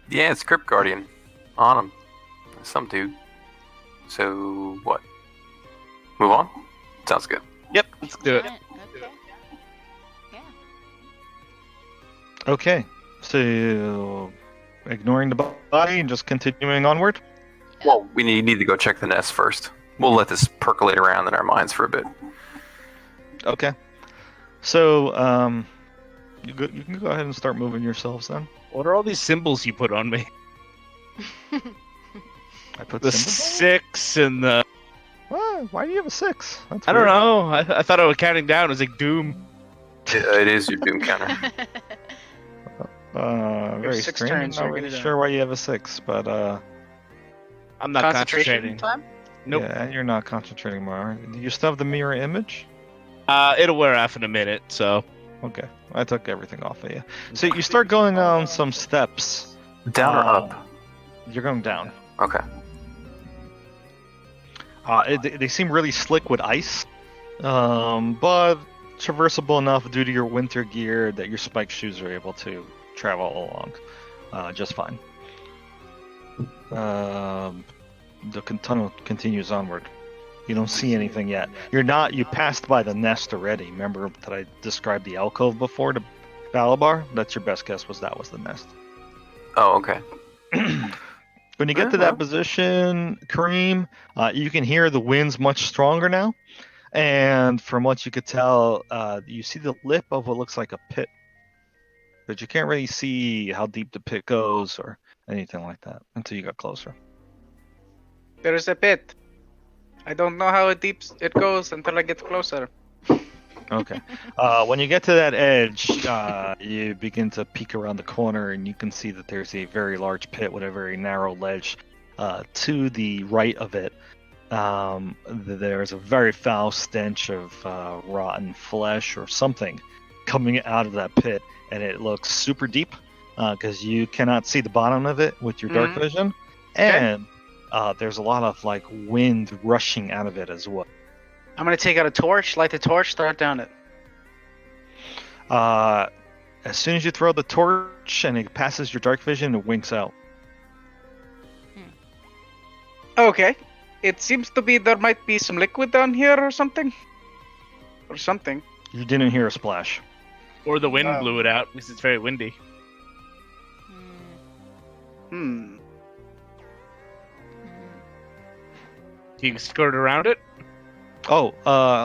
S1: Yeah, it's Crypt Guardian. On him. Some dude. So, what? Move on? Sounds good.
S5: Yep, let's do it.
S3: Giant, okay. Yeah.
S4: Okay. So, ignoring the body and just continuing onward?
S1: Well, we need to go check the nest first. We'll let this percolate around in our minds for a bit.
S4: Okay. So, you can go ahead and start moving yourselves then.
S5: What are all these symbols you put on me?
S4: I put
S5: The
S4: symbols.
S5: 6 and the...
S4: Why do you have a 6? That's
S5: I don't
S4: weird.
S5: know. I thought I was counting down. It was like Doom.
S1: It is your doom counter.
S4: Very
S6: 6
S4: strange.
S6: turns,
S4: I'm not
S6: you're
S4: really
S6: gonna
S4: sure why you have a 6, but
S5: I'm not
S6: Concentration
S5: concentrating.
S6: time?
S5: Nope.
S4: yeah, you're not concentrating more. Do you still have the mirror image?
S5: It'll wear off in a minute, so...
S4: Okay, I took everything off of you. So you start going on some steps.
S1: Down or up?
S4: You're going down.
S1: Okay.
S4: They seem really slick with ice, but traversable enough due to your winter gear that your spike shoes are able to travel along just fine. The tunnel continues onward. You don't see anything yet. You passed by the nest already. Remember that I described the alcove before to Balabar? That's your best guess, that was the nest.
S1: Oh, okay.
S4: When you get to that position, Kareem, you can hear the winds much stronger now. And from what you could tell, you see the lip of what looks like a pit. But you can't really see how deep the pit goes or anything like that until you got closer.
S6: There's a pit. I don't know how deep it goes until I get closer.
S4: Okay. When you get to that edge, you begin to peek around the corner and you can see that there's a very large pit with a very narrow ledge. To the right of it, there's a very foul stench of rotten flesh or something coming out of that pit, and it looks super deep because you cannot see the bottom of it with your dark vision, and there's a lot of like wind rushing out of it as well.
S6: I'm gonna take out a torch, light the torch, start down it.
S4: As soon as you throw the torch and it passes your dark vision, it winks out.
S6: Okay. It seems to be there might be some liquid down here or something. Or something.
S4: You didn't hear a splash.
S5: Or the wind
S6: Oh.
S5: blew it out because it's very windy.
S3: Hmm.
S6: Hmm.
S5: You can skirt around it.
S4: Oh,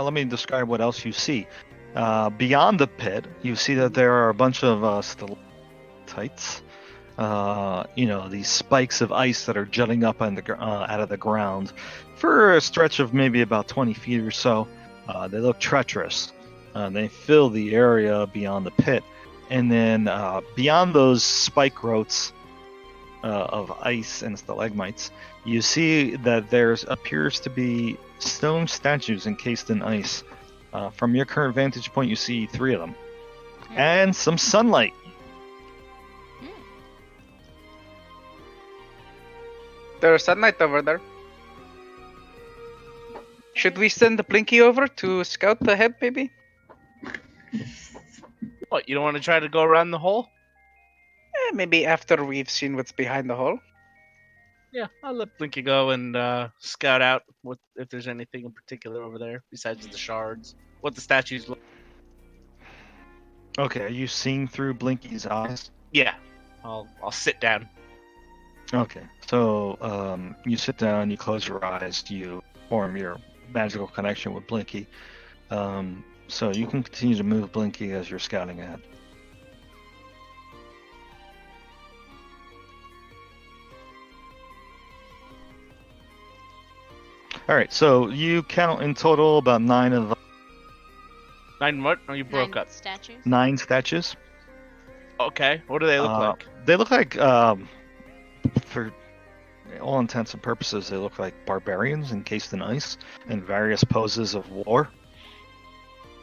S4: let me describe what else you see. Beyond the pit, you see that there are a bunch of stalactites. These spikes of ice that are jutting up on out of the ground for a stretch of maybe about 20 feet or so. They look treacherous. They fill the area beyond the pit. And then beyond those spike growths of ice and stalagmites, you see that there appears to be stone statues encased in ice. From your current vantage point, you see 3 of them. And some sunlight.
S6: There's sunlight over there. Should we send the Blinky over to scout the head, maybe?
S5: What? You don't want to try to go around the hole?
S6: Maybe after we've seen what's behind the hole.
S5: Yeah, I'll let Blinky go and scout out if there's anything in particular over there besides the shards. What the statues look.
S4: Okay, are you seeing through Blinky's eyes?
S5: Yeah, I'll sit down.
S4: Okay, so you sit down, you close your eyes, you form your magical connection with Blinky. So you can continue to move Blinky as you're scouting ahead. Alright, so you count in total about 9 of the
S5: 9 what? Oh, you broke
S3: 9
S5: up.
S3: statues.
S4: 9 statues.
S5: Okay, what do they look like?
S4: They look like, for all intents and purposes, they look like barbarians encased in ice in various poses of war.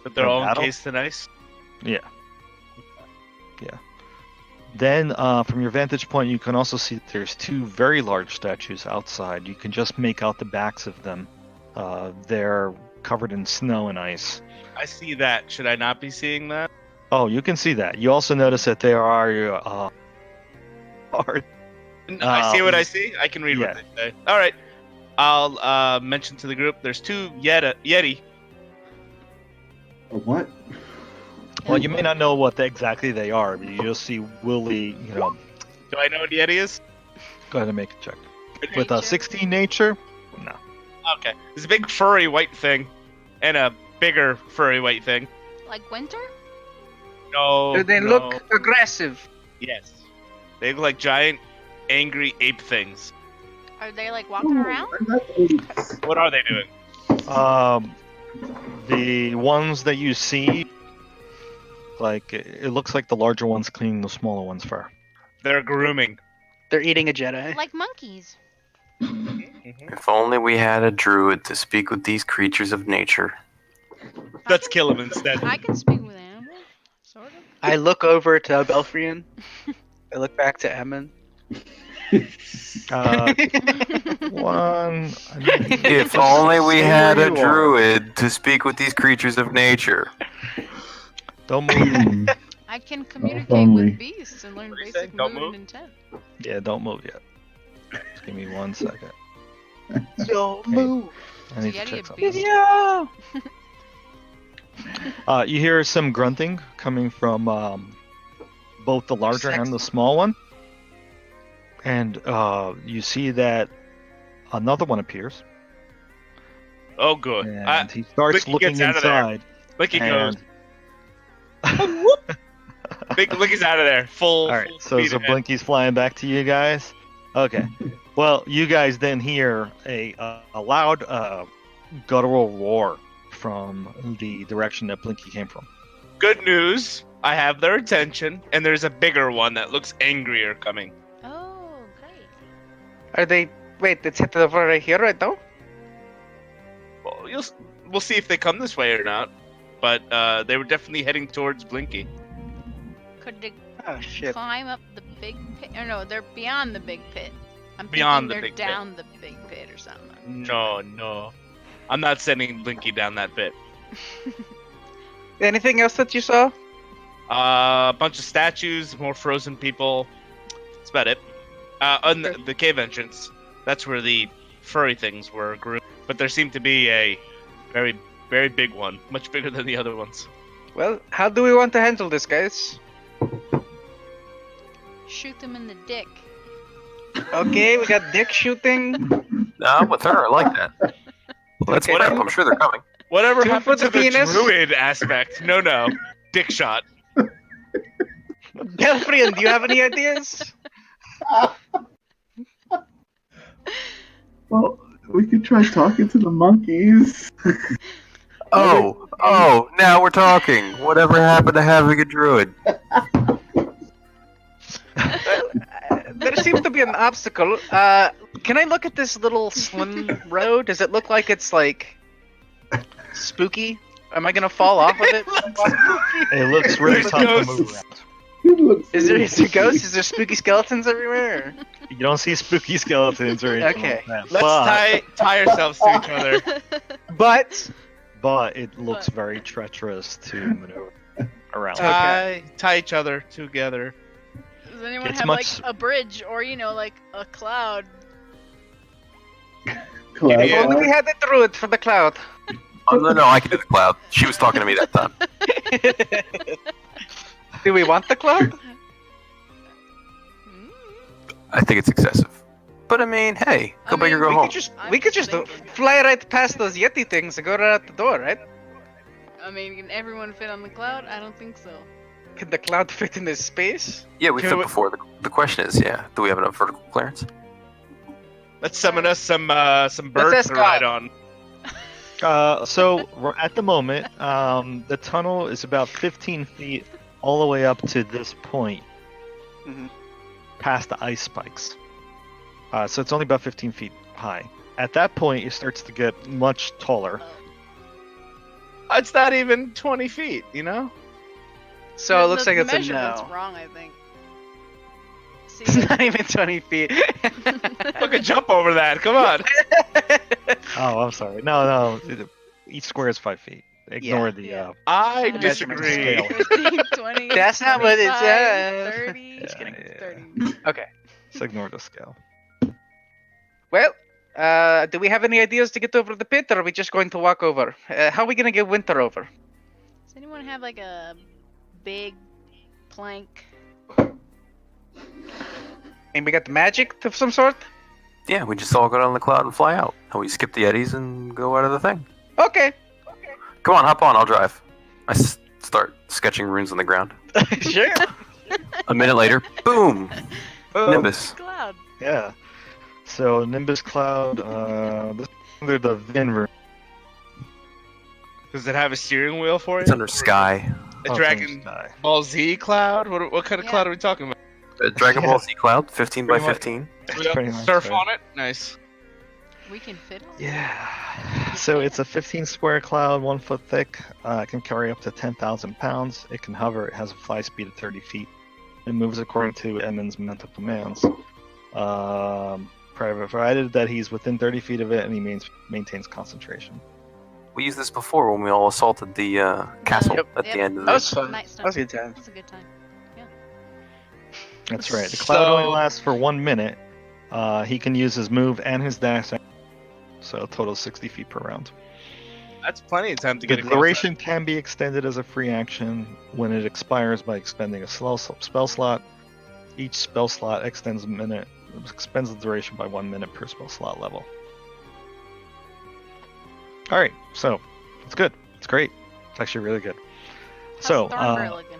S5: But they're
S4: for
S5: all
S4: battle?
S5: encased in ice?
S4: Yeah. Yeah. Then, from your vantage point, you can also see that there's 2 very large statues outside. You can just make out the backs of them. They're covered in snow and ice.
S5: I see that. Should I not be seeing that?
S4: Oh, you can see that. You also notice that there are
S5: No, I see what
S4: Uh,
S5: I see. I can read
S4: yeah.
S5: what they say. All right. I'll mention to the group. There's 2 Yeti.
S2: A what?
S4: Well, you may not know what exactly they are, but you just see Willie,
S5: Do I know what Yeti is?
S4: go ahead and make a check. With a
S3: Nature.
S4: 16 nature? No.
S5: Okay. There's a big furry white thing, and a bigger furry white thing.
S3: Like winter?
S5: No.
S6: Do they
S5: no.
S6: look aggressive?
S5: Yes. They look like giant, angry ape things.
S3: Are they like walking around?
S5: What are they doing?
S4: The ones that you see, like, it looks like the larger ones cleaning the smaller ones' fur.
S5: They're grooming.
S6: They're eating a Jedi.
S3: Like monkeys.
S1: If only we had a druid to speak with these creatures of nature.
S5: Let's kill him instead.
S3: I can speak with animals, sort of.
S6: I look over to Belfrian. I look back to Emmon.
S4: One.
S1: If only we had a
S4: You are.
S1: druid to speak with these creatures of nature.
S4: Don't move.
S3: I can communicate
S2: only.
S3: with beasts and learn
S5: What do you say?
S3: basic
S5: Don't
S3: mood
S5: move?
S3: and intent.
S4: Yeah, don't move yet. Just give me 1 second.
S6: Don't
S4: Hey.
S6: move.
S4: I need to
S3: Yeti
S4: check
S3: a
S4: something.
S3: beast?
S6: Yeah.
S4: You hear some grunting coming from both the larger and the small one. And you see that another one appears.
S5: Oh, good.
S4: And he starts
S5: Blicky
S4: looking
S5: gets out of there.
S4: inside.
S5: Blicky goes.
S4: And...
S5: Blicky's out of there. Full.
S4: All right,
S5: full
S4: so
S5: speed ahead.
S4: Blinky's flying back to you guys. Okay. Well, you guys then hear a loud guttural roar from the direction that Blinky came from.
S5: Good news. I have their attention, and there's a bigger one that looks angrier coming.
S3: Oh, great.
S6: Are they? Wait, it's hit over right here, right now?
S5: Well, we'll see if they come this way or not. But they were definitely heading towards Blinky.
S3: Could they
S6: Oh shit.
S3: climb up the big pit? Or no, they're beyond the big pit. I'm
S5: Beyond
S3: thinking
S5: the
S3: they're
S5: big pit.
S3: down the big pit or something.
S5: No. I'm not sending Blinky down that pit.
S6: Anything else that you saw?
S5: A bunch of statues, more frozen people. That's about it. On the cave entrance. That's where the furry things were groomed, but there seemed to be a very, very big one, much bigger than the other ones.
S6: Well, how do we want to handle this, guys?
S3: Shoot them in the dick.
S6: Okay, we got dick shooting.
S1: No, I'm with her. I like that. Let's
S5: Okay.
S1: prep. I'm sure they're coming.
S5: Whatever
S6: Two
S5: happened
S6: for
S5: to
S6: the
S5: the
S6: penis?
S5: druid aspect? No. Dick shot.
S6: Gelfriend, do you have any ideas?
S2: Well, we could try talking to the monkeys.
S1: Oh, now we're talking. Whatever happened to having a druid?
S6: There seems to be an obstacle. Can I look at this little slim road? Does it look like it's like spooky? Am I gonna fall off of it?
S4: It looks really
S5: There's
S4: tough to
S5: ghosts.
S4: move around.
S2: It looks
S6: Is there
S2: really-
S6: ghosts? Is there spooky skeletons everywhere?
S4: You don't see spooky skeletons or anything
S6: Okay.
S4: like that.
S5: Let's tie ourselves to each other.
S6: But
S4: But it looks
S3: But-
S4: very treacherous to maneuver around.
S6: Okay.
S5: Tie each other together.
S3: Does anyone
S4: It's
S3: have
S4: much-
S3: like a bridge or like a cloud?
S2: Cloud.
S5: Yeah.
S6: we had the druid for the cloud.
S1: Oh, no, I can do the cloud. She was talking to me that time.
S6: Do we want the cloud?
S3: Hmm?
S1: I think it's excessive. But I mean, hey, go
S3: I
S1: big or
S3: mean,
S1: go
S6: We
S1: home.
S6: could just
S3: I'm
S6: we could just
S3: thinking.
S6: fly right past those Yeti things and go right out the door, right?
S3: I mean, can everyone fit on the cloud? I don't think so.
S6: Can the cloud fit in this space?
S1: Yeah, we
S5: Can
S1: fit
S5: we-
S1: before. The question is, yeah, do we have enough vertical clearance?
S5: Let's summon us some birds
S6: ask
S5: to ride
S6: God.
S5: on.
S4: So we're at the moment, the tunnel is about 15 feet all the way up to this point,
S6: Mhm.
S4: past the ice spikes. So it's only about 15 feet high. At that point, it starts to get much taller.
S5: It's not even 20 feet, you know?
S6: So it looks like it's a
S3: measurement's
S6: no.
S3: wrong, I think. See,
S6: It's not even 20 feet.
S5: Look at jump over that. Come on.
S4: Oh, I'm sorry. No. Each square is 5 feet. Ignore the.
S3: Yeah.
S5: I
S6: Measurement
S5: disagree.
S4: scale.
S3: 15, 20,
S6: That's not what it
S3: 25,
S6: says.
S3: 30,
S6: Just kidding.
S3: 30.
S6: Okay.
S4: Just ignore the scale.
S6: Well, do we have any ideas to get over the pit, or are we just going to walk over? How are we gonna get Winter over?
S3: Does anyone have like a big plank?
S6: And we got the magic of some sort?
S1: Yeah, we just all go down the cloud and fly out. And we skip the eddies and go out of the thing.
S6: Okay.
S1: Come on, hop on, I'll drive. I start sketching runes on the ground.
S6: Sure.
S1: A minute later, boom!
S6: Oh,
S1: Nimbus.
S3: Cloud.
S4: Yeah. So Nimbus Cloud, this is under the Vin room.
S5: Does it have a steering wheel for it?
S1: It's under Sky.
S5: A
S4: Oh,
S5: Dragon
S4: it's under sky.
S5: Ball Z cloud? What kind of
S3: Yeah.
S5: cloud are we talking about?
S1: A Dragon Ball Z Cloud, 15 by
S5: Pretty much.
S1: 15.
S5: We have
S4: pretty much
S5: surf
S4: right.
S5: on it? Nice.
S3: We can fit on.
S4: Yeah. So it's a 15 square cloud, 1 foot thick. It can carry up to 10,000 pounds. It can hover. It has a fly speed of 30 feet. It moves according to Edmund's mental commands. Provided that he's within 30 feet of it and he maintains concentration.
S1: We used this before when we all assaulted the castle
S6: Yep.
S1: at
S3: Yep.
S1: the end of
S6: That
S1: the...
S6: was fun.
S3: Nice
S6: That was a
S3: stuff.
S6: good time.
S3: That was a good time.
S4: That's right. The cloud
S5: So-
S4: only lasts for 1 minute. He can use his move and his dash. So a total of 60 feet per round.
S5: That's plenty of time to
S4: The
S5: get across
S4: duration can be extended as a free action when it expires by expending a spell slot. Each spell slot extends the duration by 1 minute per spell slot level. All right, so it's good. It's great. It's actually really good.
S3: How's
S4: So,
S3: Thornberry looking?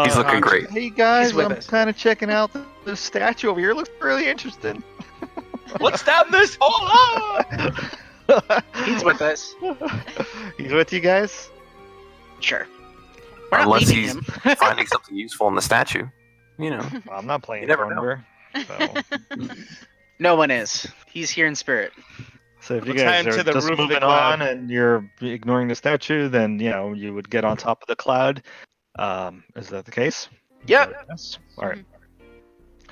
S1: He's looking great.
S4: Hey guys,
S6: He's with
S4: I'm
S6: us.
S4: kind of checking out the statue over here. It looks really interesting.
S5: that. What's down this hole?
S6: He's with us.
S4: He's with you guys.
S6: Sure. We're not
S1: Unless
S6: leaving
S1: he's
S6: him.
S1: finding something useful in the statue. You know.
S4: Well, I'm not playing
S1: You never know.
S4: Thornberry.
S6: No one is. He's here in spirit.
S4: So if you
S5: Let's
S4: guys
S5: head to
S4: are
S5: the
S4: just
S5: roof of the
S4: moving
S5: cloud.
S4: on and you're ignoring the statue, then you would get on top of the cloud. Is that the case?
S6: Yep.
S4: Yes. All right.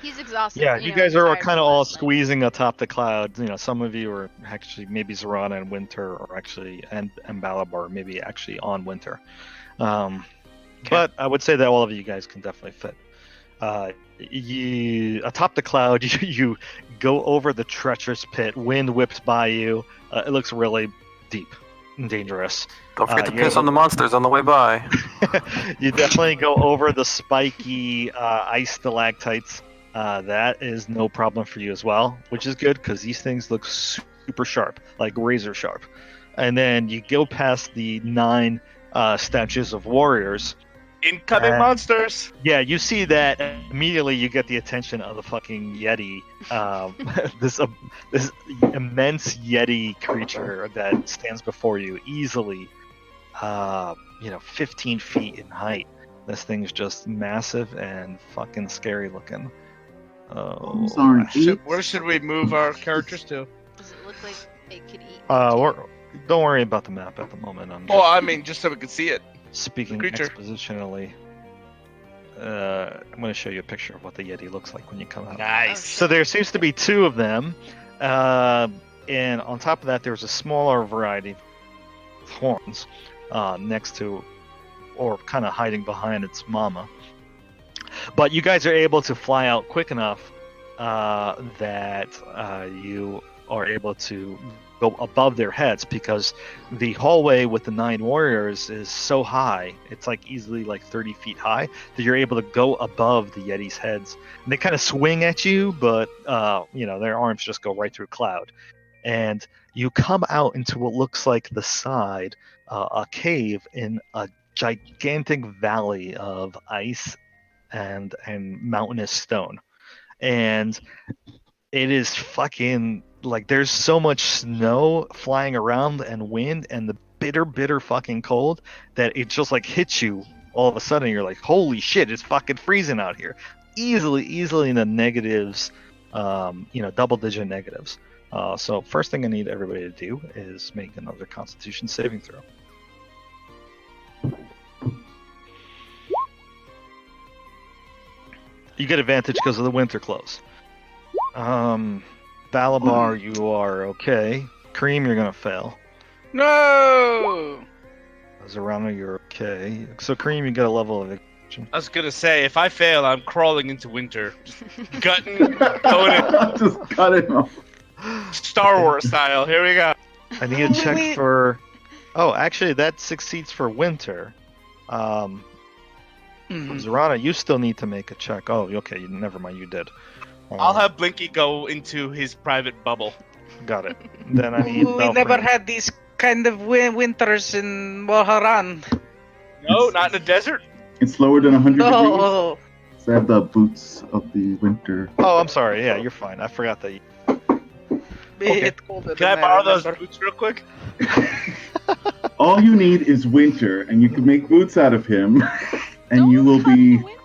S3: He's exhausted.
S4: Yeah,
S3: you
S4: you
S3: know,
S4: guys
S3: he's
S4: are
S3: tired
S4: kind of
S3: from
S4: all
S3: last night.
S4: squeezing atop the cloud. Some of you are actually maybe Zorana and Winter, or actually and Balabar, maybe actually on Winter. But I would say that all of you guys can definitely fit. You atop the cloud, you go over the treacherous pit. Wind whips by you. It looks really deep and dangerous.
S1: Don't forget to
S4: you're
S1: piss
S4: able-
S1: on the monsters on the way by.
S4: You definitely go over the spiky ice stalactites. That is no problem for you as well, which is good because these things look super sharp, like razor sharp. And then you go past the 9 statues of warriors.
S5: Incoming monsters.
S4: Yeah, you see that immediately. You get the attention of the fucking Yeti. This immense Yeti creature that stands before you, easily, 15 feet in height. This thing's just massive and fucking scary looking. Oh,
S2: Those aren't
S5: Where should we move our characters to?
S3: Does it look like it could eat?
S4: don't worry about the map at the moment. I'm
S5: Oh, I mean, just so we can see it.
S4: speaking
S5: creature.
S4: expositionally. I'm going to show you a picture of what the Yeti looks like when you come out.
S5: Nice.
S4: So there seems to be 2 of them, and on top of that, there's a smaller variety of horns next to, or kind of hiding behind its mama. But you guys are able to fly out quick enough that you are able to go above their heads, because the hallway with the 9 warriors is so high, it's like easily like 30 feet high, that you're able to go above the Yeti's heads. And they kind of swing at you, but their arms just go right through cloud. And you come out into what looks like the side, a cave in a gigantic valley of ice and mountainous stone. And it is fucking, like, there's so much snow flying around and wind and the bitter fucking cold that it just like hits you all of a sudden. You're like, holy shit, it's fucking freezing out here. Easily in the negatives, double-digit negatives. So first thing I need everybody to do is make another Constitution saving throw. You get advantage because of the winter clothes. Balabar, you are okay. Cream, you're gonna fail.
S6: No.
S4: Zorana, you're okay. So Cream, you get a level of action.
S5: I was gonna say, if I fail, I'm crawling into winter, just gutting, going in
S2: Just cut it off.
S5: Star Wars style. Here we go.
S4: I need a check
S6: Wait.
S4: for. Oh, actually, that succeeds for winter.
S6: Mhm.
S4: Zorana, you still need to make a check. Oh, okay. Never mind. You did.
S5: I'll have Blinky go into his private bubble.
S4: Got it. Then I need.
S6: We never
S4: Belfry.
S6: had these kind of winters in Moharan.
S5: No, not in the desert.
S2: It's lower than 100 degrees.
S6: No.
S2: So I have the boots of the winter.
S4: Oh, I'm sorry. Yeah, you're fine. I forgot that.
S6: It's colder
S5: Can I
S6: than
S5: borrow those
S6: remember.
S5: boots real quick?
S2: All you need is winter, and you can make boots out of him, and you will
S3: Don't
S2: be.
S3: cut winter.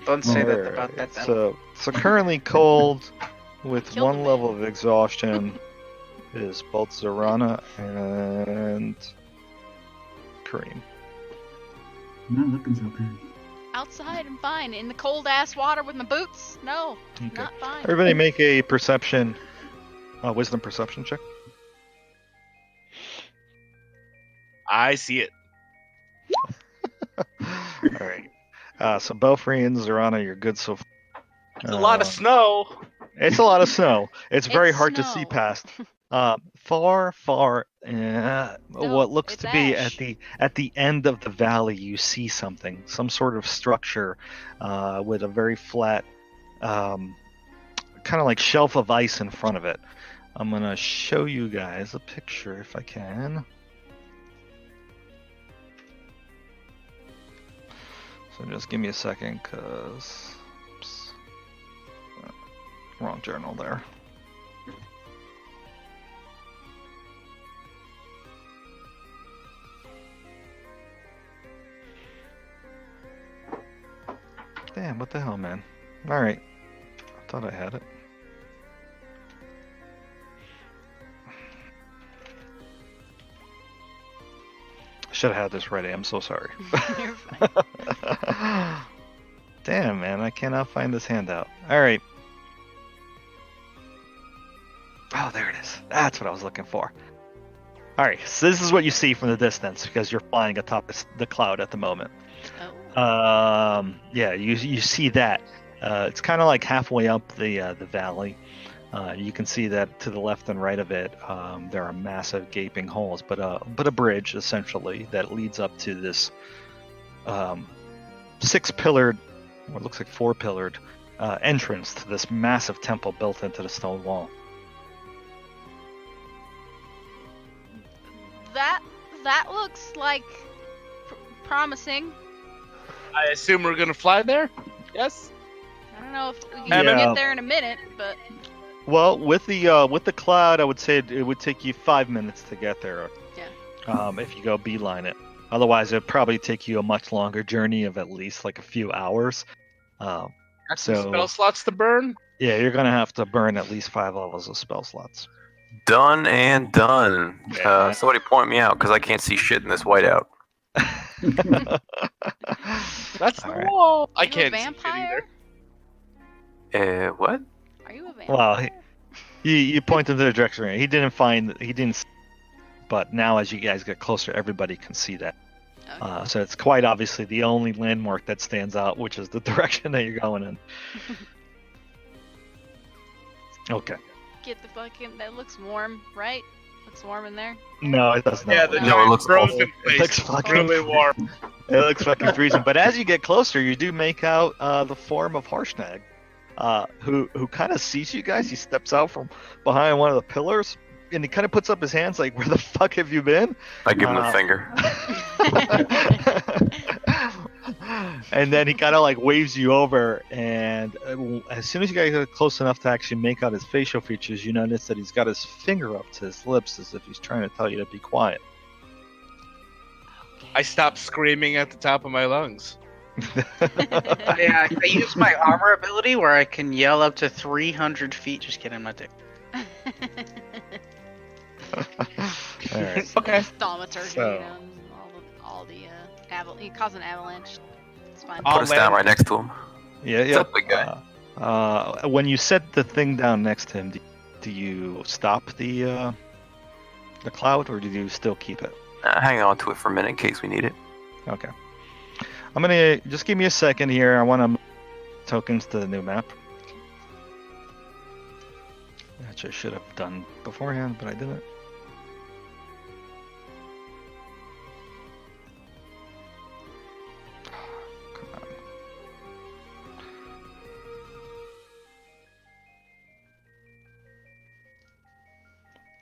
S6: Don't say that
S4: Alright,
S6: about that. Then.
S4: So currently cold with
S3: Kill
S4: 1
S3: the
S4: level of exhaustion is both Zorana and Kareem.
S2: Not looking so good.
S3: Outside, I'm fine. In the cold ass water with my boots? No,
S4: Okay.
S3: not fine.
S4: Everybody make a perception, wisdom perception check.
S5: I see it.
S4: All right. So Belfry and Zorana, you're good so far.
S5: It's a lot of snow.
S4: It's a lot of snow. It's very
S3: It's
S4: hard to see
S3: snow.
S4: past. Far, what looks
S3: it's
S4: to be
S3: ash.
S4: at the end of the valley, you see something, some sort of structure, with a very flat, kind of like shelf of ice in front of it. I'm gonna show you guys a picture if I can. So just give me a second, cause oops, wrong journal there. Damn, what the hell, man? Alright. I thought I had it. Should have had this ready. I'm so sorry.
S3: You're fine.
S4: Damn, man. I cannot find this handout. Alright. Oh, there it is. That's what I was looking for. Alright, so this is what you see from the distance because you're flying atop the cloud at the moment. Yeah, you see that. It's kind of like halfway up the valley. You can see that to the left and right of it, there are massive gaping holes, but a bridge essentially that leads up to this 6-pillared, or it looks like 4-pillared, entrance to this massive temple built into the stone wall.
S3: That looks like promising.
S5: I assume we're gonna fly there. Yes.
S3: I don't know if you
S4: Yeah.
S3: can get there in a minute, but
S4: Well, with the cloud, I would say it would take you 5 minutes to get there.
S3: Yeah.
S4: If you go beeline it. Otherwise, it'd probably take you a much longer journey of at least like a few hours.
S5: Got some
S4: So-
S5: spell slots to burn.
S4: Yeah, you're gonna have to burn at least 5 levels of spell slots.
S1: Done and done.
S4: Yeah.
S1: Somebody point me out because I can't see shit in this whiteout.
S5: That's the
S4: All right.
S5: wall. I
S3: are you a
S5: can't see shit
S3: vampire?
S5: either.
S1: What?
S3: Are you a vampire?
S4: Well, you pointed in the direction. He didn't. But now, as you guys get closer, everybody can see that.
S3: Okay.
S4: So it's quite obviously the only landmark that stands out, which is the direction that you're going in. Okay.
S3: Get the fucking. That looks warm, right? Looks warm in there.
S4: No, it does not.
S5: Yeah, the
S3: No,
S1: it
S5: giant
S1: looks
S5: frozen
S4: It
S5: place.
S4: looks
S5: It's
S4: fucking
S5: really warm.
S4: It looks fucking freezing. But as you get closer, you do make out the form of Harshnag, who kind of sees you guys. He steps out from behind one of the pillars, and he kind of puts up his hands like, "Where the fuck have you been?"
S1: I give him the finger.
S4: And then he kind of like waves you over, and as soon as you guys get close enough to actually make out his facial features, you notice that he's got his finger up to his lips as if he's trying to tell you to be quiet.
S5: I stopped screaming at the top of my lungs.
S6: I use my armor ability where I can yell up to 300 feet. Just kidding, I'm not doing.
S4: All right.
S5: Okay.
S3: Thaumaturgy,
S4: So-
S3: you know, all the you cause an avalanche. It's fine.
S5: I'll
S1: Put us down
S5: land.
S1: right next to him.
S4: Yeah, yeah.
S1: up, big guy?
S4: When you set the thing down next to him, do you stop the cloud, or do you still keep it?
S1: Hang on to it for a minute in case we need it.
S4: Okay. I'm gonna just give me a second here. I want to tokens to the new map, which I should have done beforehand, but I didn't. Come on.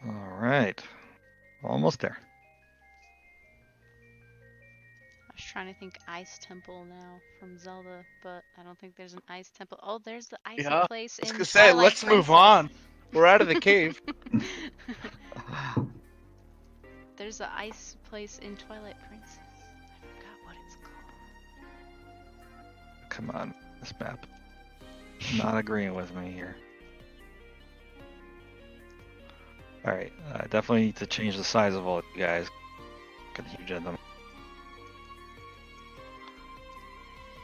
S4: All right, almost there.
S3: I was trying to think Ice Temple now from Zelda, but I don't think there's an Ice Temple. Oh, there's the icy
S5: Yeah,
S3: place
S5: I was
S3: in
S5: gonna say,
S3: Twilight
S5: let's move
S3: Princess.
S5: on. We're out of the cave.
S3: There's the ice place in Twilight Princess. I forgot what it's called.
S4: Come on, this map. Not agreeing with me here. Alright, definitely need to change the size of all you guys. Got huge at them.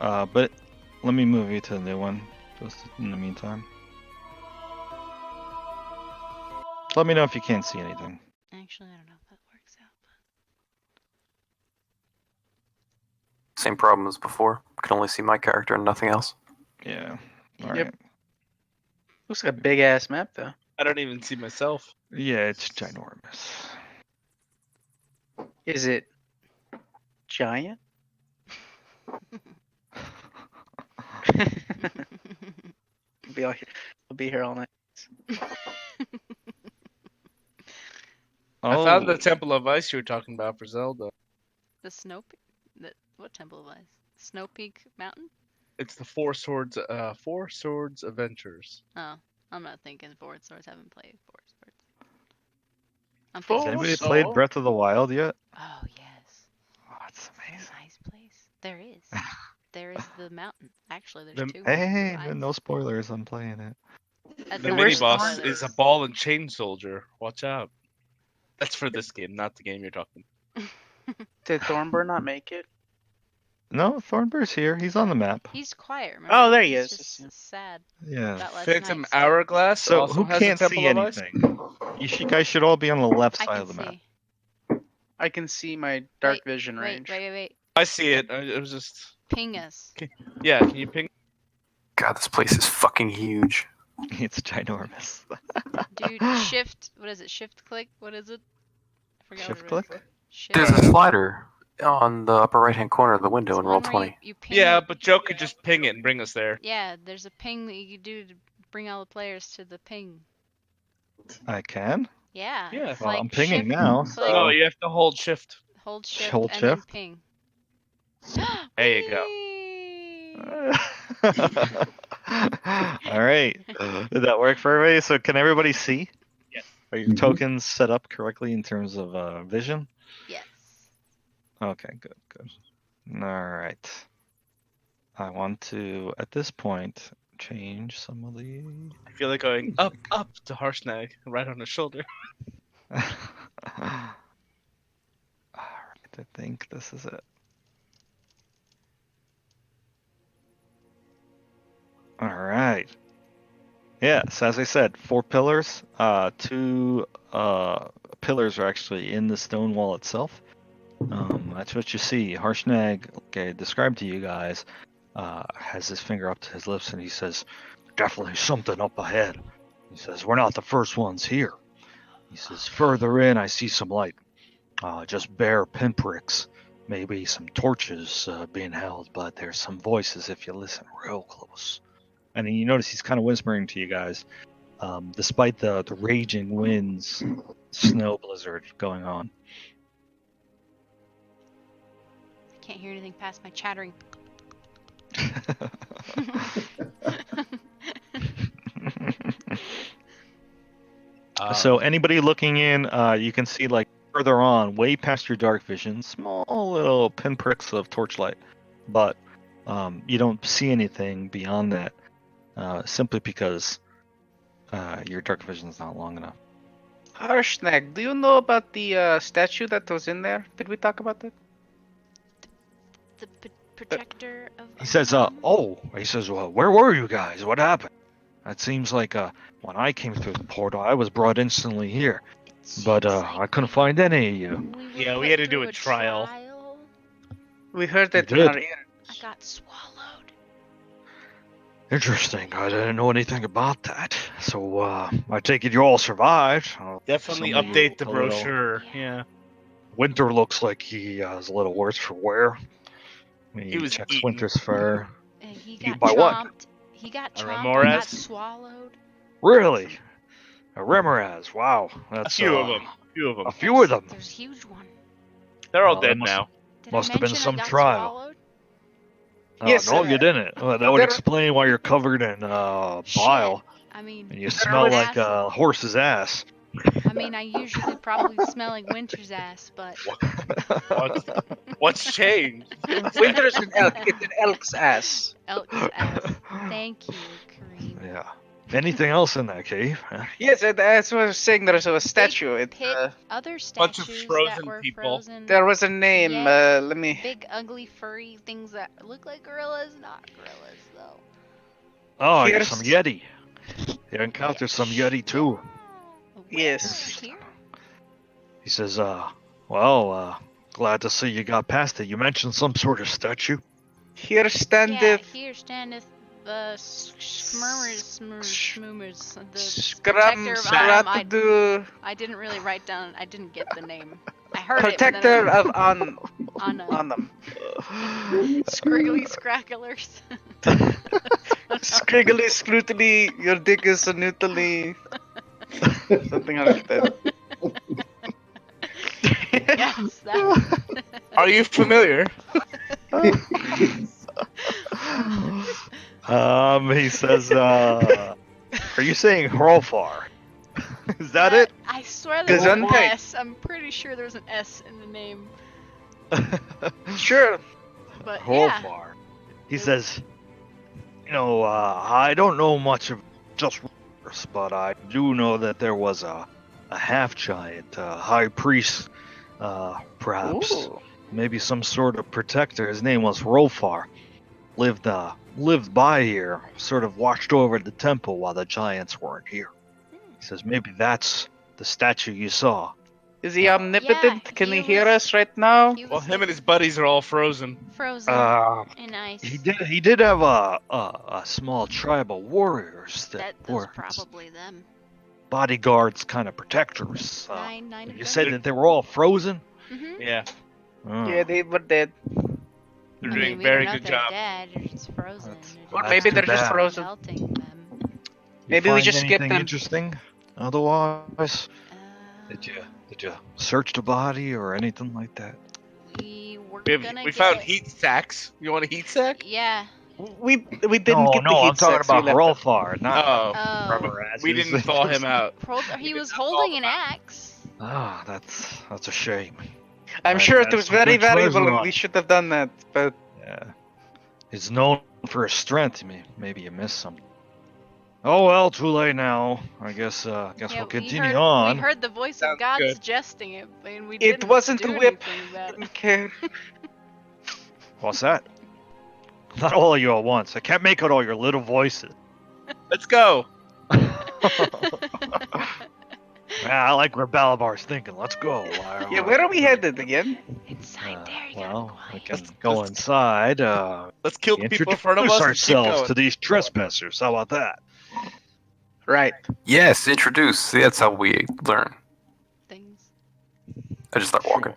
S4: But let me move you to the new one, just in the meantime. Let me know if you can't see anything.
S3: Actually, I don't know if that works out.
S1: Same problem as before. Can only see my character and nothing else.
S4: Yeah.
S6: Yep.
S4: Alright.
S6: Looks like a big ass map though.
S5: I don't even see myself.
S4: Yeah, it's ginormous.
S6: Is it giant? I'll be here all night.
S5: I found the Temple of Ice you were talking about for Zelda.
S3: The Snow Peak? What Temple of Ice? Snow Peak Mountain?
S5: It's the Four Swords Adventures.
S3: Oh, I'm not thinking Forward Swords. Haven't played Forward Swords. I'm
S6: Full
S4: Has
S3: thinking.
S4: anybody
S5: so-
S4: played Breath of the Wild yet?
S3: Oh yes,
S4: Oh, it's
S3: there's
S4: amazing.
S3: a nice place. There is. There is the mountain. Actually, there's
S5: The-
S3: two.
S4: Hey,
S3: Ice.
S4: no spoilers. I'm playing it.
S3: That's
S5: The
S3: not
S5: mini
S6: where's
S5: boss
S3: spoilers.
S5: is a ball and chain soldier. Watch out. That's for this game, not the game you're talking.
S6: Did Thornburn not make it?
S4: No, Thornbur's here. He's on the map.
S3: He's quiet. Remember?
S6: Oh, there he
S3: He's
S6: is.
S3: just sad.
S4: Yeah.
S3: About Legend
S5: Phantom
S3: Heights.
S5: Hourglass
S4: So
S5: also
S4: who
S5: has
S4: can't
S5: a Temple
S4: see
S5: of Ice.
S4: anything? You guys should all be on the left
S3: I
S4: side
S3: can
S4: of the map.
S3: see.
S6: I can see my dark
S3: Wait,
S6: vision
S3: Wait,
S6: range.
S3: wait.
S5: I see it. It was just
S3: ping us.
S5: Yeah, can you ping?
S1: God, this place is fucking huge.
S4: It's ginormous.
S3: Dude, shift. What is it? Shift click? What is it? I forgot
S4: Shift
S3: what it is.
S4: click?
S3: Shift.
S1: There's a slider on the upper right-hand corner of the window
S3: It's
S1: in
S3: one
S1: roll
S3: where
S1: 20.
S3: You ping
S5: Yeah,
S3: it.
S5: but Joe could just ping it and bring us there.
S3: Yeah, there's a ping that you can do to bring all the players to the ping.
S4: I can?
S3: Yeah.
S5: Yeah.
S3: It's
S4: Well,
S3: like
S4: I'm pinging
S3: shift,
S4: now,
S3: it's like
S4: so-
S5: No, you have to hold shift.
S3: hold shift
S4: Hold
S3: and
S4: shift?
S3: then ping.
S5: There you go.
S3: Whee!
S4: All right. Did that work for everybody? So can everybody see?
S5: Yes.
S4: Are your
S2: Mhm.
S4: tokens set up correctly in terms of vision?
S3: Yes.
S4: Okay, good. All right. I want to, at this point, change some of the...
S5: I feel like going up to Harshnag, right on his shoulder.
S4: All right, I think this is it. All right. Yes, as I said, 4 pillars. 2 pillars are actually in the stone wall itself. That's what you see. Harshnag, like I described to you guys, has his finger up to his lips and he says, "Definitely something up ahead." He says, "We're not the first ones here." He says, "Further in, I see some light. Just bare pinpricks. Maybe some torches being held, but there's some voices if you listen real close." And you notice he's kind of whispering to you guys, despite the raging winds, snow blizzard going on.
S3: I can't hear anything past my chattering.
S4: So anybody looking in, you can see like further on, way past your dark vision, small little pinpricks of torchlight, but you don't see anything beyond that, simply because your dark vision is not long enough.
S6: Harshnag, do you know about the statue that was in there? Did we talk about that?
S3: The protector of.
S4: He says, well, where were you guys? What happened? It seems like when I came through the portal, I was brought instantly here, but I couldn't find any of you.
S5: Yeah, we had to do a trial.
S6: We heard that
S4: You
S6: in
S4: did?
S6: our ears.
S3: I got swallowed.
S4: Interesting. I didn't know anything about that. So I take it you all survived.
S5: Definitely
S4: Some of you
S5: update the
S4: a little-
S5: brochure. Yeah.
S4: Winter looks like he is a little worse for wear.
S5: He was
S4: checks
S5: eaten.
S4: Winter's fur.
S3: And he
S4: You-
S3: got
S4: by what?
S3: chomped. He got
S5: A
S3: chomped and
S5: Remoras?
S3: got swallowed.
S4: Really? A Remoraz. Wow.
S5: A
S4: That's
S5: few of them.
S4: A few of them.
S3: There's a huge one.
S5: They're all
S4: Well, that
S5: dead
S4: must-
S5: now.
S3: Did
S4: Must
S3: I
S4: have been
S3: mention I
S4: some
S3: got
S4: trial.
S3: swallowed?
S6: Yes,
S4: no,
S6: uh,
S4: you didn't. Well, that would
S6: there-
S4: explain why you're covered in bile
S3: I mean,
S4: and you smell like
S3: acid.
S4: a horse's ass.
S3: I mean, I usually probably smell like Winter's ass, but
S5: What's changed?
S6: Winter's an elk. It's an elk's ass.
S3: elk's ass. Thank you, Kareem.
S4: Yeah. Anything else in that cave? Huh?
S6: Yes, that's what I was saying. There's a statue. It,
S3: Pit, other
S5: bunch of
S3: statues that
S5: frozen
S3: were
S5: people.
S3: frozen.
S6: there was a name.
S3: Yes.
S6: Let me.
S3: Big, ugly, furry things that look like gorillas, not gorillas though.
S4: Oh,
S6: Here's-
S4: some Yeti. You encountered some Yeti too.
S3: Where?
S6: Yes.
S3: Here?
S4: He says, glad to see you got past it. You mentioned some sort of statue.
S6: Here
S3: Yeah,
S6: standeth
S3: here standeth the Schmoomers, the
S6: Scrum
S3: protector of Autumn.
S6: Scrapadu,
S3: I didn't really write down. I didn't get the name. I heard it.
S6: protector
S3: but
S6: of on
S3: then on
S6: them.
S3: Scriggly Scracklers.
S6: Scriggly scrutiny, your dick is so noodly. Something like that.
S3: Yes, that.
S5: Are you familiar?
S4: He says, are you saying Hrolfar? Is that it?
S3: I swear there's an
S6: Gesundheit.
S3: S. I'm pretty sure there's an S in the name.
S6: Sure.
S3: But yeah.
S4: Hrolfar. He says, I don't know much of just rumors, but I do know that there was a half-giant high priest, perhaps.
S6: Ooh.
S4: Maybe some sort of protector. His name was Rolfar. Lived by here, sort of watched over the temple while the giants weren't here. He says maybe that's the statue you saw.
S6: Is he omnipotent?
S3: Yeah,
S6: Can
S3: he
S6: he hear
S3: was-
S6: us right now?
S3: He
S5: Well,
S3: was
S5: him and his buddies are all frozen.
S3: frozen
S4: Uh,
S3: in ice.
S4: he did have a small tribe of warriors that
S3: That was
S4: were
S3: probably them.
S4: bodyguards, kind of protectors.
S3: Nine of
S4: You
S3: them.
S4: said that they were all frozen.
S3: Mm-hmm.
S5: Yeah,
S4: Oh.
S6: Yeah, they were dead.
S5: they're
S3: I
S5: doing
S3: mean, we
S5: very
S3: don't know
S5: good
S3: if they're
S5: job.
S3: dead or just frozen.
S4: That's-
S6: Or
S4: that's
S6: maybe
S4: too
S6: they're just
S4: bad.
S6: frozen.
S3: Melting them.
S4: You
S6: Maybe we
S4: find
S6: just skipped
S4: anything
S6: them.
S4: interesting? Otherwise, did you search the body or anything like that?
S3: We were
S5: We,
S3: gonna
S5: we found
S3: get-
S5: heat sacks. You want a heat sack?
S3: Yeah.
S6: We didn't
S4: No,
S6: get the
S4: no,
S6: heat
S4: I'm talking
S6: sacks, we
S4: about
S6: left them.
S4: Hrolfar, not
S5: Oh,
S3: Oh.
S5: we didn't thaw him out.
S3: He was
S5: did not
S3: holding
S5: follow
S3: an
S5: that.
S3: axe.
S4: Ah, that's a shame.
S6: I'm
S4: Right,
S6: sure it
S4: that's
S6: was
S4: some
S6: very
S4: good treasure
S6: valuable and
S4: on
S6: we
S4: it.
S6: should have done that, but
S4: Yeah, he's known for his strength. Maybe you missed something. Oh well, too late now. I guess
S3: Yeah,
S4: we'll
S3: we
S4: continue
S3: heard,
S4: on.
S3: We heard the voice
S5: Sounds
S3: of God
S5: good.
S3: suggesting it, and we
S6: It
S3: didn't
S6: wasn't
S3: do
S6: the whip.
S3: anything about it.
S6: didn't care.
S4: What's that? Not all of you at once. I can't make out all your little voices.
S5: Let's go.
S4: Yeah, I like where Balabar's thinking. Let's go.
S6: Yeah, where are we headed again?
S3: Inside there, you
S4: Well,
S3: gotta
S4: we
S3: be
S4: can
S3: quiet.
S4: go inside.
S5: Let's kill the people in
S4: Introduce
S5: front of us and keep
S4: ourselves
S5: going.
S4: to these trespassers. How about that?
S6: Right.
S1: Yes, introduce. See, that's how we learn.
S3: Things.
S1: I just start walking.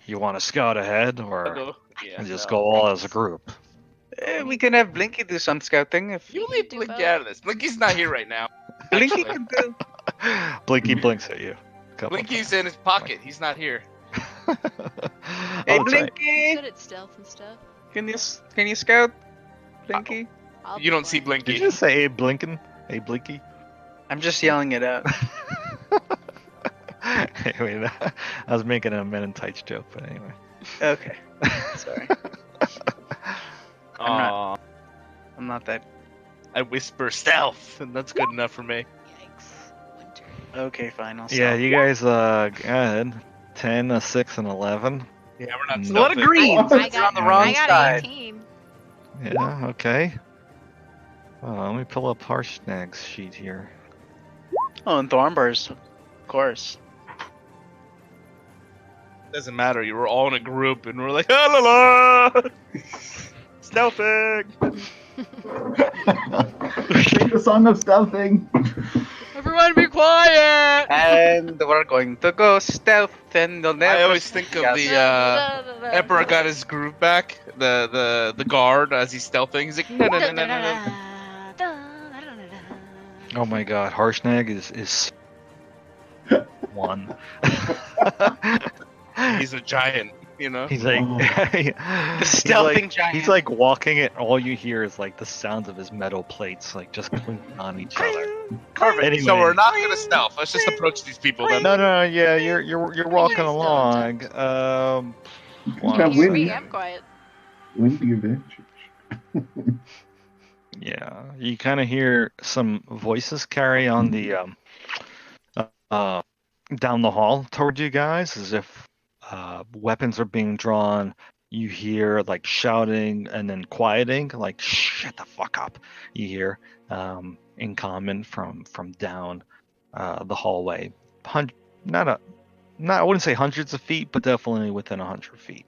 S4: You want to scout ahead, or
S5: Hello. Yeah,
S4: just
S5: no.
S4: go all as a group?
S6: We can have Blinky do some scouting if
S5: You
S3: You
S5: leave
S3: do
S5: Blinky
S3: both.
S5: out of this. Blinky's not here right now.
S6: Blinky
S5: Actually,
S6: can do.
S4: Blinky blinks at you. Couple
S5: Blinky's in his pocket. He's not here.
S6: Hey,
S4: Oh, that's right.
S6: Blinky,
S3: Good at stealth and stuff.
S6: can you scout? Blinky,
S3: I'll
S5: You
S3: be
S5: don't see
S3: quiet.
S4: Did
S5: Blinky.
S4: you say Abe Blinken? Abe Blinky?
S6: I'm just yelling it out.
S4: Anyway, I was making a Men in Tights joke, but anyway.
S6: Okay, sorry.
S5: Aw,
S6: I'm not that.
S5: I whisper stealth, and that's good enough for me.
S3: Yikes. Winter.
S6: Okay, fine. I'll
S4: Yeah,
S6: stop.
S4: you guys, go ahead. 10, 6, and 11.
S5: Yeah, we're not
S6: It's a lot of
S5: stealthing.
S6: greens.
S3: I
S6: It's
S3: got,
S6: on the wrong
S3: I got
S6: side.
S3: 18.
S4: Yeah, okay. Let me pull up Harshnag's sheet here.
S6: Oh, and Thornburst, of course.
S5: Doesn't matter. You were all in a group, and we're like, la la, stealthing.
S2: Sing the song of stealthing.
S3: Everyone be quiet!
S6: And we're going to go stealth, and they'll never.
S5: I always think of
S6: see us.
S5: the Emperor got his groove back. The guard as he's stealthing. He's like, no, no, no, no, no, no.
S4: Oh my god, Harshnag is one.
S5: He's a giant, you know.
S4: He's like
S2: Oh.
S6: The
S4: he's
S6: stealthing
S4: like,
S6: giant.
S4: He's like walking it. All you hear is like the sounds of his metal plates, like just clinking on each other.
S5: Perfect.
S4: Anyway.
S5: So we're not gonna stealth. Let's just approach these people then.
S4: No, yeah, you're walking
S3: still
S4: along.
S2: You
S4: One
S2: have
S3: You
S2: wind,
S3: be, I'm quiet.
S2: wind the advantage.
S4: Yeah, you kind of hear some voices carry on the down the hall toward you guys, as if weapons are being drawn. You hear like shouting and then quieting, like shut the fuck up. You hear in common from down the hallway. I wouldn't say hundreds of feet, but definitely within 100 feet.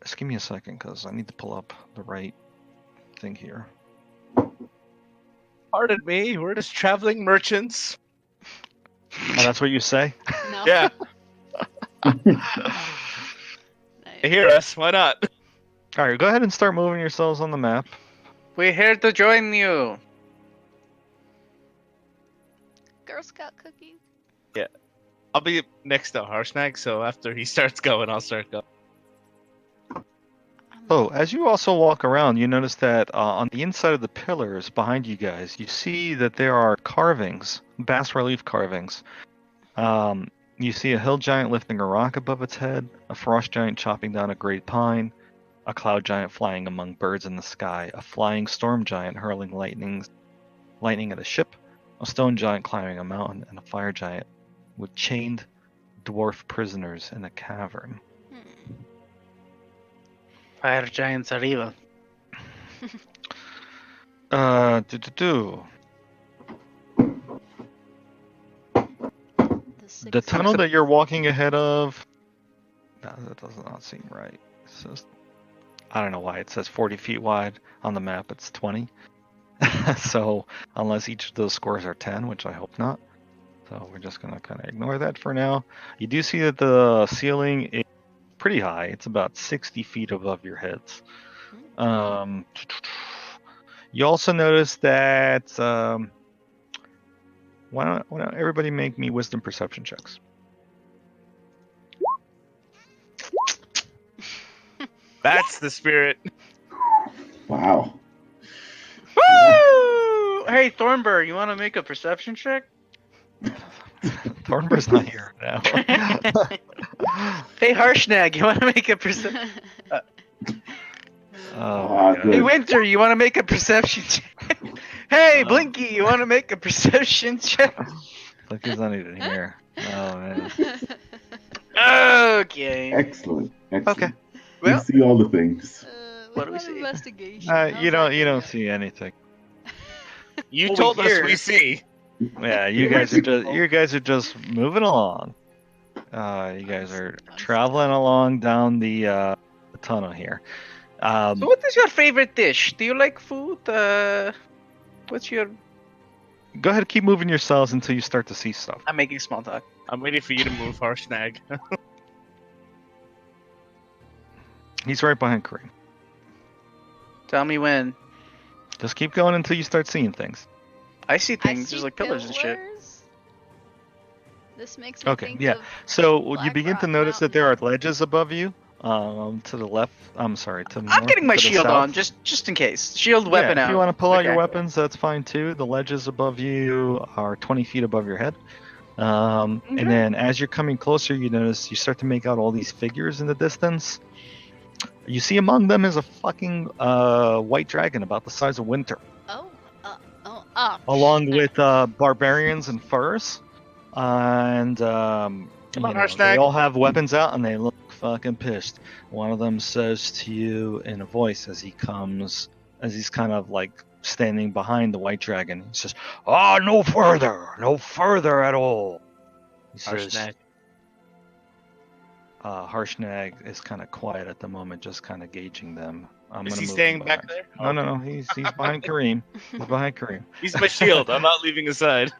S4: Just give me a second, because I need to pull up the right thing here.
S5: Pardon me. We're just traveling merchants.
S4: Oh, that's what you say?
S3: No.
S5: Yeah,
S3: Nice.
S5: they hear us. Why not?
S4: All right, go ahead and start moving yourselves on the map.
S6: We're here to join you.
S3: Girl Scout cookies.
S5: I'll be next to Harshnag, so after he starts going, I'll start going.
S4: Oh, as you also walk around, you notice that on the inside of the pillars behind you guys, you see that there are carvings, bas relief carvings. You see a hill giant lifting a rock above its head, a frost giant chopping down a great pine, a cloud giant flying among birds in the sky, a flying storm giant hurling lightning at a ship, a stone giant climbing a mountain, and a fire giant with chained dwarf prisoners in a cavern.
S3: Hmm.
S6: Fire giants are evil.
S3: The
S4: The tunnel that you're walking ahead of. No, that does not seem right. It says, I don't know why it says 40 feet wide on the map. It's 20. So unless each of those scores are 10, which I hope not. So we're just gonna kind of ignore that for now. You do see that the ceiling is pretty high. It's about 60 feet above your heads. You also notice that. Why don't everybody make me wisdom perception checks?
S5: That's the spirit.
S2: Wow.
S6: Woo! Hey, Thornburg, you want to make a perception check?
S4: Thornburg's not here now.
S6: Hey, Harshnag, you want to make a perception?
S2: Ah,
S4: God.
S2: good.
S6: Hey, Winter, you want to make a perception check? Hey, Blinky, you want to make a perception check?
S4: Look, he's not even here. Oh man.
S6: Okay.
S2: Excellent. Excellent.
S6: Okay.
S2: We
S6: Well,
S2: see all the things.
S6: What do we
S3: have
S6: see?
S3: Investigation.
S4: You
S3: How's that
S4: don't
S3: going?
S4: see anything.
S5: You
S6: Well,
S5: told us
S6: here.
S5: we see.
S4: Yeah, you guys are just moving along. You guys are traveling along down the tunnel here.
S6: So what is your favorite dish? Do you like food? What's your...
S4: Go ahead, keep moving yourselves until you start to see stuff.
S6: I'm making small talk.
S5: I'm waiting for you to move, Harshnag.
S4: He's right behind Kareem.
S6: Tell me when.
S4: Just keep going until you start seeing things.
S6: I see
S3: I
S6: things.
S3: see
S6: There's like pillars and shit.
S3: pillars. This makes me
S4: Okay,
S3: think
S4: yeah.
S3: of
S4: So you
S3: Black
S4: begin to
S3: Rock
S4: notice that there are
S3: Mountain.
S4: ledges above you. To the left. I'm sorry, to the
S6: I'm
S4: north,
S6: getting my
S4: to the
S6: shield
S4: south.
S6: on, just in case. Shield weapon
S4: yeah,
S6: out.
S4: if you want to pull out your
S6: Okay.
S4: weapons, that's fine too. The ledges above you are 20 feet above your head.
S6: Okay.
S4: And then as you're coming closer, you notice you start to make out all these figures in the distance. You see among them is a fucking white dragon about the size of Winter, along with barbarians and furs. And
S5: on,
S4: they
S5: Harshnag.
S4: all have weapons out and they look fucking pissed. One of them says to you in a voice as he's kind of like standing behind the white dragon. He says, no further at all. He says,
S5: Harshnag.
S4: Harshnag is kind of quiet at the moment, just kind of gauging them. I'm
S5: Is
S4: gonna
S5: he
S4: move
S5: staying
S4: him
S5: back
S4: behind.
S5: there?
S4: No, he's behind Kareem. He's behind Kareem.
S5: He's my shield. I'm not leaving his side.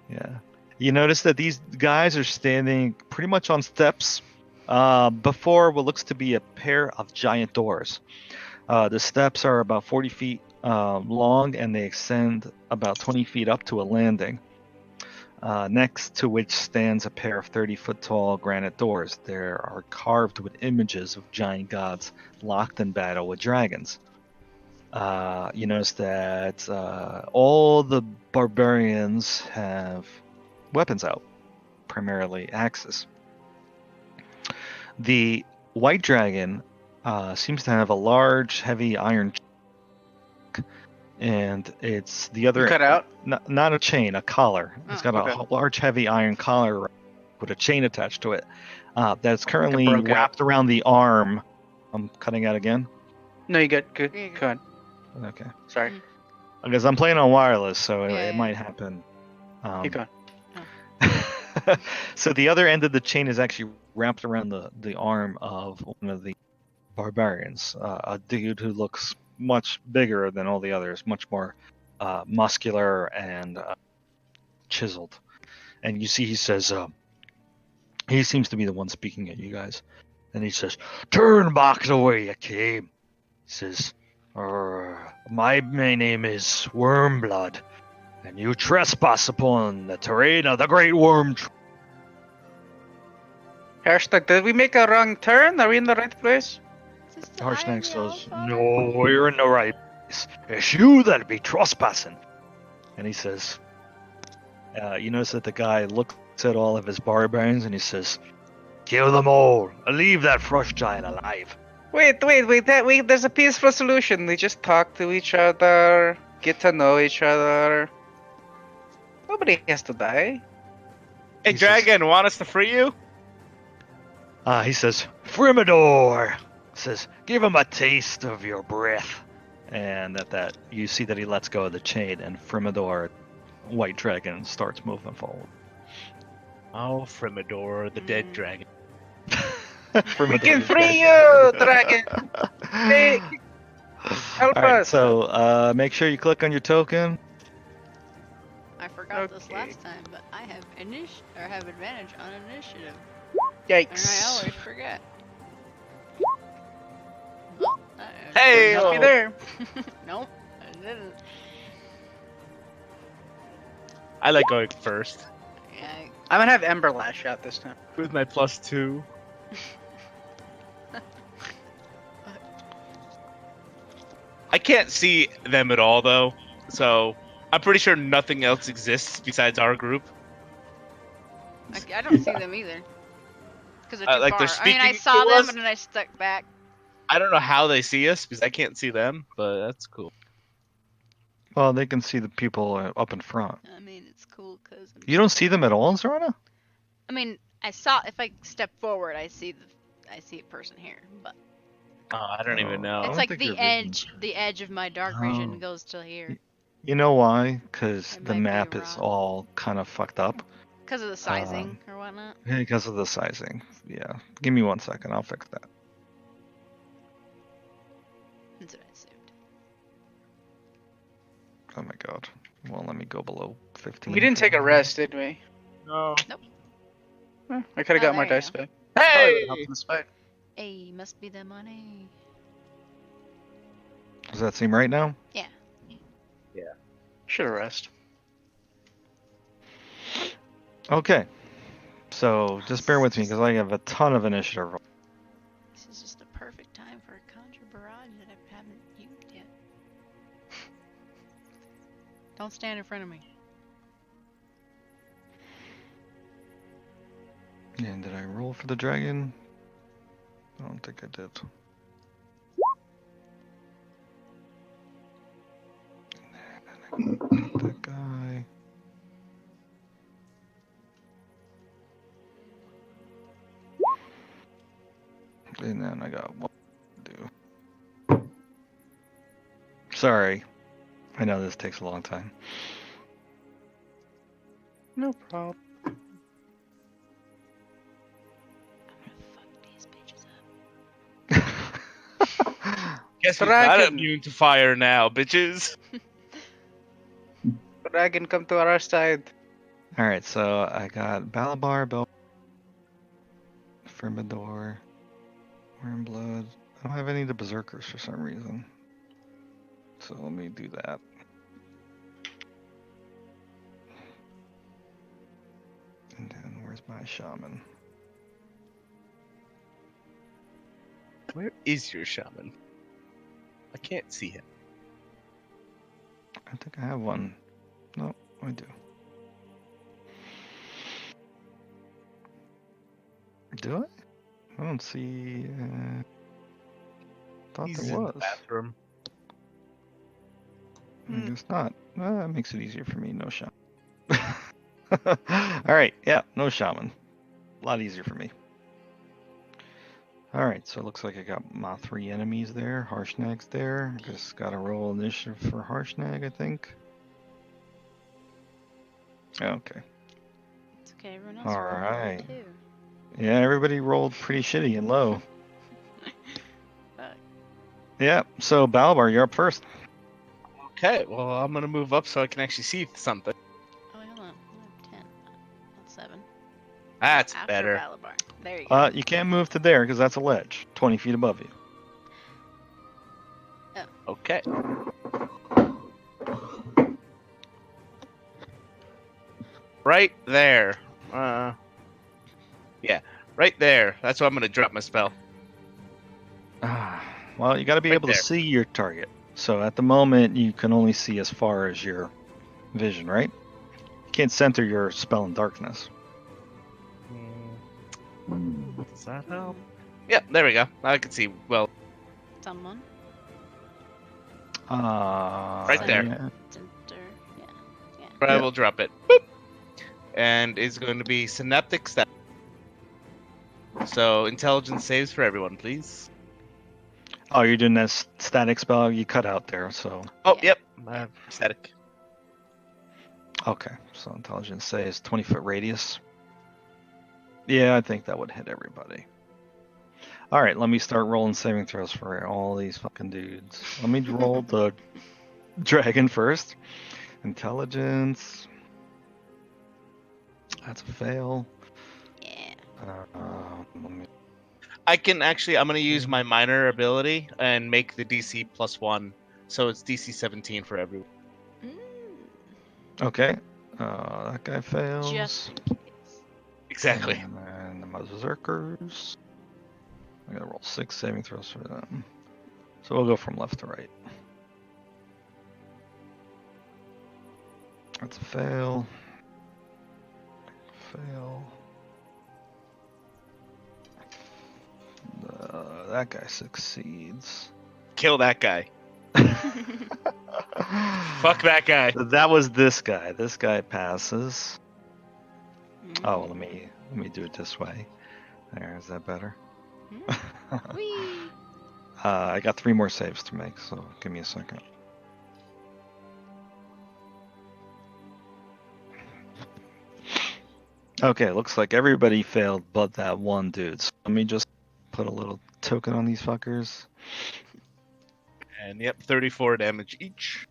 S4: Yeah. You notice that these guys are standing pretty much on steps before what looks to be a pair of giant doors. The steps are about 40 feet long and they extend about 20 feet up to a landing. Next to which stands a pair of 30-foot tall granite doors. There are carved with images of giant gods locked in battle with dragons. You notice that all the barbarians have weapons out, primarily axes. The white dragon seems to have a large, heavy iron chain, and it's the other
S6: Cut out?
S4: not a chain, a collar. It's got
S6: okay.
S4: a large, heavy iron collar with a chain attached to it that's currently
S6: broke out.
S4: wrapped around the arm. I'm cutting out again.
S6: No, you good. Good.
S3: Yeah, you're
S6: Go on.
S4: Okay,
S6: Sorry.
S4: because I'm playing on wireless, so
S3: Yeah,
S4: it
S3: yeah.
S4: might happen.
S6: Keep going.
S4: So the other end of the chain is actually wrapped around the arm of one of the barbarians, a dude who looks much bigger than all the others, much more muscular and chiseled. And you see he says, he seems to be the one speaking at you guys. And he says, "Turn back the way you came." He says, my name is Wormblood, and you trespass upon the terrain of the Great Worm Tree.
S6: Hashtag, did we make a wrong turn? Are we in the right place?
S3: Is this the
S4: Harshnag
S3: Iron
S4: says,
S3: Yellow
S4: "No, you're in the right place. It's you that be trespassing." And he says, you notice that the guy looks at all of his barbarians and he says, "Kill them all and leave that frost giant alive."
S6: Wait. There's a peaceful solution. We just talk to each other, get to know each other. Nobody has to die.
S5: Hey,
S4: He says-
S5: Dragon, want us to free you?
S4: He says, "Frimador," says, "Give him a taste of your breath." And at that, you see that he lets go of the chain, and Frimador, white dragon, starts moving forward.
S5: Oh, Frimador, the dead dragon.
S6: We can free you, dragon. Hey, help
S4: Alright,
S6: us.
S4: so make sure you click on your token.
S3: I forgot this
S6: Okay.
S3: last time, but I have have advantage on initiative, and I
S6: Yikes.
S3: always forget. Well,
S5: Hey,
S6: Help me
S5: oh.
S6: there.
S3: nope, I didn't.
S5: I like going first
S3: Yeah,
S6: I'm gonna have Ember Lash out this time.
S5: with my +2. I can't see them at all though, so I'm pretty sure nothing else exists besides our group.
S3: I don't see them either. Because they're too
S5: Like they're
S3: far. I mean, I
S5: speaking
S3: saw
S5: to
S3: them,
S5: us?
S3: but then I stuck back.
S5: I don't know how they see us because I can't see them, but that's cool.
S4: Well, they can see the people up in front.
S3: I mean, it's cool because.
S4: You don't see them at all, Zorana?
S3: I mean, I saw if I step forward, I see a person here, but
S5: Oh, I don't even know.
S3: it's
S4: don't
S3: like
S4: think
S3: the
S4: your vision-
S3: edge of my dark vision
S4: Oh.
S3: goes to here
S4: You know why? Because
S3: It
S4: the
S3: might be
S4: map is
S3: wrong.
S4: all kind of fucked up.
S3: because of the sizing or whatnot.
S4: Because of the sizing. Yeah. Give me 1 second. I'll fix that.
S3: That's what I assumed.
S4: Oh my god. Well, let me go below 15.
S6: We didn't take a rest, did we?
S5: No.
S6: I could have
S3: Oh,
S6: got my
S3: there you
S6: dice
S3: go.
S6: back.
S5: Hey!
S6: Help in this fight.
S3: Hey, must be the money.
S4: Does that seem right now?
S6: Should have rest.
S4: Okay. So just bear with me because I have a ton of initiative.
S3: This is just the perfect time for a conjure barrage that I haven't used yet. Don't stand in front of me.
S4: And did I roll for the dragon? I don't think I did. And then I got that guy. And then I got one to do. Sorry. I know this takes a long time.
S6: No problem.
S3: I'm gonna fuck these bitches up.
S5: Guess we're not
S6: Dragon.
S5: immune to fire now, bitches.
S6: Dragon, come to our side.
S4: Alright, so I got Balabar, Firmidor, Wormblood. I don't have any of the Berserkers for some reason. So let me do that. And then where's my Shaman?
S5: Where is your shaman? I can't see him.
S4: I think I have one. No, I do. Do I? I don't see. Thought
S5: He's
S4: there
S5: in
S4: was.
S5: the bathroom.
S4: I guess not. That makes it easier for me. No shaman. Alright, yeah, no shaman. A lot easier for me. Alright, so it looks like I got my 3 enemies there. Harshnag's there. Just gotta roll initiative for Harshnag, I think. Okay.
S3: It's okay, everyone else rolled low,
S4: Alright.
S3: too.
S4: Yeah, everybody rolled pretty shitty and low.
S3: Fuck.
S4: Yeah, so Balabar, you're up first.
S5: Okay, well, I'm gonna move up so I can actually see something.
S3: Oh, wait, hold on. I have 10, not 7.
S5: That's
S3: After
S5: better.
S3: Balabar. There you go.
S4: You can't move to there because that's a ledge, 20 feet above you.
S5: Okay. Right there. Yeah, right there. That's why I'm gonna drop my spell.
S4: Well, you got to be
S5: Right
S4: able
S5: there.
S4: to see your target. So at the moment, you can only see as far as your vision, right? You can't center your spell in darkness.
S5: Does that help? Yeah, there we go. I can see well.
S3: Someone.
S4: Right
S5: there.
S3: Center. Yeah.
S5: I
S4: Yeah.
S5: will drop it. Boop. And it's going to be synaptic stat. So intelligence saves for everyone, please.
S4: Oh, you're doing that static spell you cut out there. So
S5: Oh,
S3: Yeah.
S5: yep. Static.
S4: okay, so intelligence says 20-foot radius. Yeah, I think that would hit everybody. All right, let me start rolling saving throws for all these fucking dudes. Let me roll the dragon first. Intelligence. That's a fail.
S3: Yeah.
S4: Let me...
S5: I'm gonna use my minor ability and make the DC +1, so it's DC 17 for everyone.
S3: Mm,
S4: Okay. That guy fails.
S3: just in case.
S5: Exactly.
S4: And then the berserkers. I gotta roll 6 saving throws for them. So we'll go from left to right. That's a fail. Fail. That guy succeeds.
S5: Kill that guy. Fuck that guy.
S4: That was this guy. This guy passes. Oh,
S3: Mm.
S4: let me do it this way. There, is that better?
S3: Whee!
S4: I got 3 more saves to make, so give me a second. Okay, looks like everybody failed but that one dude. So let me just put a little token on these fuckers.
S5: And yep, 34 damage each.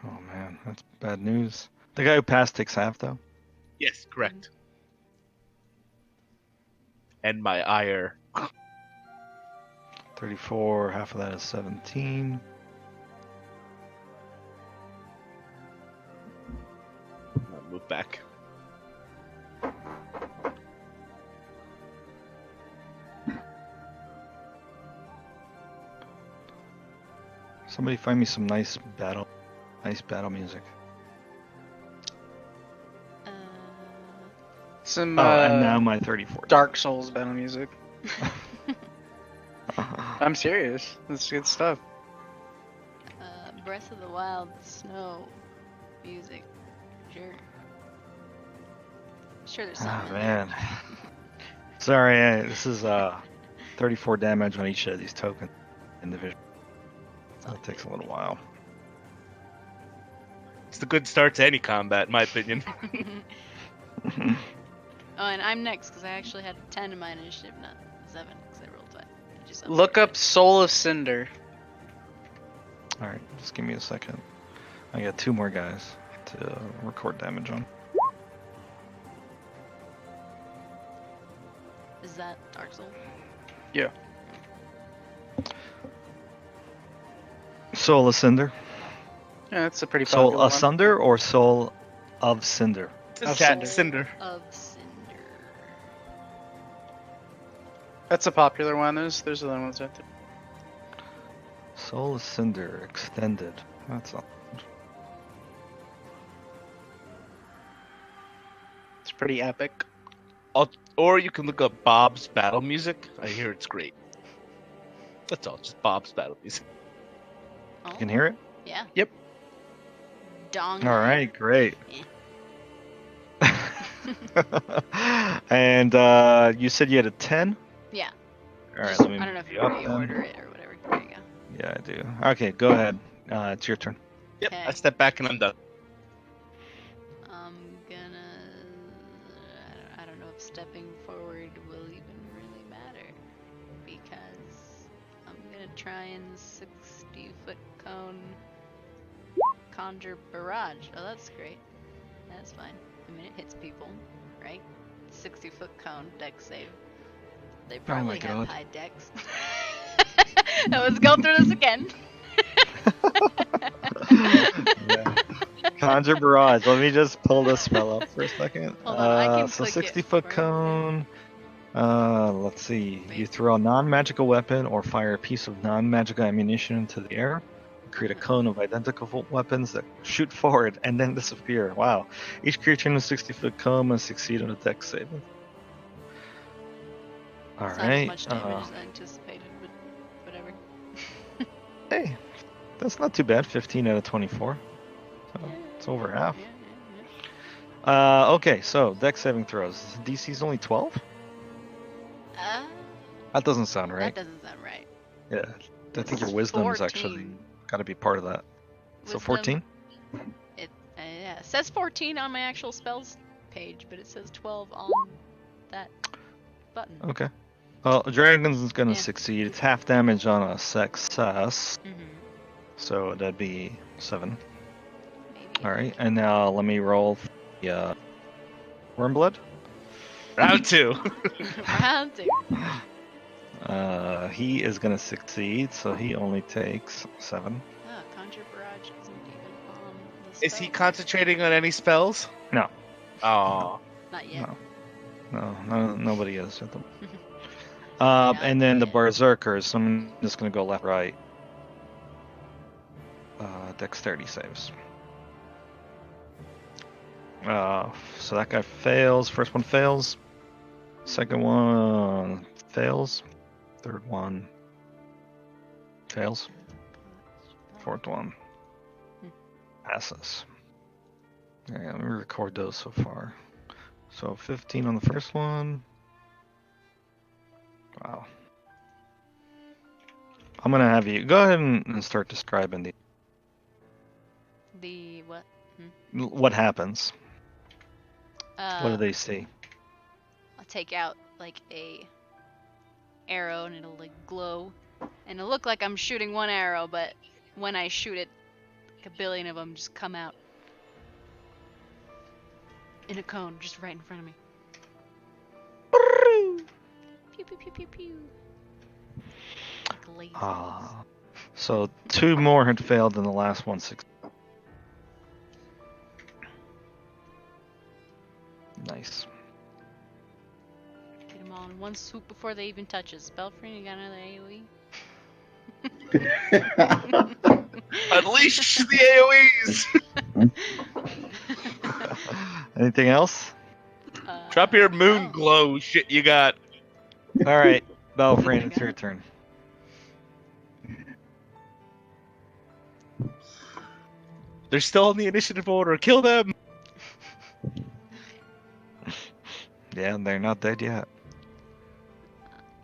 S4: Oh man, that's bad news. The guy who passed takes half though.
S5: Yes, correct. And my ire.
S4: 34, half of that is 17.
S5: I'll move back.
S4: Somebody find me some nice battle music.
S6: Some
S4: And now my 34.
S6: Dark Souls battle music. I'm serious. That's good stuff.
S3: Breath of the Wild, snow, music. Sure, there's something.
S4: Ah
S3: in
S4: man. Sorry, this is 34 damage on each of these tokens individually. That takes a little while.
S5: It's a good start to any combat, in my opinion.
S3: There. Oh, and I'm next because I actually had 10 in my initiative, not 7 because I rolled 5. I just
S6: Look
S3: upgraded
S6: up Soul of Cinder.
S4: Alright, just give me a second. I got 2 more guys to record damage on.
S3: it. Is that Dark Soul?
S4: Soul of Cinder.
S6: Yeah, that's a pretty
S4: Soul
S6: popular one.
S4: Asunder or Soul of Cinder?
S6: Of
S5: Cinder.
S6: Cinder.
S3: Of Cinder.
S6: That's a popular one. There's other ones out there.
S4: Soul of Cinder extended. That's all.
S6: It's pretty epic.
S5: Or you can look up Bob's battle music. I hear it's great. That's all, just Bob's battle music.
S3: Oh,
S4: You can hear it?
S3: yeah.
S6: Yep.
S3: Dong.
S4: Alright, great.
S3: Yeah.
S4: And you said you had a 10?
S3: Yeah.
S4: Alright,
S3: Just-
S4: let me
S3: I don't know if
S4: move
S3: you
S4: you up then.
S3: reorder it or whatever. There you go.
S4: Yeah, I do. Okay, go ahead. It's your turn.
S5: Yep,
S3: Okay.
S5: I step back and I'm done.
S3: I'm gonna. I don't know if stepping forward will even really matter because I'm gonna try and 60-foot cone conjure barrage. Oh, that's great. That's fine. I mean, it hits people, right? 60-foot cone dex save. They probably have
S4: God.
S3: high dex. Let's go through this again.
S4: Conjure Barrage. Let me just pull this spell up for a second.
S3: Hold on, I can
S4: So
S3: click it
S4: 60-foot
S3: for you.
S4: cone. Let's see. You
S3: Wait.
S4: throw a non-magical weapon or fire a piece of non-magical ammunition into the air. Create a cone of identical weapons that shoot forward and then disappear. Wow. Each creature in a 60-foot cone must succeed on a dex save.
S3: It's not as
S4: Alright.
S3: much damage as I anticipated, but whatever.
S4: Hey, that's not too bad. 15 out of 24. So
S3: Yeah,
S4: it's over half.
S3: yeah, yeah.
S4: Okay, so dex saving throws. DC's only 12? That doesn't sound right.
S3: That doesn't sound right.
S4: Yeah, I think your
S3: It's
S4: wisdom is
S3: 14.
S4: actually got to be part of that. So
S3: Wisdom,
S4: 14?
S3: yeah, it says 14 on my actual spells page, but it says 12 on that button.
S4: Okay. Well, Dragon's gonna
S3: Yeah.
S4: succeed. It's half damage on a success,
S3: Mm-hmm.
S4: so that'd be 7.
S3: Maybe.
S4: All right, and now let me roll the Wormblood.
S5: Round 2.
S3: Round 2.
S4: He is gonna succeed, so he only takes 7.
S3: Oh, Conjure Barrage isn't even on the
S5: Is he
S3: spell.
S5: concentrating on any spells?
S4: No.
S5: Oh.
S3: Not yet.
S4: No, nobody is at them.
S3: Not
S4: And then the
S3: yet.
S4: Berserkers. So I'm just gonna go left, right. Dexterity saves. So that guy fails. First one fails. Second one fails. Third one fails. Fourth one passes. Alright, let me record those so far. So 15 on the first one. Wow. I'm gonna have you go ahead and start describing
S3: The what?
S4: what happens. What do
S3: Uh,
S4: they see?
S3: I'll take out like a arrow and it'll like glow, and it'll look like I'm shooting one arrow, but when I shoot it, like a billion of them just come out in a cone, just right in front of me. Pew pew pew pew pew. Like lasers.
S4: So 2 more had failed, and the last one succeeded. Nice.
S3: Get them all in one swoop before they even touch us. Spellfree, you got another AoE?
S5: Unleash the AoEs!
S4: Anything else?
S5: Drop your moon
S3: no.
S5: glow shit you got.
S4: All right, Belfrane, it's your turn.
S5: They're still in the initiative order. Kill them!
S4: Yeah, they're not dead yet.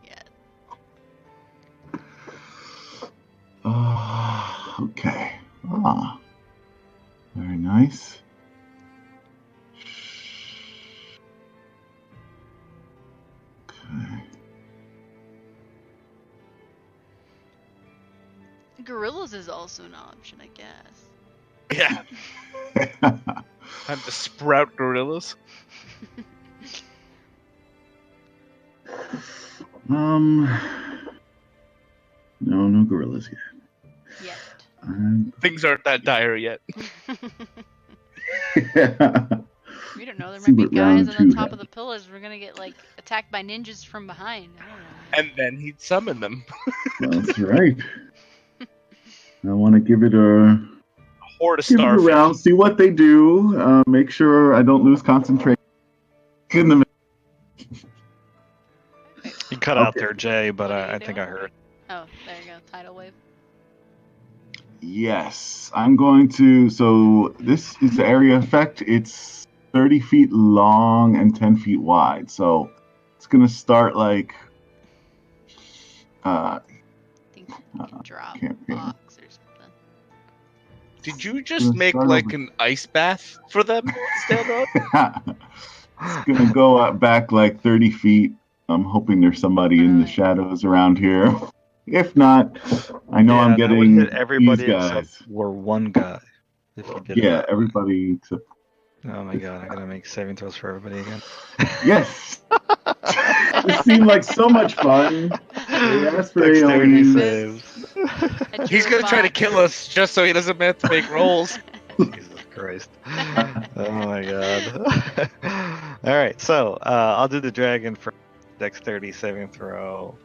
S3: Yeah.
S2: Okay. Ah. Very nice. Okay.
S3: Gorillas is also an option, I guess.
S5: Yeah. Time to sprout gorillas.
S2: No gorillas yet.
S3: Yet.
S5: Things aren't that dire yet.
S3: We don't know. There
S2: See
S3: might be
S2: what
S3: guys
S2: round
S3: on
S2: two
S3: the top
S2: has.
S3: of the pillars. We're gonna get like attacked by ninjas from behind. I don't know.
S5: And then he'd summon them.
S2: That's right. I want to give it a
S5: Horde of
S2: give it a
S5: starfish.
S2: round, see what they do. Make sure I don't lose concentration. In the
S4: You cut out
S2: Okay.
S4: there, Jay, but
S3: What are you
S4: I think I
S3: doing?
S4: heard.
S3: Oh, there you go. Tidal wave.
S2: Yes, I'm going to. So this is the area effect. It's 30 feet long and 10 feet wide. So it's gonna start like.
S3: I think you can drop
S2: can't-
S3: blocks or something.
S5: Did you just
S2: Gonna
S5: make
S2: start
S5: like
S2: over.
S5: an ice bath for them? Stand on?
S2: It's gonna go out back like 30 feet. I'm hoping there's somebody in the
S3: Alright.
S2: shadows around here. If not, I know I'm
S4: that would
S2: getting
S4: hit everybody
S2: these guys.
S4: except for one guy. If you did it
S2: Yeah,
S4: that way.
S2: everybody except.
S4: Oh my god, I gotta make saving throws for everybody again.
S2: Yes! This seemed like so much fun. They asked for
S4: Dexterity
S2: AoEs.
S4: saves.
S3: A
S5: He's
S3: true
S5: gonna try to
S3: bot.
S5: kill us just so he doesn't have to make rolls.
S4: Jesus Christ. Oh my god. Alright, so I'll do the dragon for dexterity saving throw.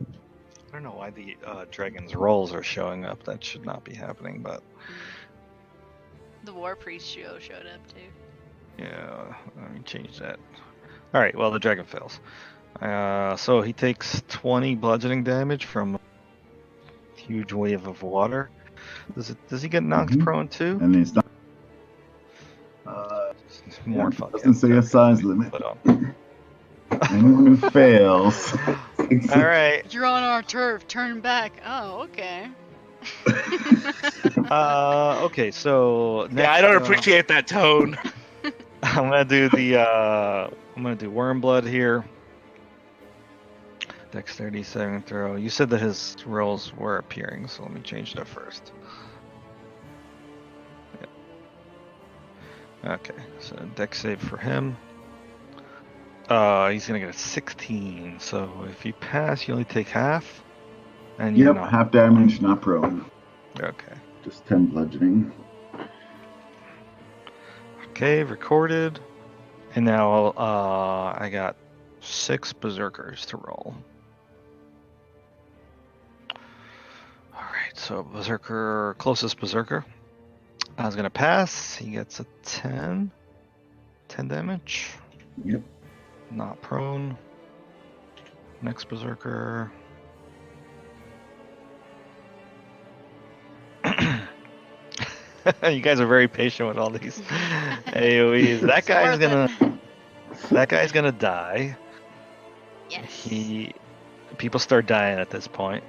S4: I don't know why the dragon's rolls are showing up. That should not be happening, but
S3: The War Priest show showed up too.
S4: yeah, let me change that. Alright, well, the dragon fails. So he takes 20 bludgeoning damage from a huge wave of water. Does he get knocked
S2: Mhm.
S4: prone too?
S2: And it's not.
S4: More
S2: yeah,
S4: fucking
S2: doesn't say a size limit.
S4: Put on.
S2: Anyone who fails.
S4: Alright.
S3: You're on our turf. Turn back. Oh, okay.
S4: Okay, so next,
S5: Yeah, I don't appreciate that tone.
S4: I'm gonna do the I'm gonna do worm blood here. Dexterity saving throw. You said that his rolls were appearing, so let me change that first. Yeah. Okay, so dex save for him. He's gonna get a 16. So if you pass, you only take half. And you're
S2: Yep,
S4: not.
S2: half damage, not prone.
S4: Okay.
S2: Just 10 bludgeoning.
S4: Okay, recorded. And now I got 6 berserkers to roll. Alright, so berserker, closest berserker. I was gonna pass. He gets a 10. 10 damage.
S2: Yep.
S4: Not prone. Next berserker. You guys are very patient with all these AoEs. That guy's gonna die.
S3: Yes.
S4: People start dying at this point.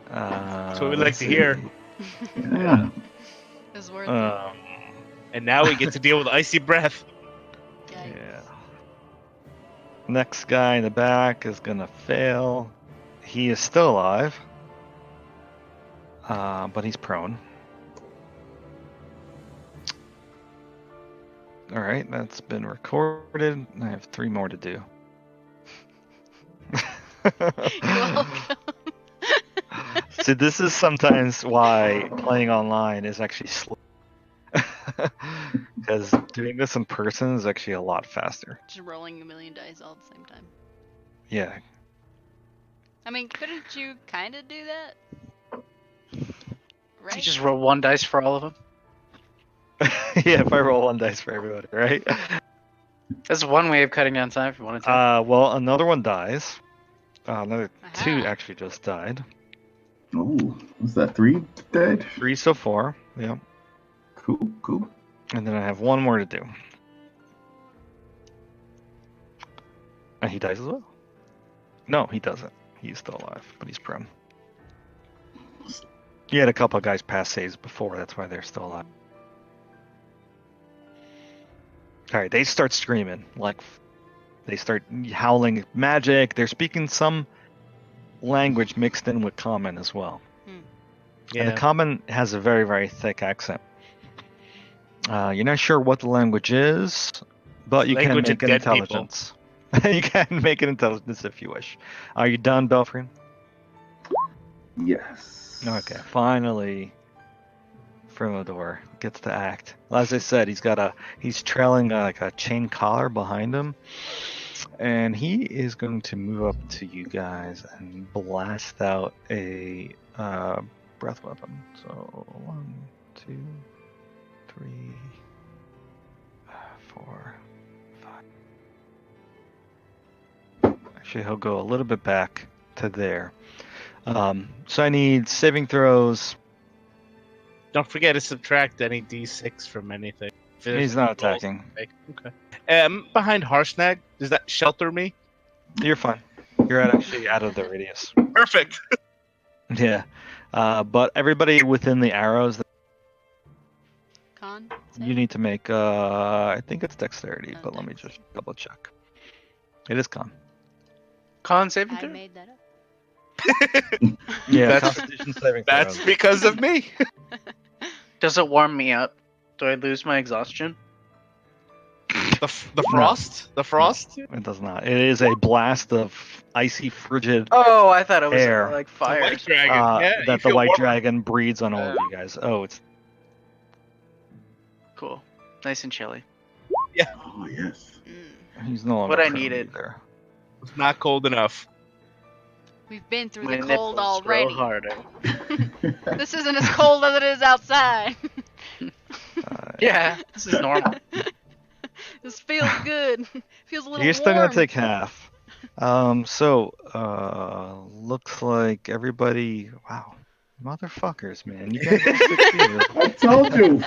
S5: That's what we like
S4: let's
S5: to hear.
S4: see.
S2: Yeah.
S3: It's worth it.
S5: And now we get to deal with icy breath.
S3: Yikes.
S4: Yeah. Next guy in the back is gonna fail. He is still alive, but he's prone. All right, that's been recorded. I have 3 more to do.
S3: You're welcome.
S4: See, this is sometimes why playing online is actually slow. Because doing this in person is actually a lot faster.
S3: Just rolling a million dice all at the same time.
S4: Yeah.
S3: I mean, couldn't you kind of do that? Right?
S6: You just roll 1 dice for all of them.
S4: Yeah, if I roll 1 dice for everybody, right?
S6: That's one way of cutting down time if you wanted to.
S4: Well, another one dies. Another 2
S3: Aha.
S4: actually just died.
S2: Oh, was that 3 dead?
S4: 3 so far, yeah.
S2: Cool, cool.
S4: And then I have 1 more to do. And he dies as well? No, he doesn't. He's still alive, but he's prone. He had a couple of guys pass saves before, that's why they're still alive. Alright, they start screaming. Like, they start howling magic. They're speaking some language mixed in with common as well. And the common has a very, very thick accent. You're not sure what the language is, but you can
S5: Language
S4: make
S5: of
S4: an
S5: dead people.
S4: intelligence. You can make an intelligence if you wish. Are you done, Belfrin?
S2: Yes.
S4: Okay, finally, Frimador gets to act. As I said, he's trailing like a chain collar behind him, and he is going to move up to you guys and blast out a breath weapon. So 1, 2, 3, 4, 5. Actually, he'll go a little bit back to there. So I need saving throws.
S5: Don't forget to subtract any d6 from anything.
S4: He's not attacking.
S5: Okay. Behind Harshnag, does that shelter me?
S4: You're fine. You're actually out of the radius.
S5: Perfect.
S4: Yeah. But everybody within the arrows,
S3: Con?
S4: you need to make, I think it's dexterity, but let me just double check. It is con.
S6: Con saving
S3: I
S6: throw?
S3: made that up.
S4: Yeah,
S5: That's-
S4: Constitution saving
S5: That's
S4: throws.
S5: because of me.
S6: Does it warm me up? Do I lose my exhaustion?
S5: The frost? The frost?
S4: It does not. It is a blast of icy, frigid
S6: Oh, I thought it was
S4: Air.
S6: like
S5: The
S6: fire.
S5: white dragon. Yeah, you
S4: that the
S5: feel
S4: white
S5: warm.
S4: dragon breeds on all of you guys. Oh, it's
S6: Cool. Nice and chilly.
S2: Oh, yes.
S4: he's no longer
S6: What I
S4: prone
S6: needed.
S4: either.
S5: It's not cold enough.
S3: We've been through
S6: My
S3: the cold
S6: nipples
S3: already.
S6: grow harder.
S3: This isn't as cold as it is outside.
S6: Yeah, this is normal.
S3: This feels good. Feels a little
S4: You're still
S3: warm.
S4: gonna take half. Looks like everybody. Wow, motherfuckers, man! You guys are succeeded.
S2: I told you.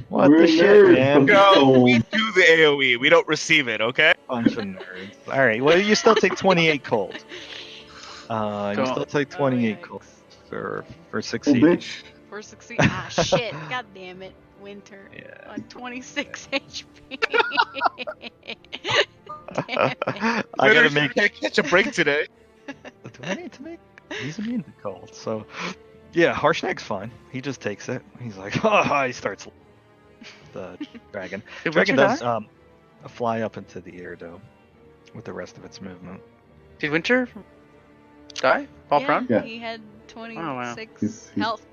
S4: What
S2: We're
S4: the shit,
S2: nerds
S4: man?
S2: from the
S5: No,
S2: cold.
S5: we do the AoE. We don't receive it, okay?
S4: Bunch of nerds. All right, well, you still take 28 cold. You
S6: Cool.
S4: still take 28
S3: yikes.
S4: cold for
S2: Oh,
S4: succeeding.
S2: bitch.
S3: We're succeeding. Ah, shit. God damn it. Winter
S4: Yeah.
S3: on 26 HP.
S4: I gotta
S5: Literally
S4: make.
S5: can't catch a break today.
S4: Do I need to make? He's immune to cold, so yeah. Harshnag's fine. He just takes it. He's like, he starts the dragon.
S6: Did
S4: Dragon
S6: Winter
S4: does
S6: die?
S4: fly up into the air though, with the rest of its movement.
S6: Did Winter die? Fall
S3: Yeah,
S6: prone?
S2: Yeah.
S3: he had 26
S6: wow.
S2: He's-
S3: health.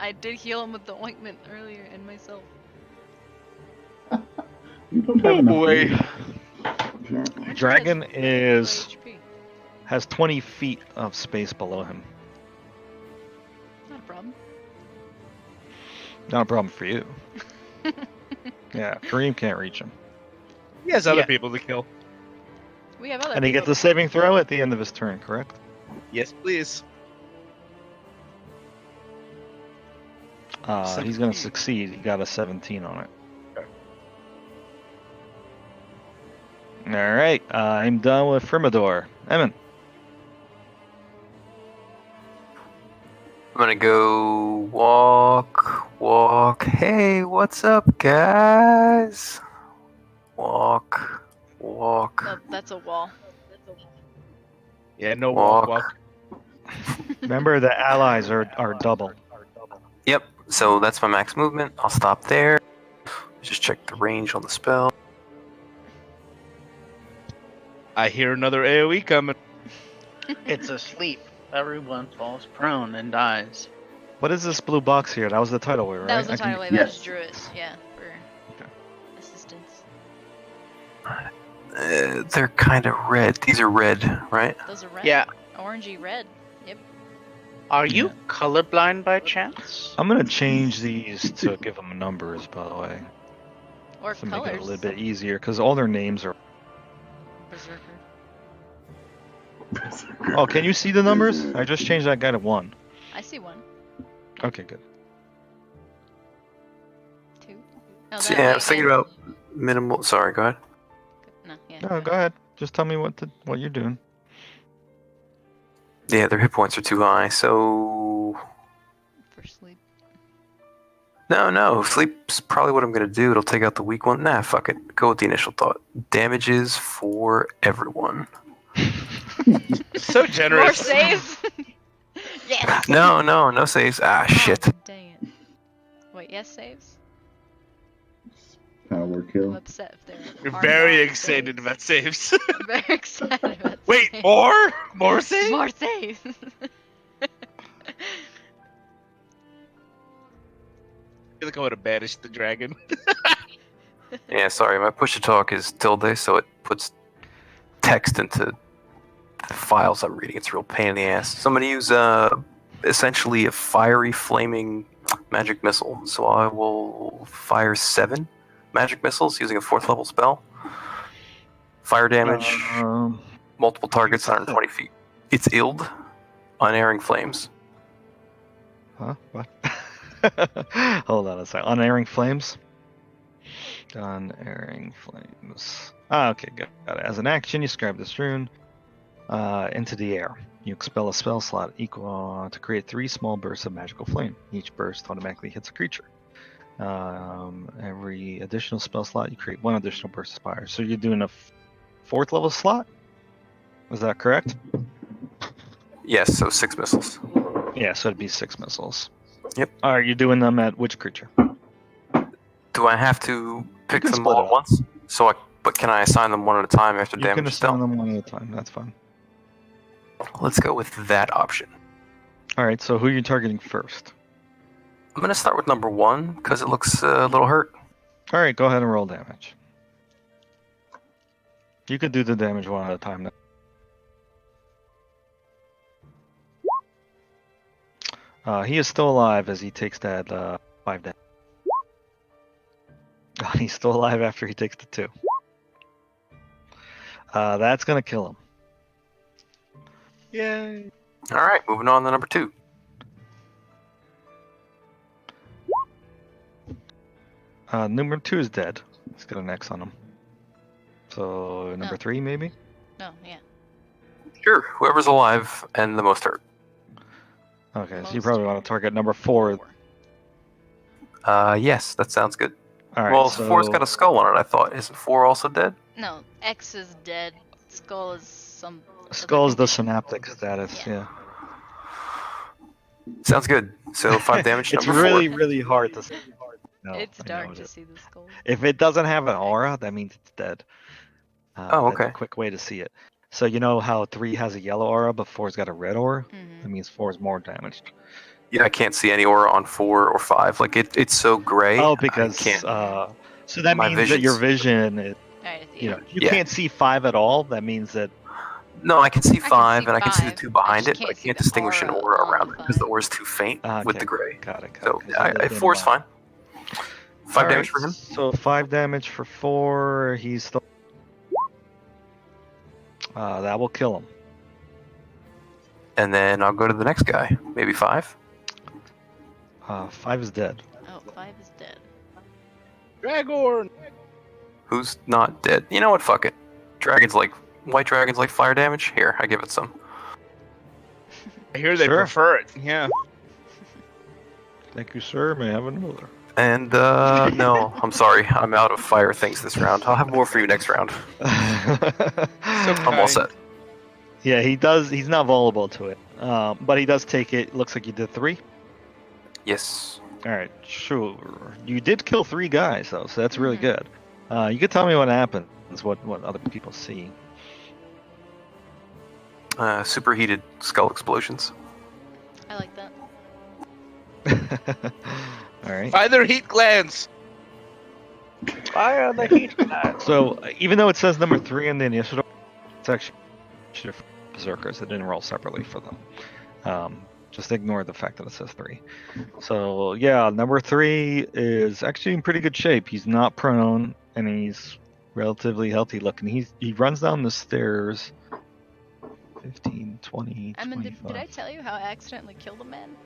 S3: I did heal him with the ointment earlier and myself.
S2: You don't have enough
S4: boy.
S2: weight, apparently.
S4: Dragon
S3: Winter has
S4: is
S3: 4 HP.
S4: has 20 feet of space below him.
S3: Not a problem.
S4: Not a problem for you. Yeah, Kareem can't reach him,
S5: He has other
S6: Yeah.
S5: people to kill.
S3: We have other
S4: and he
S3: people.
S4: gets a saving throw at the end of his turn. Correct?
S5: Yes, please.
S4: He's gonna succeed. He got a 17 on it. All right, I'm done with Frimador. Emin.
S1: I'm gonna go walk. Hey, what's up, guys? Walk.
S3: No, that's a wall.
S5: Yeah, no walk.
S1: Walk.
S4: Remember, the allies are double.
S1: Yep. So that's my max movement. I'll stop there. Just check the range on the spell.
S5: I hear another AoE coming.
S6: It's asleep. Everyone falls prone and dies.
S4: What is this blue box here? That was the title word, right?
S3: That was the
S4: I can-
S3: title wave.
S2: yes.
S3: That was Druid. Yeah, for
S4: Okay.
S3: assistance.
S1: They're kind of red. These are red, right?
S3: Those are red.
S6: Yeah.
S3: Orangey red. Yep.
S6: Are you
S4: Yeah.
S6: colorblind by chance?
S4: I'm gonna change these to give them numbers, by the way,
S3: Or
S4: to make
S3: colors.
S4: it a little bit easier, because all their names are.
S3: Berserker.
S4: Oh, can you see the numbers? I just changed that guy to 1.
S3: I see 1,
S4: Okay, good.
S3: 2. Oh,
S1: So,
S3: that
S1: yeah, I
S3: way,
S1: was thinking about minimal. Sorry, go ahead.
S3: No, yeah.
S4: No, go ahead. Just tell me what you're doing.
S1: Yeah, their hit points are too high. So
S3: For sleep.
S1: no. Sleep's probably what I'm gonna do. It'll take out the weak one. Nah, fuck it. Go with the initial thought. Damages for everyone.
S5: So
S3: More
S5: generous.
S3: saves. Yes.
S1: No saves. Ah, shit.
S3: Dang it. Wait, yes saves?
S2: Power
S3: I'm
S2: kill.
S3: upset if they're.
S5: You're
S3: are
S5: very
S3: not
S5: excited
S3: saves.
S5: about saves.
S3: I'm very excited about
S5: Wait,
S3: saves.
S5: more saves?
S3: More saves.
S5: I feel like I would have banished the dragon.
S1: Yeah, sorry. My push to talk is tilde, so it puts text into the files I'm reading. It's a real pain in the ass. So I'm gonna use essentially a fiery, flaming magic missile. So I will fire 7 magic missiles using a 4th level spell. Fire damage, multiple targets, 120 feet. It's Ild, unerring flames.
S4: Huh? What? Hold on a second. Unerring flames. Unerring flames. Okay, got it. As an action, you scribe this rune into the air. You expel a spell slot equal to create 3 small bursts of magical flame. Each burst automatically hits a creature. Every additional spell slot, you create 1 additional burst of fire. So you're doing a 4th level slot? Was that correct?
S1: Yes, so 6 missiles.
S4: Yeah, so it'd be 6 missiles.
S1: Yep.
S4: Are you doing them at which creature?
S1: Do I have to pick
S4: can
S1: them
S4: split
S1: all
S4: it
S1: at once? But can I assign them one at a time after
S4: You can
S1: damage is
S4: assign
S1: dealt?
S4: them one at a time. That's fine.
S1: Let's go with that option.
S4: All right. So who are you targeting first?
S1: I'm gonna start with number 1 because it looks a little hurt.
S4: All right. Go ahead and roll damage. You could do the damage one at a time. He is still alive as he takes that 5 damage. He's still alive after he takes the 2. That's gonna kill him.
S5: Yay.
S1: All right, moving on to number 2.
S4: Number 2 is dead. Let's get an X on him. So number
S3: Oh.
S4: 3 maybe.
S3: No, yeah.
S1: Sure, whoever's alive and the most hurt.
S4: Okay, so you
S3: Most
S4: probably want to target number 4.
S1: Yes, that sounds good.
S4: All right.
S1: Well,
S4: so
S1: 4's got a skull on it, I thought. Isn't 4 also dead?
S3: No, X is dead. Skull is some. other
S4: skull is the
S3: condition.
S4: synaptic status.
S3: Yeah.
S4: Yeah.
S1: Sounds good. So 5 damage
S4: It's
S1: number
S4: really,
S1: 4.
S4: really hard to see. No,
S3: It's
S4: I
S3: dark
S4: know
S3: to
S4: it.
S3: see the skull.
S4: If it doesn't have an aura, that means it's dead.
S1: Oh,
S4: That's a
S1: okay.
S4: quick way to see it. So you know how 3 has a yellow aura, but 4's got a red aura?
S3: Hmm.
S4: That means 4 is more damaged.
S1: Yeah, I can't see any aura on 4 or 5. Like, it's so gray.
S4: Oh,
S1: I
S4: because
S1: can't.
S4: so that
S1: My
S4: means that your
S1: vision's-
S4: vision, is,
S3: Right at the
S4: you know,
S3: end.
S4: you
S1: Yeah.
S4: can't see 5 at all. That means that
S1: No, I can see
S3: can
S1: 5,
S3: see
S1: and I can see the
S3: 5.
S1: 2
S3: I
S1: behind
S3: just
S1: it, but I
S3: can't see
S1: can't
S3: the
S1: distinguish an
S3: aura
S1: aura
S3: on
S1: around
S3: the
S1: it because the
S3: 5.
S1: aura's too faint with the gray.
S4: Got it.
S1: So
S4: Got it. 'Cause you
S1: 4
S4: lived
S1: is
S4: in,
S1: fine. 5 damage for him.
S4: So 5 damage for 4. He's still. That will kill him.
S1: And then I'll go to the next guy. Maybe 5.
S4: 5 is dead.
S3: Oh, 5 is dead.
S5: Dragorn.
S1: Who's not dead? You know what? Fuck it. White dragons like fire damage. Here, I give it some.
S5: I hear they
S4: Sure.
S5: prefer it. Yeah.
S4: Thank you, sir. May I have another?
S1: And no, I'm sorry. I'm out of fire things this round. I'll have more for you next round. I'm all set.
S4: Yeah, he does. He's not vulnerable to it, but he does take it. Looks like you did 3.
S1: Yes.
S4: All right, sure. You did kill 3 guys though, so that's really
S3: Mhm.
S4: good. You could tell me what happens, what other people see.
S1: Superheated skull explosions.
S3: I like that.
S4: All right.
S5: By their heat glands.
S6: Fire the heat glands.
S4: So even though it says number 3 in the initiative, it's actually for berserkers. It didn't roll separately for them. Just ignore the fact that it says 3. So yeah, number 3 is actually in pretty good shape. He's not prone and he's relatively healthy looking. He runs down the stairs. 15, 20,
S3: I mean,
S4: 25.
S3: did I tell you how I accidentally killed a man?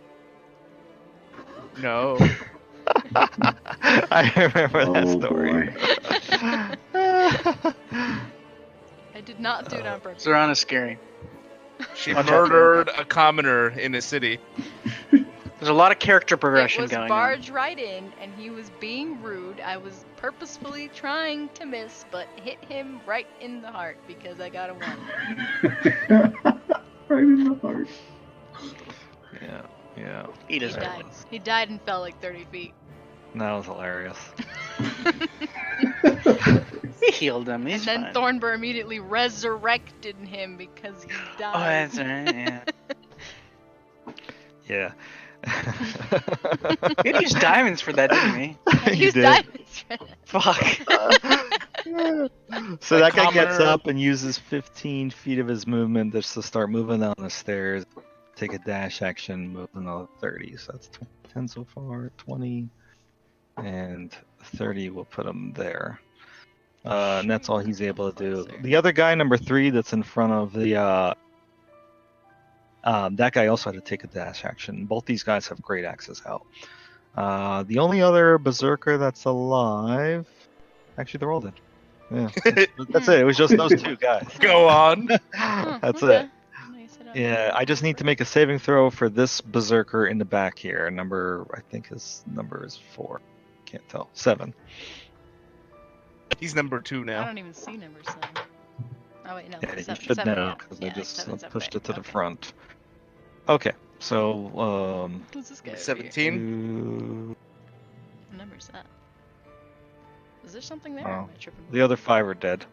S5: No.
S4: I remember that
S2: Oh,
S4: story.
S3: I did not do it on purpose.
S6: Serana's scary.
S5: She
S6: Watch out.
S5: murdered a commoner in a city.
S6: There's a lot of character
S3: It
S6: progression
S3: was
S6: going on.
S3: barge right in, and he was being rude. I was purposefully trying to miss, but hit him right in the heart because I got a 1.
S2: Right in the heart.
S4: Yeah.
S6: He
S3: He
S6: deserves
S3: died. He died and fell like 30 feet.
S4: That was hilarious.
S6: We healed him.
S3: And
S6: He's
S3: then
S6: fine.
S3: Thornbur immediately resurrected him because he
S6: Oh,
S3: died.
S6: that's right. Yeah.
S4: Yeah.
S6: He had used diamonds for that, didn't he?
S3: And
S4: He
S3: he's
S4: did.
S3: died.
S6: Fuck.
S4: So that guy gets
S5: commoner-
S4: up and uses 15 feet of his movement just to start moving down the stairs. Take a dash action, move another 30. So that's 10 so far, 20, and 30 will put him there. And that's all he's able to do. The other guy, number 3, that's in front of the. That guy also had to take a dash action. Both these guys have great axes out. The only other berserker that's alive. Actually, they're all dead. Yeah, that's it. It was just those 2 guys.
S5: Go on.
S4: That's
S3: okay.
S4: it.
S3: Nice it up.
S4: Yeah, I just need to make a saving throw for this berserker in the back here. I think his number is 4. Can't tell. 7.
S5: He's number 2
S3: I
S5: now.
S3: don't even see number 7. Oh wait, no.
S4: Yeah, you
S3: 7,
S4: should
S3: 7,
S4: know
S3: yeah.
S4: because
S3: Yeah,
S4: I just
S3: 7's up
S4: pushed
S3: there.
S4: it to the
S3: Okay.
S4: front. Okay, so
S3: Who's this guy? over here?
S5: 17.
S3: What number is that? Is there something there? Or am I tripping?
S4: the other 5 are dead,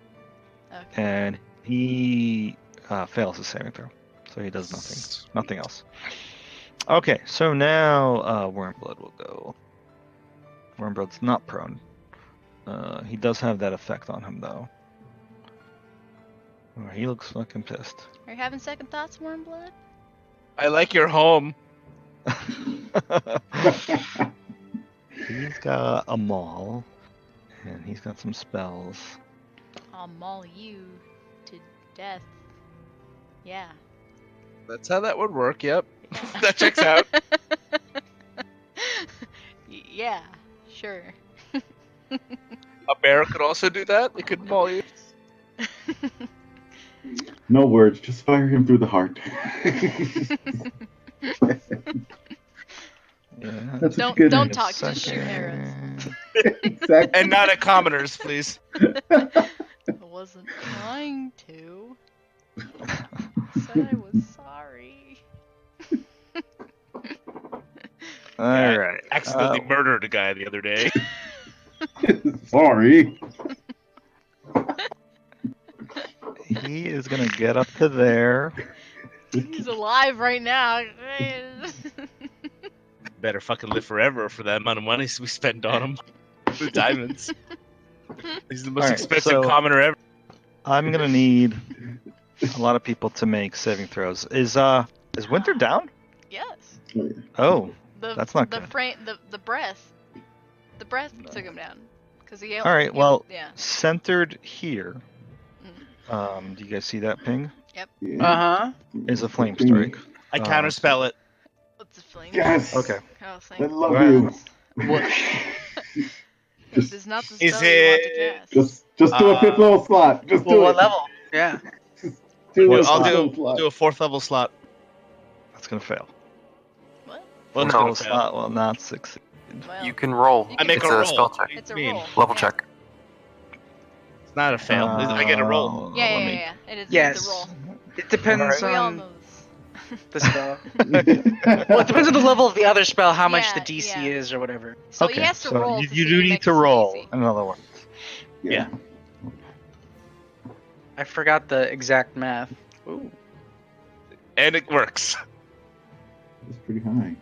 S3: Okay.
S4: and he fails his saving throw, so he does nothing else. Okay, so now Wormblood will go. Wormblood's not prone. He does have that effect on him though. Oh, he looks fucking pissed.
S3: Are you having second thoughts, Wormblood?
S5: I like your home.
S4: He's got a maul, and he's got some spells.
S3: I'll maul you to death. Yeah.
S5: That's how that would work. Yep. That checks out.
S3: Yeah, sure.
S5: A bear could also do that. It could maul you.
S2: No words, just fire him through the heart.
S4: Yeah.
S2: That's what
S3: Don't
S2: you get
S3: don't
S2: at.
S3: talk. Just shoot arrows.
S2: Exactly.
S5: And not at commoners, please.
S3: I wasn't trying to. Said I was sorry.
S4: All
S5: Yeah,
S4: right.
S5: Accidentally murdered a guy the other day.
S2: Sorry.
S4: He is gonna get up to there.
S3: He's alive right now.
S5: Better fucking live forever for that amount of money we spend on him. The diamonds. He's the most
S4: Alright,
S5: expensive
S4: so-
S5: commoner ever.
S4: I'm gonna need a lot of people to make saving throws. Is Winter down?
S3: Yes.
S4: Oh,
S3: The
S4: That's not
S3: the
S4: good.
S3: frame the breath. The breath took him down. Cause he.
S4: all right. Well,
S3: Yeah.
S4: centered here. Do you guys see that ping?
S6: Uh huh.
S4: Is a flame strike.
S5: I counterspell it.
S3: What's the flame?
S2: Yes.
S4: Okay.
S3: Oh,
S2: I
S3: thank
S2: love
S4: Well,
S2: you.
S6: What?
S3: This is not the
S5: Is
S3: spell you want to
S5: it-
S3: cast.
S2: Just do a fifth level slot. Just
S6: Well,
S2: do
S6: what
S2: it.
S6: level? Yeah.
S2: Do
S5: Well,
S2: a
S5: I'll
S2: fifth
S5: do
S2: level
S5: I'll
S2: slot.
S5: do a 4th level slot.
S4: That's gonna fail.
S3: What?
S5: Well,
S1: No.
S5: no,
S4: It's not. Will not succeed.
S3: Well,
S1: You can roll.
S3: You
S5: I make
S1: it's
S5: a
S1: a
S5: roll.
S1: spell check.
S3: it's a
S5: mean?
S3: roll.
S1: Level
S3: yeah.
S1: check.
S5: It's not a fail. I get a roll.
S3: Yeah,
S4: Let
S3: yeah,
S4: me-
S3: yeah. It is.
S6: Yes.
S3: It's a roll.
S6: It depends
S3: We all
S6: on
S3: know this.
S6: the spell. Well, it depends on the level of the other spell, how much
S3: Yeah,
S6: the DC
S3: yeah.
S6: is or whatever.
S3: So
S4: okay,
S3: he has to
S4: so
S3: roll.
S4: you,
S3: to
S4: you
S3: see
S4: do
S3: if it
S4: need
S3: makes
S4: to
S3: it
S4: roll.
S3: easy.
S4: In other words.
S5: Yeah.
S6: I forgot the exact math. Ooh.
S5: And it works.
S2: It's pretty high.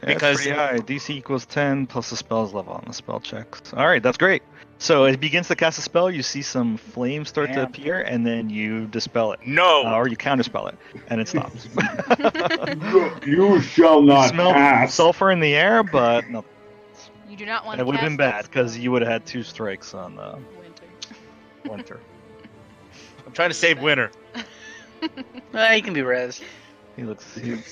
S4: That's
S5: Because-
S4: pretty high. DC equals 10 plus the spell's level on the spell checks. All right, that's great. So it begins to cast a spell. You see some flames start to
S6: Damn.
S4: appear, and then you dispel it,
S5: No.
S4: or you counterspell it, and it stops.
S2: You shall
S4: You
S2: not
S4: smell
S2: pass.
S4: sulfur in the air, but no,
S3: You do not want
S4: it
S3: to
S4: would have been
S3: cast
S4: bad
S3: that
S4: because
S3: spell
S4: you would have had 2 strikes on
S3: Winter.
S4: Winter.
S5: I'm trying to save Winter.
S6: You can be res.
S4: He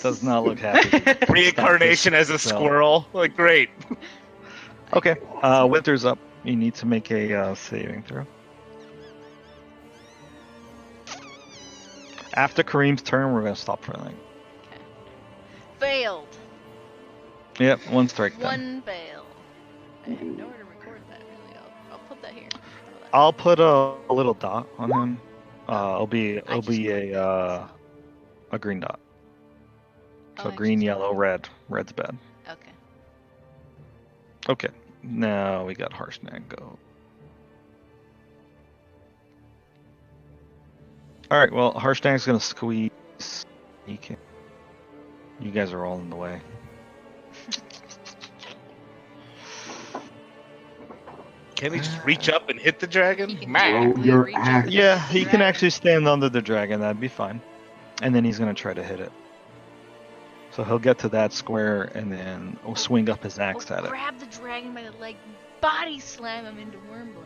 S4: does not look happy.
S5: Reincarnation as a
S4: Spell.
S5: squirrel. Like, great.
S4: Okay, Winter's up. You need to make a saving throw. After Kareem's turn, we're gonna stop for like.
S3: Failed.
S4: Yep, 1 strike then.
S3: One fail. I have nowhere to record that really. I'll put that here.
S4: I'll put a little dot on him. It'll be
S3: I just marked
S4: a green dot.
S3: Oh,
S4: So
S3: I
S4: green,
S3: just
S4: yellow,
S3: marked
S4: red. Red's bad.
S3: Okay.
S4: Okay. Now we got Harshnag go. All right. Well, Harshnag's gonna squeeze. He can. You guys are all in the way.
S5: Can he just reach up and hit the
S3: He
S5: dragon?
S3: can
S5: Man.
S3: directly
S2: your
S3: reach up
S2: axe.
S3: to
S4: Yeah,
S3: the
S4: he can
S3: dragon.
S4: actually stand under the dragon. That'd be fine. And then he's gonna try to hit it. So he'll get to that square and then swing up his axe at it.
S3: Grab the dragon by the leg, body slam him into Wormblood.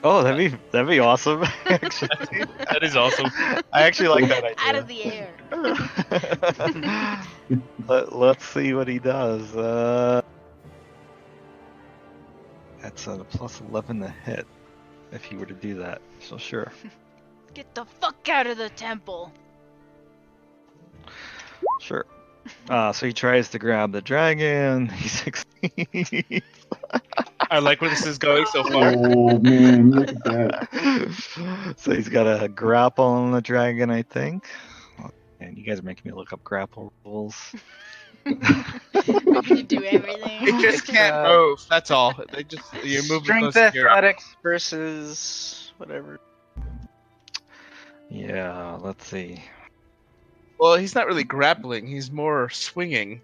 S4: Oh, that'd be awesome. Actually,
S5: That is awesome.
S4: I actually like that idea.
S3: Out of the air.
S4: Let's see what he does. That's a plus 11 to hit if he were to do that. So sure.
S3: Get the fuck out of the temple.
S4: Sure. So he tries to grab the dragon. He succeeds.
S5: I like where this is going so far.
S2: Oh man, look at that.
S4: So he's got a grapple on the dragon, I think. And you guys are making me look up grapple rules.
S3: You do everything.
S5: It just can't
S6: Uh,
S5: move. That's all. They just you're moving
S6: Strength
S5: close to your-
S6: athletics versus whatever.
S4: Yeah, let's see.
S5: Well, he's not really grappling. He's more swinging.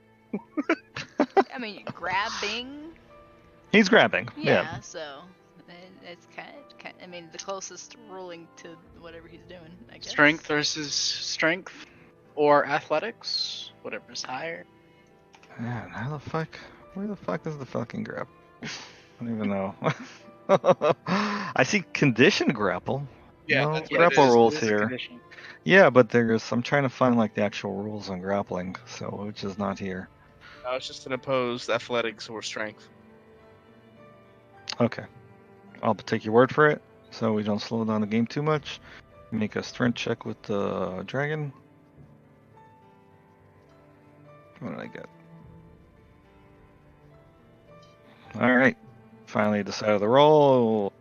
S3: I mean, grabbing.
S4: He's grabbing. Yeah.
S3: Yeah, so it's kind of. I mean, the closest ruling to whatever he's doing. I guess.
S6: Strength versus strength or athletics, whatever's higher.
S4: Man, how the fuck? Where the fuck is the fucking grapple? I don't even know. I see condition grapple.
S5: Yeah,
S4: No,
S5: that's what
S4: grapple
S5: it is.
S4: rules
S6: It is a
S4: here.
S6: condition.
S4: Yeah, but I'm trying to find like the actual rules on grappling, so which is not here.
S5: No, it's just an opposed athletics or strength.
S4: Okay. I'll take your word for it, so we don't slow down the game too much. Make a strength check with the dragon. What did I get? All right. Finally decided to roll.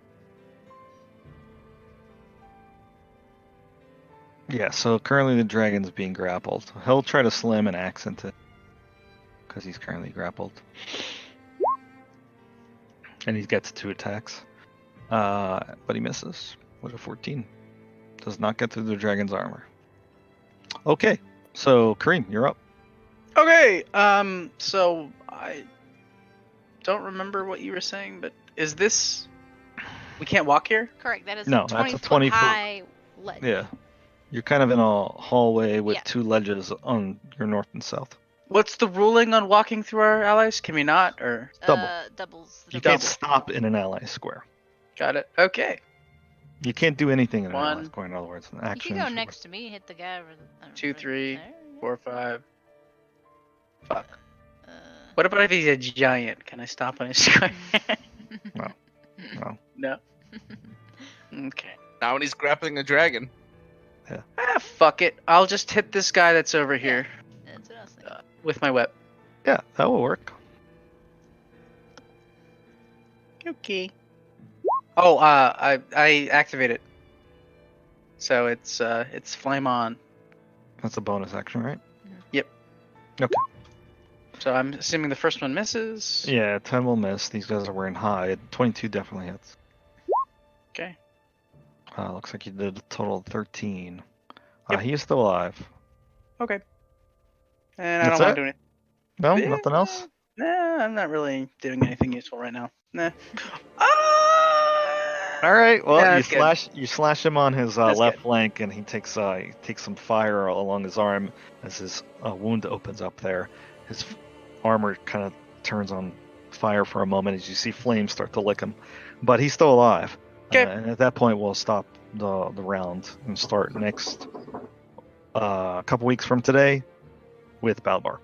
S4: Yeah, so currently the dragon's being grappled. He'll try to slam an axe into it because he's currently grappled. And he gets 2 attacks. But he misses with a 14. Does not get through the dragon's armor. Okay, so Kareem, you're up.
S6: Okay. So I don't remember what you were saying, but is this? We can't walk here.
S3: Correct. That is
S4: No,
S3: a
S4: that's a
S3: 20
S4: 20
S3: foot
S4: foot.
S3: high ledge.
S4: Yeah. You're kind of in a hallway with
S3: Yeah.
S4: 2 ledges on your north and south.
S6: What's the ruling on walking through our allies? Can we not? Or
S4: Double.
S3: Doubles.
S4: You
S3: double.
S4: can't stop in an ally square.
S6: got it. Okay.
S4: You can't do anything in an ally
S6: 1.
S4: square, in other words. An
S3: You
S4: action.
S3: can go next to me, hit the guy.
S6: 2, 3, 4, 5. Fuck.
S3: Uh,
S6: What about if he's a giant? Can I stop on his square?
S4: No.
S6: No. Okay.
S5: Now when he's grappling a dragon.
S6: Ah, fuck it. I'll just hit this guy that's over here
S3: that's what I was thinking.
S6: with my whip.
S4: Yeah, that will work.
S6: Okay. Oh, I activate it. So it's flame on.
S4: That's a bonus action, right?
S6: So I'm assuming the first one misses.
S4: Yeah, 10 will miss. These guys are wearing hide. 22 definitely hits.
S6: Okay.
S4: Looks like you did a total of 13.
S6: Yep.
S4: He is still alive.
S6: Okay. And I
S4: That's
S6: don't want
S4: it?
S6: to do anything.
S4: No,
S6: Yeah.
S4: nothing else?
S6: Nah, I'm not really doing anything useful right now. Nah. Ah!
S4: All right. Well,
S6: Yeah,
S4: you
S6: that's good.
S4: slash him on his
S6: That's
S4: left
S6: good.
S4: flank, and he takes some fire along his arm as his wound opens up there. His armor kind of turns on fire for a moment as you see flames start to lick him, but he's still alive.
S6: Okay.
S4: And at that point, we'll stop the round and start next a couple weeks from today with Balbar.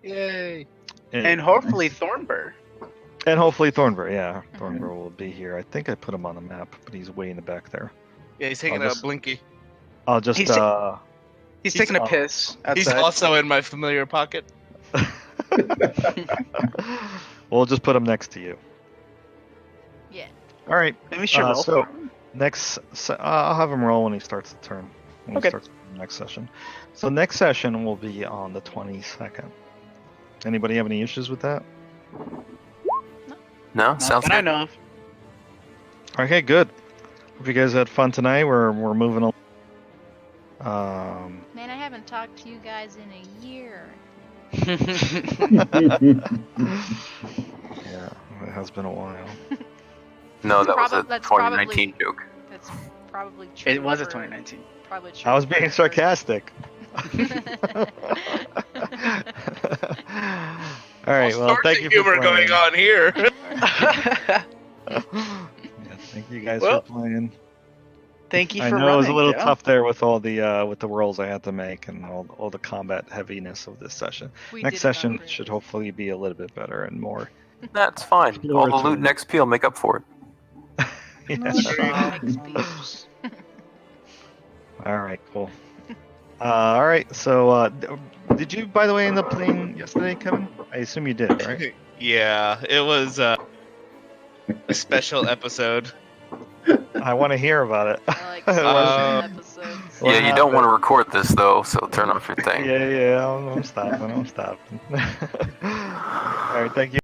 S5: Yay!
S6: And hopefully Thornbur.
S4: And hopefully Thornbur, yeah. Thornbur will be here. I think I put him on the map, but he's way in the back there.
S5: Yeah, he's taking
S4: I'll
S5: a
S4: just-
S5: blinky.
S4: I'll just
S6: He's
S5: He's
S6: taking a
S4: all-
S6: piss
S5: He's
S6: outside.
S5: also in my familiar pocket.
S4: we'll just put him next to you.
S3: Yeah.
S4: All right.
S6: Maybe we should roll.
S4: So I'll have him roll when he starts the turn. When
S6: Okay.
S4: he starts the next session. So next session will be on the 22nd. Anybody have any issues with that?
S1: No,
S6: Not
S1: sounds
S6: that I
S1: good.
S6: know of.
S4: Okay, good. Hope you guys had fun tonight. We're moving along.
S3: Man, I haven't talked to you guys in a year.
S4: Yeah, it has been a while.
S1: No, that was a
S3: That's
S1: 2019 joke.
S3: That's probably true.
S6: It was a
S3: for-
S6: 2019.
S3: Probably true.
S4: I was being
S3: for-
S4: sarcastic. All right. Well, thank you for
S5: humor
S4: playing.
S5: going on here.
S4: Yeah, thank you guys
S6: Well,
S4: for playing.
S6: Thank you
S4: I
S6: for
S4: know it was a
S6: running,
S4: little
S6: Joe.
S4: tough there with all the rolls I had to make and all the combat heaviness of this session.
S3: We
S4: Next
S3: did it on
S4: session
S3: purpose.
S4: should hopefully be a little bit better and more.
S1: That's fine. All the
S4: Exploratory.
S1: loot and XP will make up for it.
S4: Yeah.
S3: XP.
S4: All right, cool. All right, so did you, by the way, end up playing yesterday, Kevin? I assume you did, right?
S5: Yeah, it was a special episode.
S4: I want to hear about it.
S3: I like
S5: Uh,
S3: episodes.
S4: What
S1: Yeah, you don't
S4: happened?
S1: want to record this though, so turn off your thing.
S4: Yeah, I'm stopping. I'm stopping. All right, thank you.